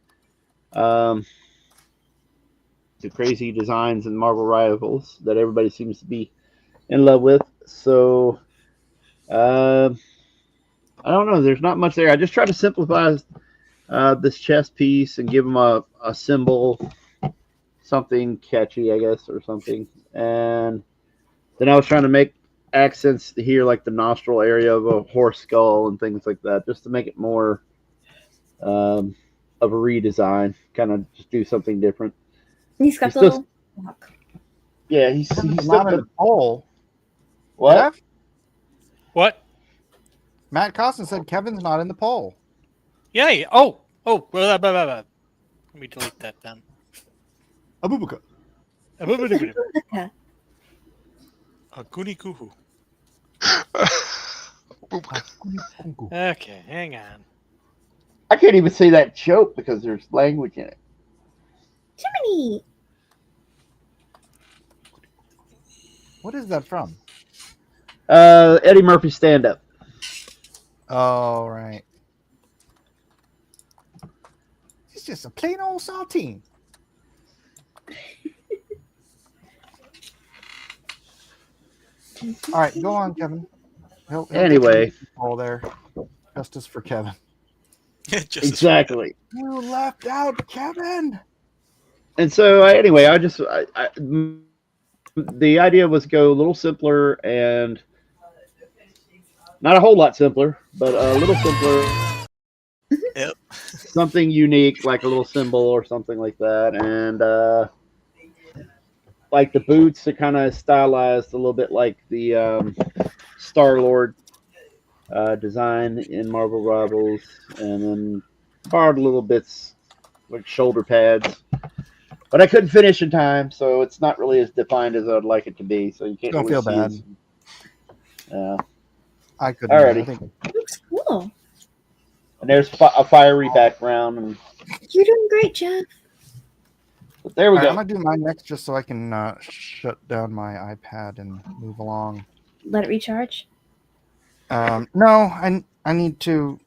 designs in Marvel Rivals that everybody seems to be in love with. So I don't know. There's not much there. I just try to simplify this chess piece and give them a symbol, something catchy, I guess, or something. And then I was trying to make accents here, like the nostril area of a horse skull and things like that, just to make it more of a redesign. Kind of just do something different. He's got the little block. Yeah, he's not in the poll. What? Jeff? What? Matt Costin said Kevin's not in the poll. Yay! Oh, blah, blah, blah, blah. Let me delete that then. Abubuka. A goody goo. Okay, hang on. I can't even say that joke because there's language in it. Jiminy. What is that from? Eddie Murphy stand-up. Oh, right. It's just a plain old saltine. All right, go on, Kevin. He'll Anyway. all there. Justice for Kevin. Exactly. You left out Kevin. And so anyway, the idea was go a little simpler and not a whole lot simpler, but a little simpler. Yep. Something unique, like a little symbol or something like that. And like the boots are kind of stylized a little bit like the Star-Lord design in Marvel Rivals, and then borrowed little bits like shoulder pads. But I couldn't finish in time, so it's not really as defined as I'd like it to be. So you can't Don't really feel see bad. it. I couldn't. Alrighty. I think Looks cool. And there's a fiery background. And You're doing great, Jeff. but there we All go. right, I'm gonna do mine next, just so I can shut down my iPad and move along. Let it recharge. No, I need to,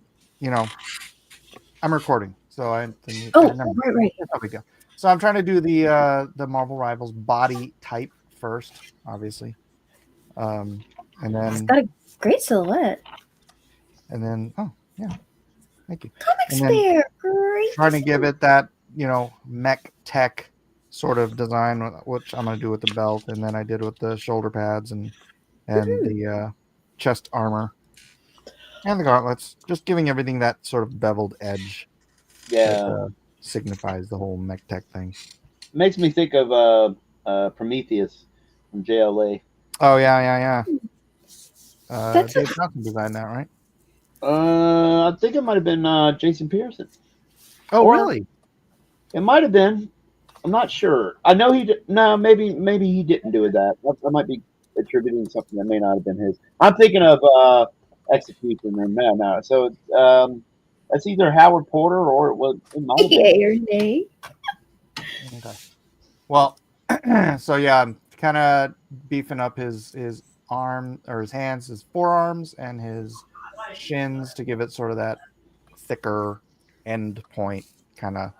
I'm recording, so I need. Oh, never mind. right. There we go. So I'm trying to do the Marvel Rivals body type first, obviously, and It's then got a great silhouette. oh yeah, thank you. Comic And then Spare, great. Trying to give it that mech tech sort of design, which I'm going to do with the belt, and then I did with the shoulder pads and the chest armor and the gauntlets, just giving everything that sort of beveled edge that signifies the whole mech tech thing. Makes me think of Prometheus from JLA. Oh yeah. Dave Johnson designed that, right? I think it might have been Jason Pearson. Oh, really? It might have been. I'm not sure. I know he did. No, maybe he didn't do that. I might be attributing something that may not have been his. I'm thinking of Execution. And no. So that's either Howard Porter or it might have been. Yay or nay? Okay. Well, so yeah, I'm kind of beefing up his arm or his hands, his forearms, and his shins to give it sort of that thicker end point kind of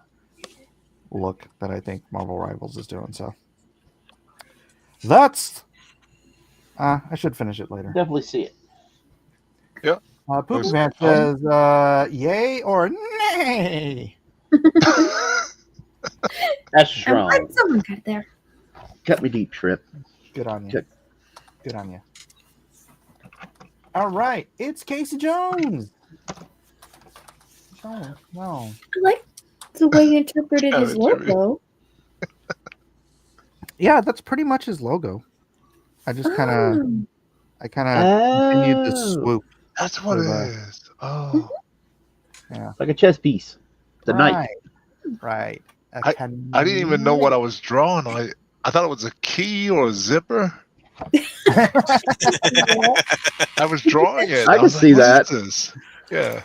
look that I think Marvel Rivals is doing. So that's I should finish it later. Definitely see it. Yeah. Poopy Man says yay or nay. That's strong. Someone cut there. Cut me deep, Trip. Good on you. Good on you. All right, it's Casey Jones. Oh, no. I like the way you interpreted his logo. Yeah, that's pretty much his logo. I just kind of continued the swoop. That's what it is. Oh, yeah, like a chess piece. The knife. Right. I didn't even know what I was drawing. I thought it was a key or a zipper. I was drawing it. I can see that. What is this? Yeah.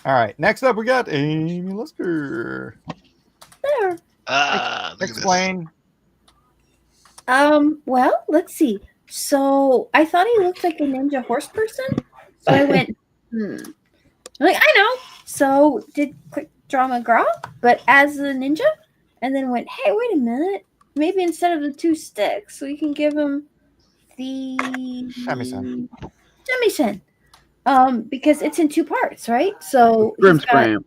All right. Next up, we got Amy Lisker. There. Explain. Well, let's see. So I thought he looked like a ninja horse person. So I went, I'm like, I know. So did quick draw McGraw, but as a ninja, and then went, hey, wait a minute. Maybe instead of the 2 sticks, we can give him the Shamisen. Because it's in 2 parts, right? So Scram.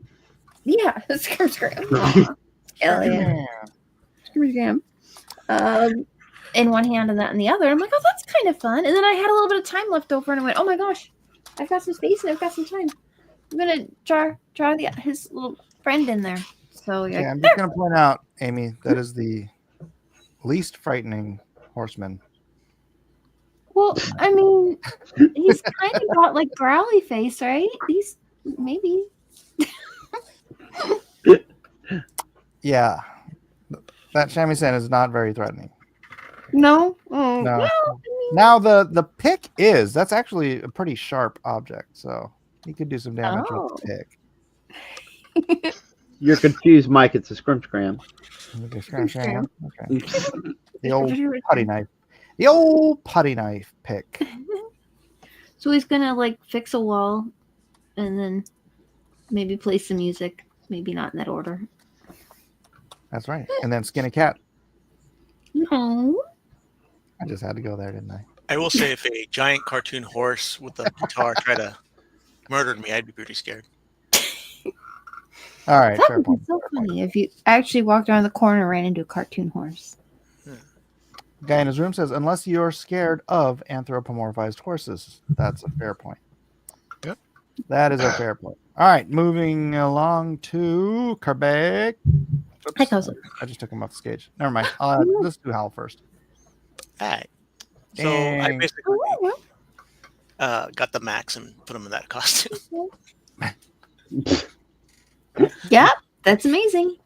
Yeah, scram. Hell yeah. Scram. In one hand and that in the other. I'm like, oh, that's kind of fun. And then I had a little bit of time left over, and I went, oh my gosh, I've got some space and I've got some time. I'm gonna draw his little friend in there. So yeah, I'm just gonna point out, Amy, that is the least frightening horseman. Well, I mean, he's kind of got like growly face, right? He's maybe. Yeah, that shamisen is not very threatening. No. No. Well, I mean, now the pick is that's actually a pretty sharp object, so he could do some damage with the pick. You're confused, Mike. It's a scram. Okay. The old putty knife. The old putty knife pick. So he's gonna like fix a wall, and then maybe play some music. Maybe not in that order. That's right. And then skin a cat. No. I just had to go there, didn't I? I will say, if a giant cartoon horse with a guitar tried to murder me, I'd be pretty scared. All right, That fair would be point. so funny if you actually walked around the corner and ran into a cartoon horse. Guy in his room says, unless you're scared of anthropomorphized horses. That's a fair point. Yep. That is a fair point. All right, moving along to Karbek. Hi, Cousin. I just took him off the stage. Never mind. Let's do Hal first. All right. So I Dang. basically got the Max and put him in that costume. Yeah, that's amazing.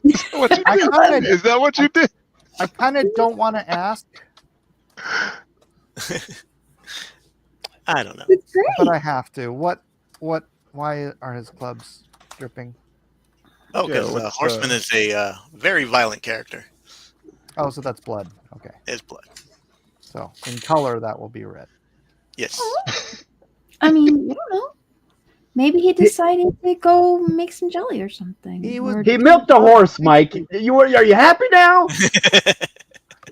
Is that what you did? I kind of don't want to ask, I don't know. It's great. but I have to. Why are his clubs dripping? Oh, because what's, Horseman is a very violent character. Oh, so that's blood. Okay. It's blood. So in color, that will be red. Yes. I mean, I don't know. Maybe he decided to go make some jelly or something. He was- Or- He milked a horse, Mike. Are you happy now?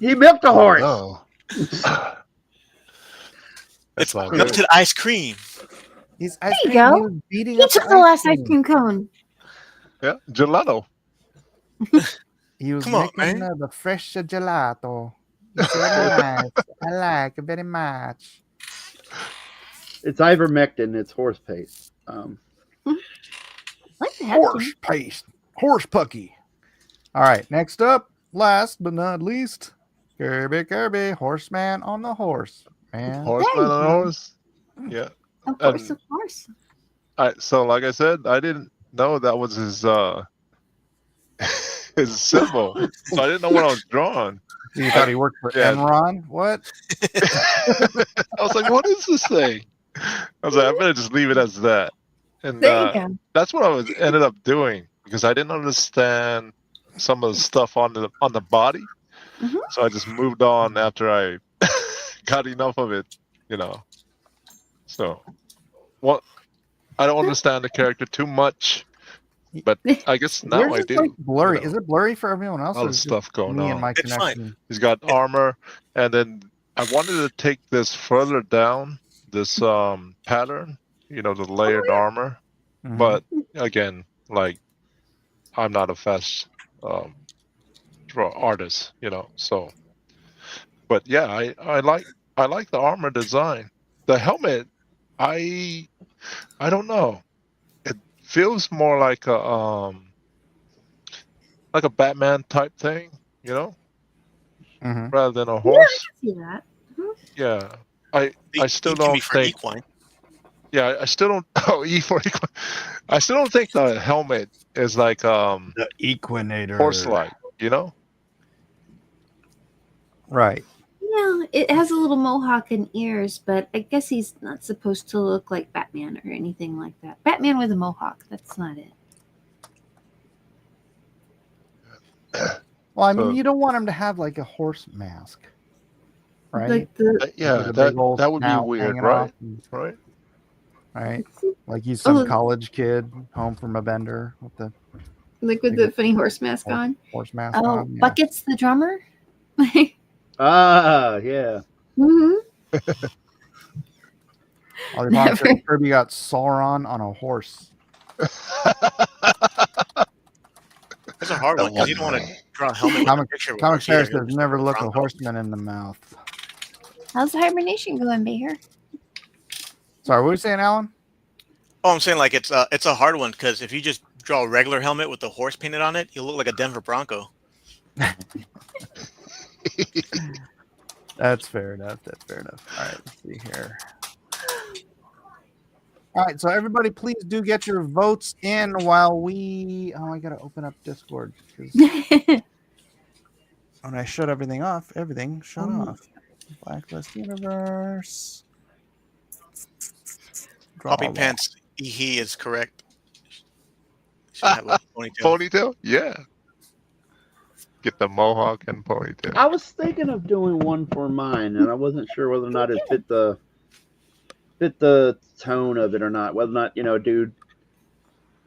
He milked a horse. No. It's all melted good. ice cream. He's There you go. beating He up took the last ice cream cone. Yeah, gelato. He was Come on, making man. the fresh gelato. It's so nice. I like it very much. It's ivermectin. It's horse paste. Like to have Horse some. paste. Horse pucky. All right. Next up, last but not least, Kirby, horseman on the horse. Man. Horseman you on a go. horse. Yeah. Of course, And of course. so like I said, I didn't know that was his his symbol. So I didn't know what I was drawing. You thought he worked for Yeah. Enron? What? I was like, what is this thing? I was like, I better just leave it as that. And There you go. that's what I ended up doing because I didn't understand some of the stuff on the body. Mhm. So I just moved on after I got enough of it, you know. So what I don't understand the character too much, but I guess now Where's I it do. like blurry? you know. Is it blurry for everyone else? A lot Or of is it stuff just going me and on. my It's fine. connection? He's got armor, and then I wanted to take this further down, this pattern, you know, the layered armor. Mhm. But again, like I'm not a fast artist, you know. So, but yeah, I like the armor design. The helmet, I don't know. It feels more like a Batman type thing, you know, Mhm. rather than a Yeah, I horse. can see that. Yeah, I still E can be don't for think. equine. Yeah, I still don't. Oh, E for equine. I still don't think the helmet is like The Equinator. horse-like, you know. Right. Yeah, it has a little mohawk and ears, but I guess he's not supposed to look like Batman or anything like that. Batman with a mohawk, that's not it. Well, I mean, So- you don't want him to have like a horse mask, right? Like the Yeah, With a big old that would be snout weird, hanging right? off and- Right. right? Like he's some Oh. college kid home from a bender with the like with the funny horse mask horse, on. horse mask Oh, on. Yeah. Bucket's the drummer. Ah, yeah. hmm All Never. Kirby got Sauron on a horse. That's a hard one because you don't want to draw a helmet with a Comic picture of a Comic horse either. Paris says never look a horseman in the mouth. How's the hibernation going, Bear? Sorry, what were you saying, Alan? Oh, I'm saying like it's a hard one because if you just draw a regular helmet with the horse painted on it, you'll look like a Denver Bronco. That's fair enough. That's fair enough. All right, let's see here. All right, so everybody, please do get your votes in while we. Oh, I gotta open up Discord because when I shut everything off, everything shut off. Blacklist Universe. Poppy Draw Pants, he is correct. Should have a ponytail. Ponytail? Yeah. Get the mohawk and ponytail. I was thinking of doing one for mine, and I wasn't sure whether or not it fit the tone of it or not. Whether or not, do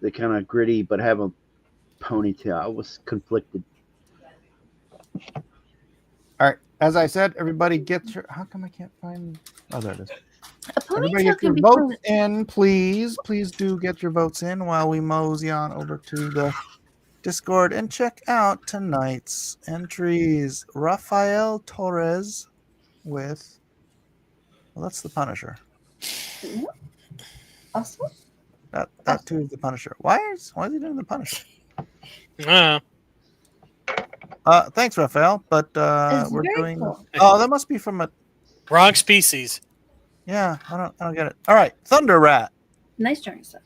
the kind of gritty but have a ponytail. I was conflicted. All right, as I said, everybody get your. How come I can't find? Oh, there it is. A Everybody ponytail get your can be votes fun. in, please. Please do get your votes in while we mosey on over to the Discord and check out tonight's entries. Rafael Torres with. Well, that's the Punisher. Awesome. That too is the Punisher. Why is he doing the Punisher? Thanks, Raphael. But It's we're very doing. cool. Oh, that must be from a. Wrong species. Yeah, I don't get it. All right, Thunder Rat. Nice drawing stuff.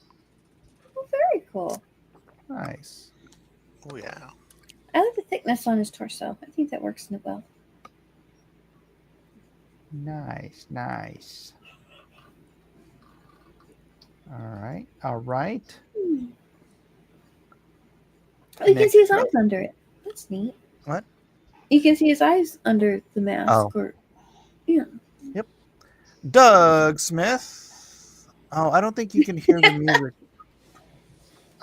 Oh, very cool. Nice. Oh yeah. I like the thickness on his torso. I think that works in it well. Nice. All right. Oh, you can Next see his up. eyes under it. That's neat. What? You can see his eyes under the mask. Oh. Or, yeah. Doug Smith. Oh, I don't think you can hear the music.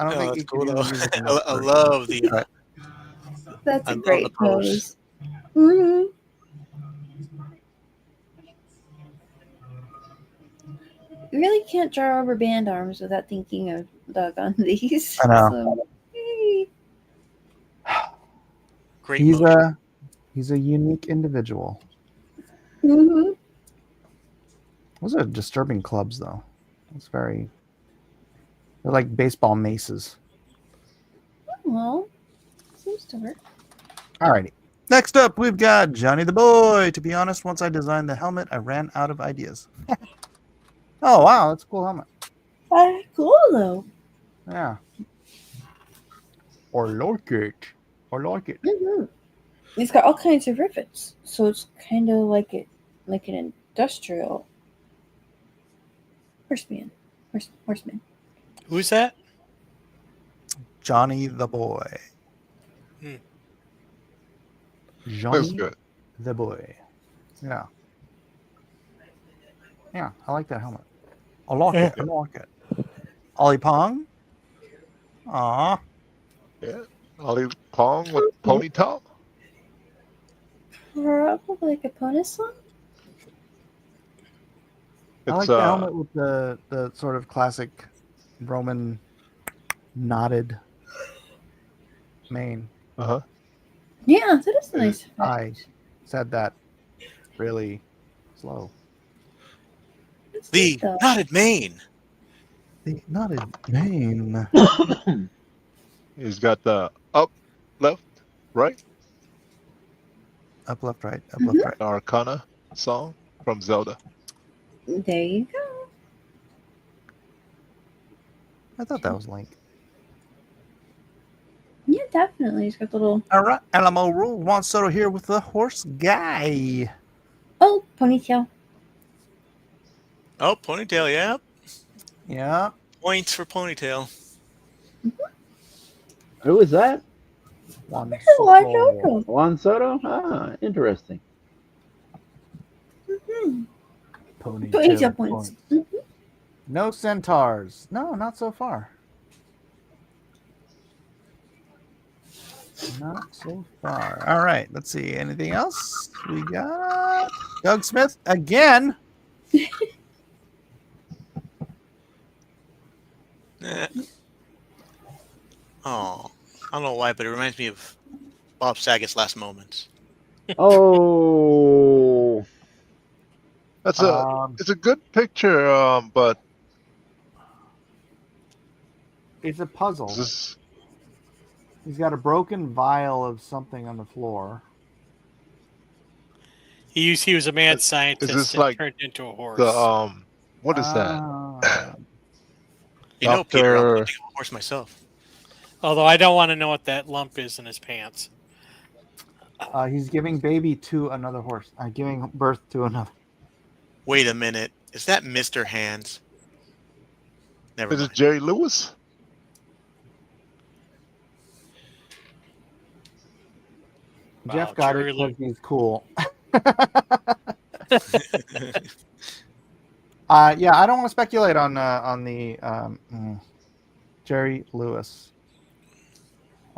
I don't Oh, think that's you cool can though. hear the music. in this I version. love the. Right. That's I a love great the pose. pose. hmm You really can't draw rubber band arms without thinking of Doug on these. I know. So, Great motion. He's a unique individual. Mm-hmm. Those are disturbing clubs, though. They're like baseball maces. Well, seems to work. Alrighty. Next up, we've got Johnny the Boy. To be honest, once I designed the helmet, I ran out of ideas. Oh, wow. That's a cool helmet. Cool, though. Yeah. Or like it. Mm-hmm. It's got all kinds of rivets, so it's kind of like an industrial horseman. Who's that? Johnny the Boy. Hmm. That's Johnny good. the Boy. Yeah. Yeah, I like that helmet. I like it. Ollie Pong. Aw. Yeah. Ollie Pong with ponytail. Probably like a pony song. I like the helmet with the sort of classic Roman knotted mane. Uh-huh. Yeah, that is nice. I said that really slow. The knotted mane. The knotted mane. He's got the up, left, right. Up, left, right. Up, left, right. Arcana song from Zelda. There you go. I thought that was Link. Yeah, definitely. He's got the little. All right, Alamo Rule. Juan Soto here with the horse guy. Oh, ponytail. Oh, ponytail, yeah. Yeah. Points for ponytail. Who is that? Juan Soto. Juan Soto? Ah, interesting. Mm-hmm. Ponytail points. No centaurs. No, not so far. Not so far. All right, let's see. Anything else? We got Doug Smith again. Oh, I don't know why, but it reminds me of Bob Saget's last moments. Oh, That's it's a good picture, but it's a puzzle. This... He's got a broken vial of something on the floor. He was a mad scientist this and like turned into a horse. The what is that? You know, Peter, I'm going to take a horse myself. Although I don't want to know what that lump is in his pants. He's giving baby to another horse. Giving birth to another. Wait a minute. Is that Mr. Hands? Never Is mind. it Jerry Lewis? Jeff got it because he's cool. Yeah, I don't want to speculate on the Jerry Lewis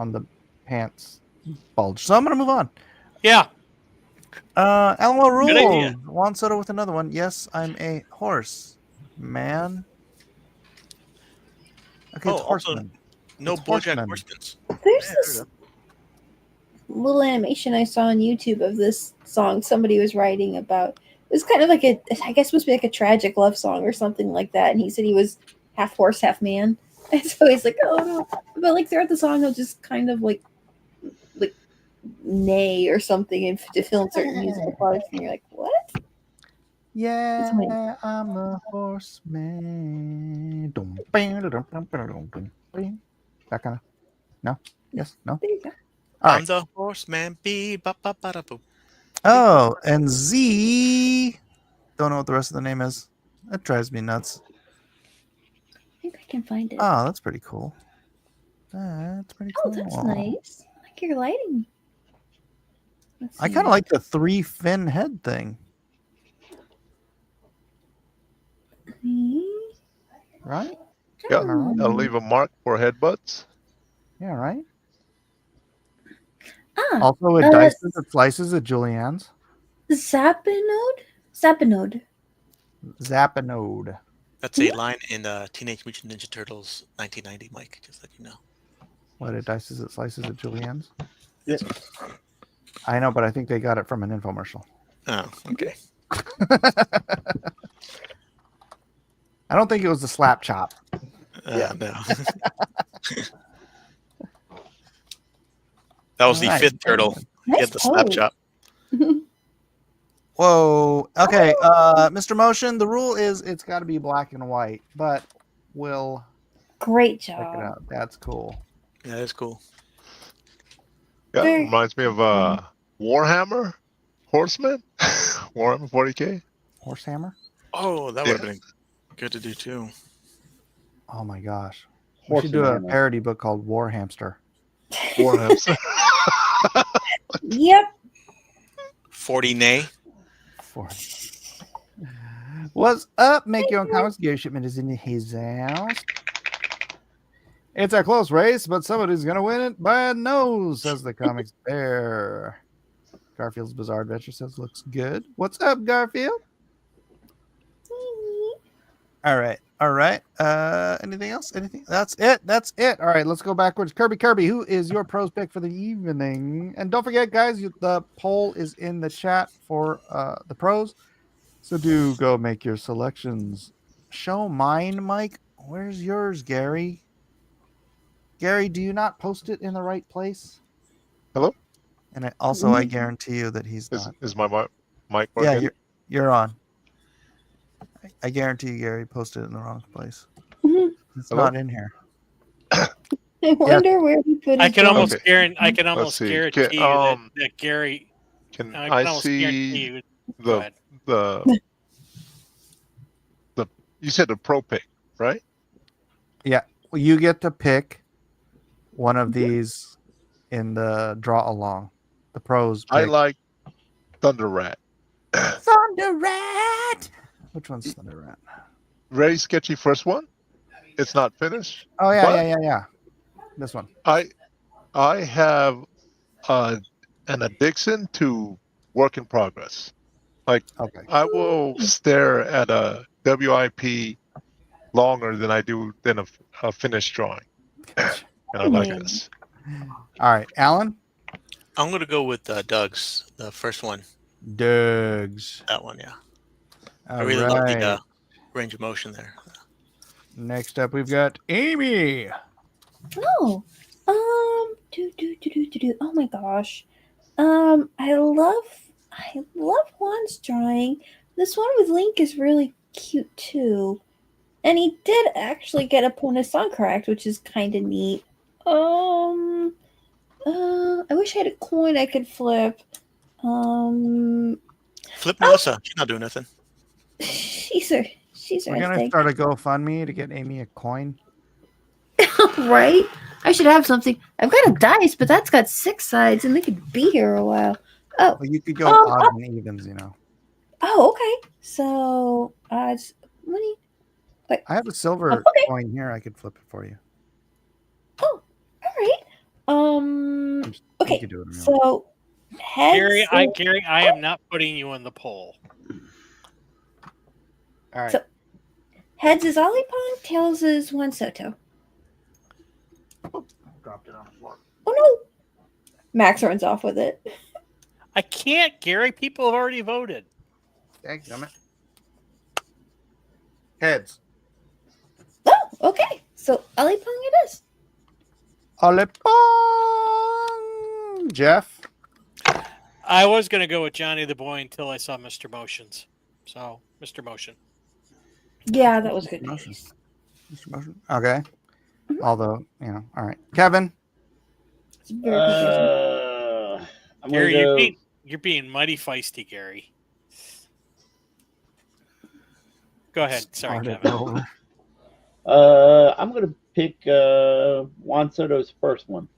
on the pants bulge. So I'm going to move on. Yeah. Alamo Good idea. Rule. Juan Soto with another one. Yes, I'm a horse, man. Okay, it's horseman. No BoJack Horseman. There's this little animation I saw on YouTube of this song somebody was writing about. It was kind of like I guess it must be like a tragic love song or something like that. And he said he was half horse, half man. And so he's like, oh no. But like throughout the song, he'll just kind of like neigh or something and to fill in certain musical parts. And you're like, what? Yeah, I'm a horseman. That kind of. No? Yes? No? There you go. All I'm right. the horseman. Bee-ba-ba-ba-da-boo. Oh, and Z. Don't know what the rest of the name is. That drives me nuts. I think I can find it. Oh, that's pretty cool. That's pretty cool. Oh, that's nice. I like your lighting. I kind of like the 3 fin head thing. Right? Yeah, that'll leave a mark for headbutts. Yeah, right? Ah, Also, it dices, it slices at Julianne's. Zapinode? Zapinode. Zapinode. That's a line in Teenage Mutant Ninja Turtles 1990, Mike, just let you know. What, it dices, it slices at Julianne's? I know, but I think they got it from an infomercial. Oh, okay. I don't think it was the slap chop. No. That was the Alright. fifth turtle. He had the slap chop. Whoa. Okay, Mr. Motion, the rule is it's got to be black and white, but we'll Great check it job. out. That's cool. Yeah, that's cool. Yeah, Very- reminds me of Warhammer Horseman. Warhammer 40K. Horsehammer? Oh, that would have been good to do too. Oh my gosh. We should do a parody book called War Hamster. Warhammer. Yep. 40 nay. What's up? Make your own comics. Gary Shipman is in his house. It's a close race, but somebody's going to win it by a nose, says the comics bear. Garfield's Bizarre Adventure says, looks good. What's up, Garfield? All right. Anything else? Anything? That's it. All right, let's go backwards. Kirby, who is your pros pick for the evening? And don't forget, guys, the poll is in the chat for the pros. So do go make your selections. Show mine, Mike. Where's yours, Gary? Gary, do you not post it in the right place? Hello? And I guarantee you that he's not. Is my mic working? Yeah, you're on. I guarantee you, Gary posted it in the wrong place. It's not in here. I wonder where he put it. I can almost Okay. guarantee. I can Let's almost see. guarantee Okay, you that Gary. Can I I almost guarantee see you- go ahead. the you said the pro pick, right? Yeah, well, you get to pick one of these in the draw along. The pros. I pick. like Thunder Rat. Thunder Rat. Which one's Thunder Rat? Very sketchy first one. It's not finished. Oh yeah, but yeah. This one. I have an addiction to work in progress. Like I will stare at a WIP longer than I do than a finished drawing, and I like this. All right, Alan. I'm gonna go with Doug's, the first one. Doug's. That one, yeah. I All really love the right. range of motion there. Next up, we've got Amy. Oh, oh my gosh. I love Juan's drawing. This one with Link is really cute too. And he did actually get a bonus song correct, which is kind of neat. I wish I had a coin I could flip. Flip Melissa. She's not doing nothing. She's We're gonna start a GoFundMe to get Amy a coin. right? I should have something. I've got a dice, but that's got 6 sides, and they could be here a while. Oh, Well, you could go odds and evens, you know. oh, okay. So odds, money. Like, I have a silver okay. coin here. I could flip it for you. all right. You Okay. could do it if you want. So heads. Gary, I am not putting you in the poll. All right. So heads is Olipong, tails is Juan Soto. Dropped it on the floor. Oh no! Max runs off with it. I can't, Gary. People have already voted. Damn it. Heads. Oh, okay. So Olipong it is. Olipong. Jeff. I was going to go with Johnny the Boy until I saw Mr. Motions. So, Mr. Motion. Yeah, that was good. Mr. Motion. Okay. Although, you know, all right. Kevin. It's very confusing. I'm Gary, gonna go. you're being mighty feisty, Gary. Go ahead. Sorry, Start it Kevin. over. I'm gonna pick Juan Soto's first one.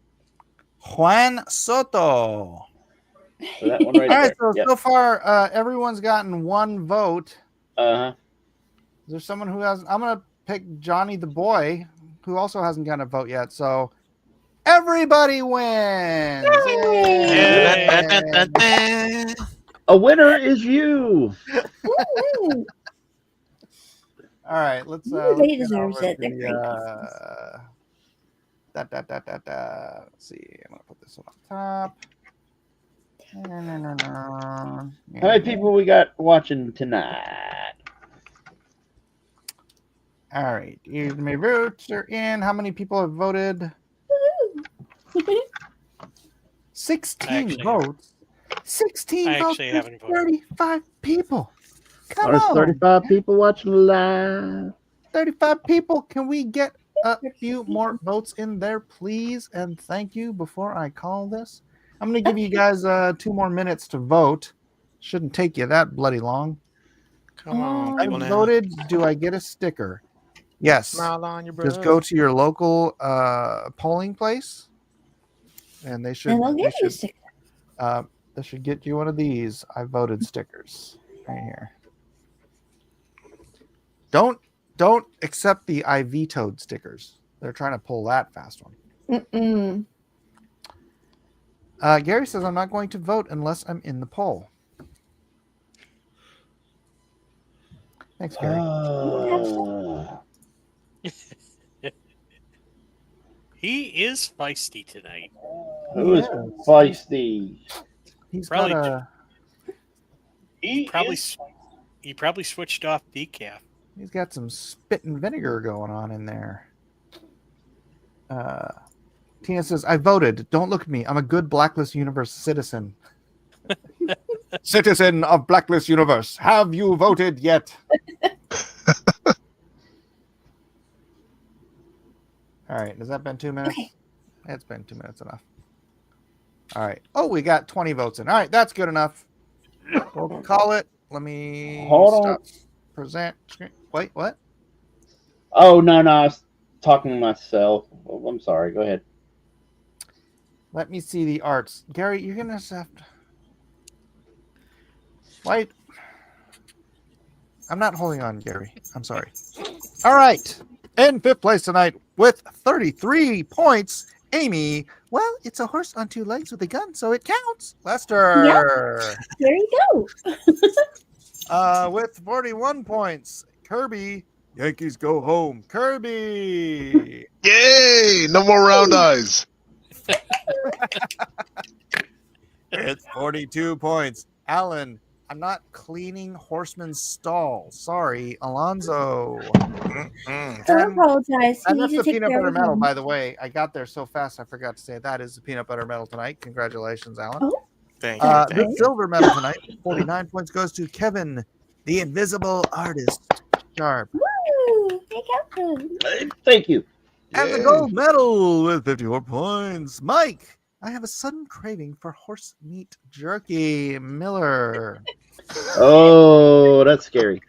Juan Soto. So that one right All right, there. so Yep. so far, everyone's gotten one vote. Uh-huh. Is there someone who hasn't? I'm gonna pick Johnny the Boy, who also hasn't gotten a vote yet. So everybody wins. Yay. A winner is you. Woo! All right, let's. Everybody get deserves over it. to They're the, great Let's see. I'm gonna put this one on top. How many people we got watching tonight? All right. My votes are in. How many people have voted? 16 votes. 16 I votes. actually There's haven't voted. 35 people. Come There's on. 35 people watching live. 35 people. Can we get a few more votes in there, please? And thank you before I call this. I'm going to give you guys 2 more minutes to vote. Shouldn't take you that bloody long. Come on, I people now. voted. Do I get a sticker? Yes. Smile on your Just bro. go to your local polling place, and they should. And they'll they give you a should, sticker. they should get you one of these. I voted stickers right here. Don't accept the I vetoed stickers. They're trying to pull that fast one. Mm-mm. Gary says I'm not going to vote unless I'm in the poll. Thanks, Gary. He is feisty tonight. Who is feisty? He's Probably. got a. He probably switched off decaf. He's got some spit and vinegar going on in there. Tina says, I voted. Don't look at me. I'm a good Blacklist Universe citizen. Citizen of Blacklist Universe. Have you voted yet? All right. Has that been 2 minutes? Okay. It's been 2 minutes enough. All right. Oh, we got 20 votes in. All right. That's good enough. We'll call it. Let me stop. Present screen. Wait, what? Oh, no. I was talking to myself. Oh, I'm sorry. Go ahead. Let me see the arts. Gary, you're going to have to... Wait. I'm not holding on, Gary. I'm sorry. All right. In 5th place tonight with 33 points, Amy. Well, it's a horse on 2 legs with a gun, so it counts. Lester. Yep. There you go. With 41 points, Kirby. Yankees go home. Kirby. Yay! No more round eyes. It's 42 points. Alan, I'm not cleaning Horseman's stall. Sorry, Alonzo. Don't apologize. And You that's need the to take peanut care butter of medal, him. by the way. I got there so fast, I forgot to say that is the peanut butter medal tonight. Congratulations, Alan. Oh. Thank you. The silver medal tonight, 49 points, goes to Kevin, the invisible artist. Sharp. Woo! Hey, Captain. Thank you. And the gold medal with 54 points, Mike. I have a sudden craving for horse meat jerky. Miller. Oh, that's scary.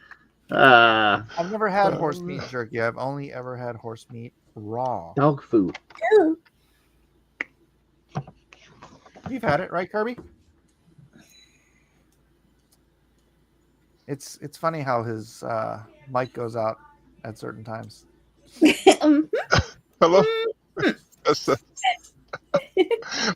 I've never had horse meat jerky. I've only ever had horse meat raw. Dog food. Ew. You've had it, right, Kirby? It's funny how his mic goes out at certain times. Hello?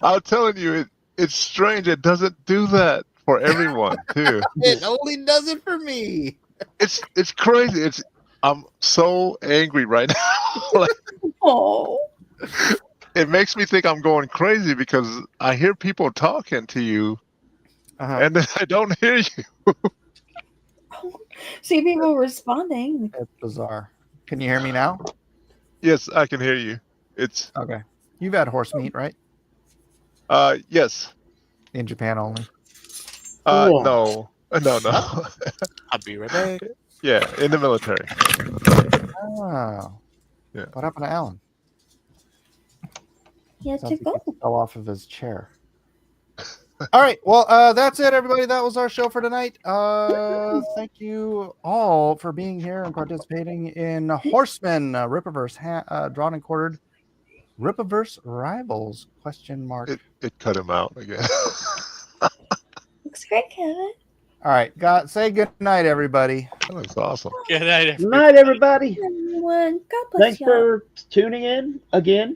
I'm telling you, it's strange. It doesn't do that for everyone, too. It only does it for me. It's crazy. I'm so angry right now. Oh. It makes me think I'm going crazy because I hear people talking to you, and then I don't hear you. See people responding. It's bizarre. Can you hear me now? Yes, I can hear you. It's okay. You've had horse meat, right? Yes. In Japan only. No. I'll be right back. Yeah, in the military. Oh. Yeah. What happened to Alan? He has Sounds to like go. he fell off of his chair. All right. Well, that's it, everybody. That was our show for tonight. Thank you all for being here and participating in Horseman Rippaverse drawn and quartered Rippaverse Rivals ? It cut him out again. Looks great, Kevin. All right. Say good night, everybody. That was awesome. Good night, Good night, everybody. Everyone. God bless Thanks y'all. for tuning in again.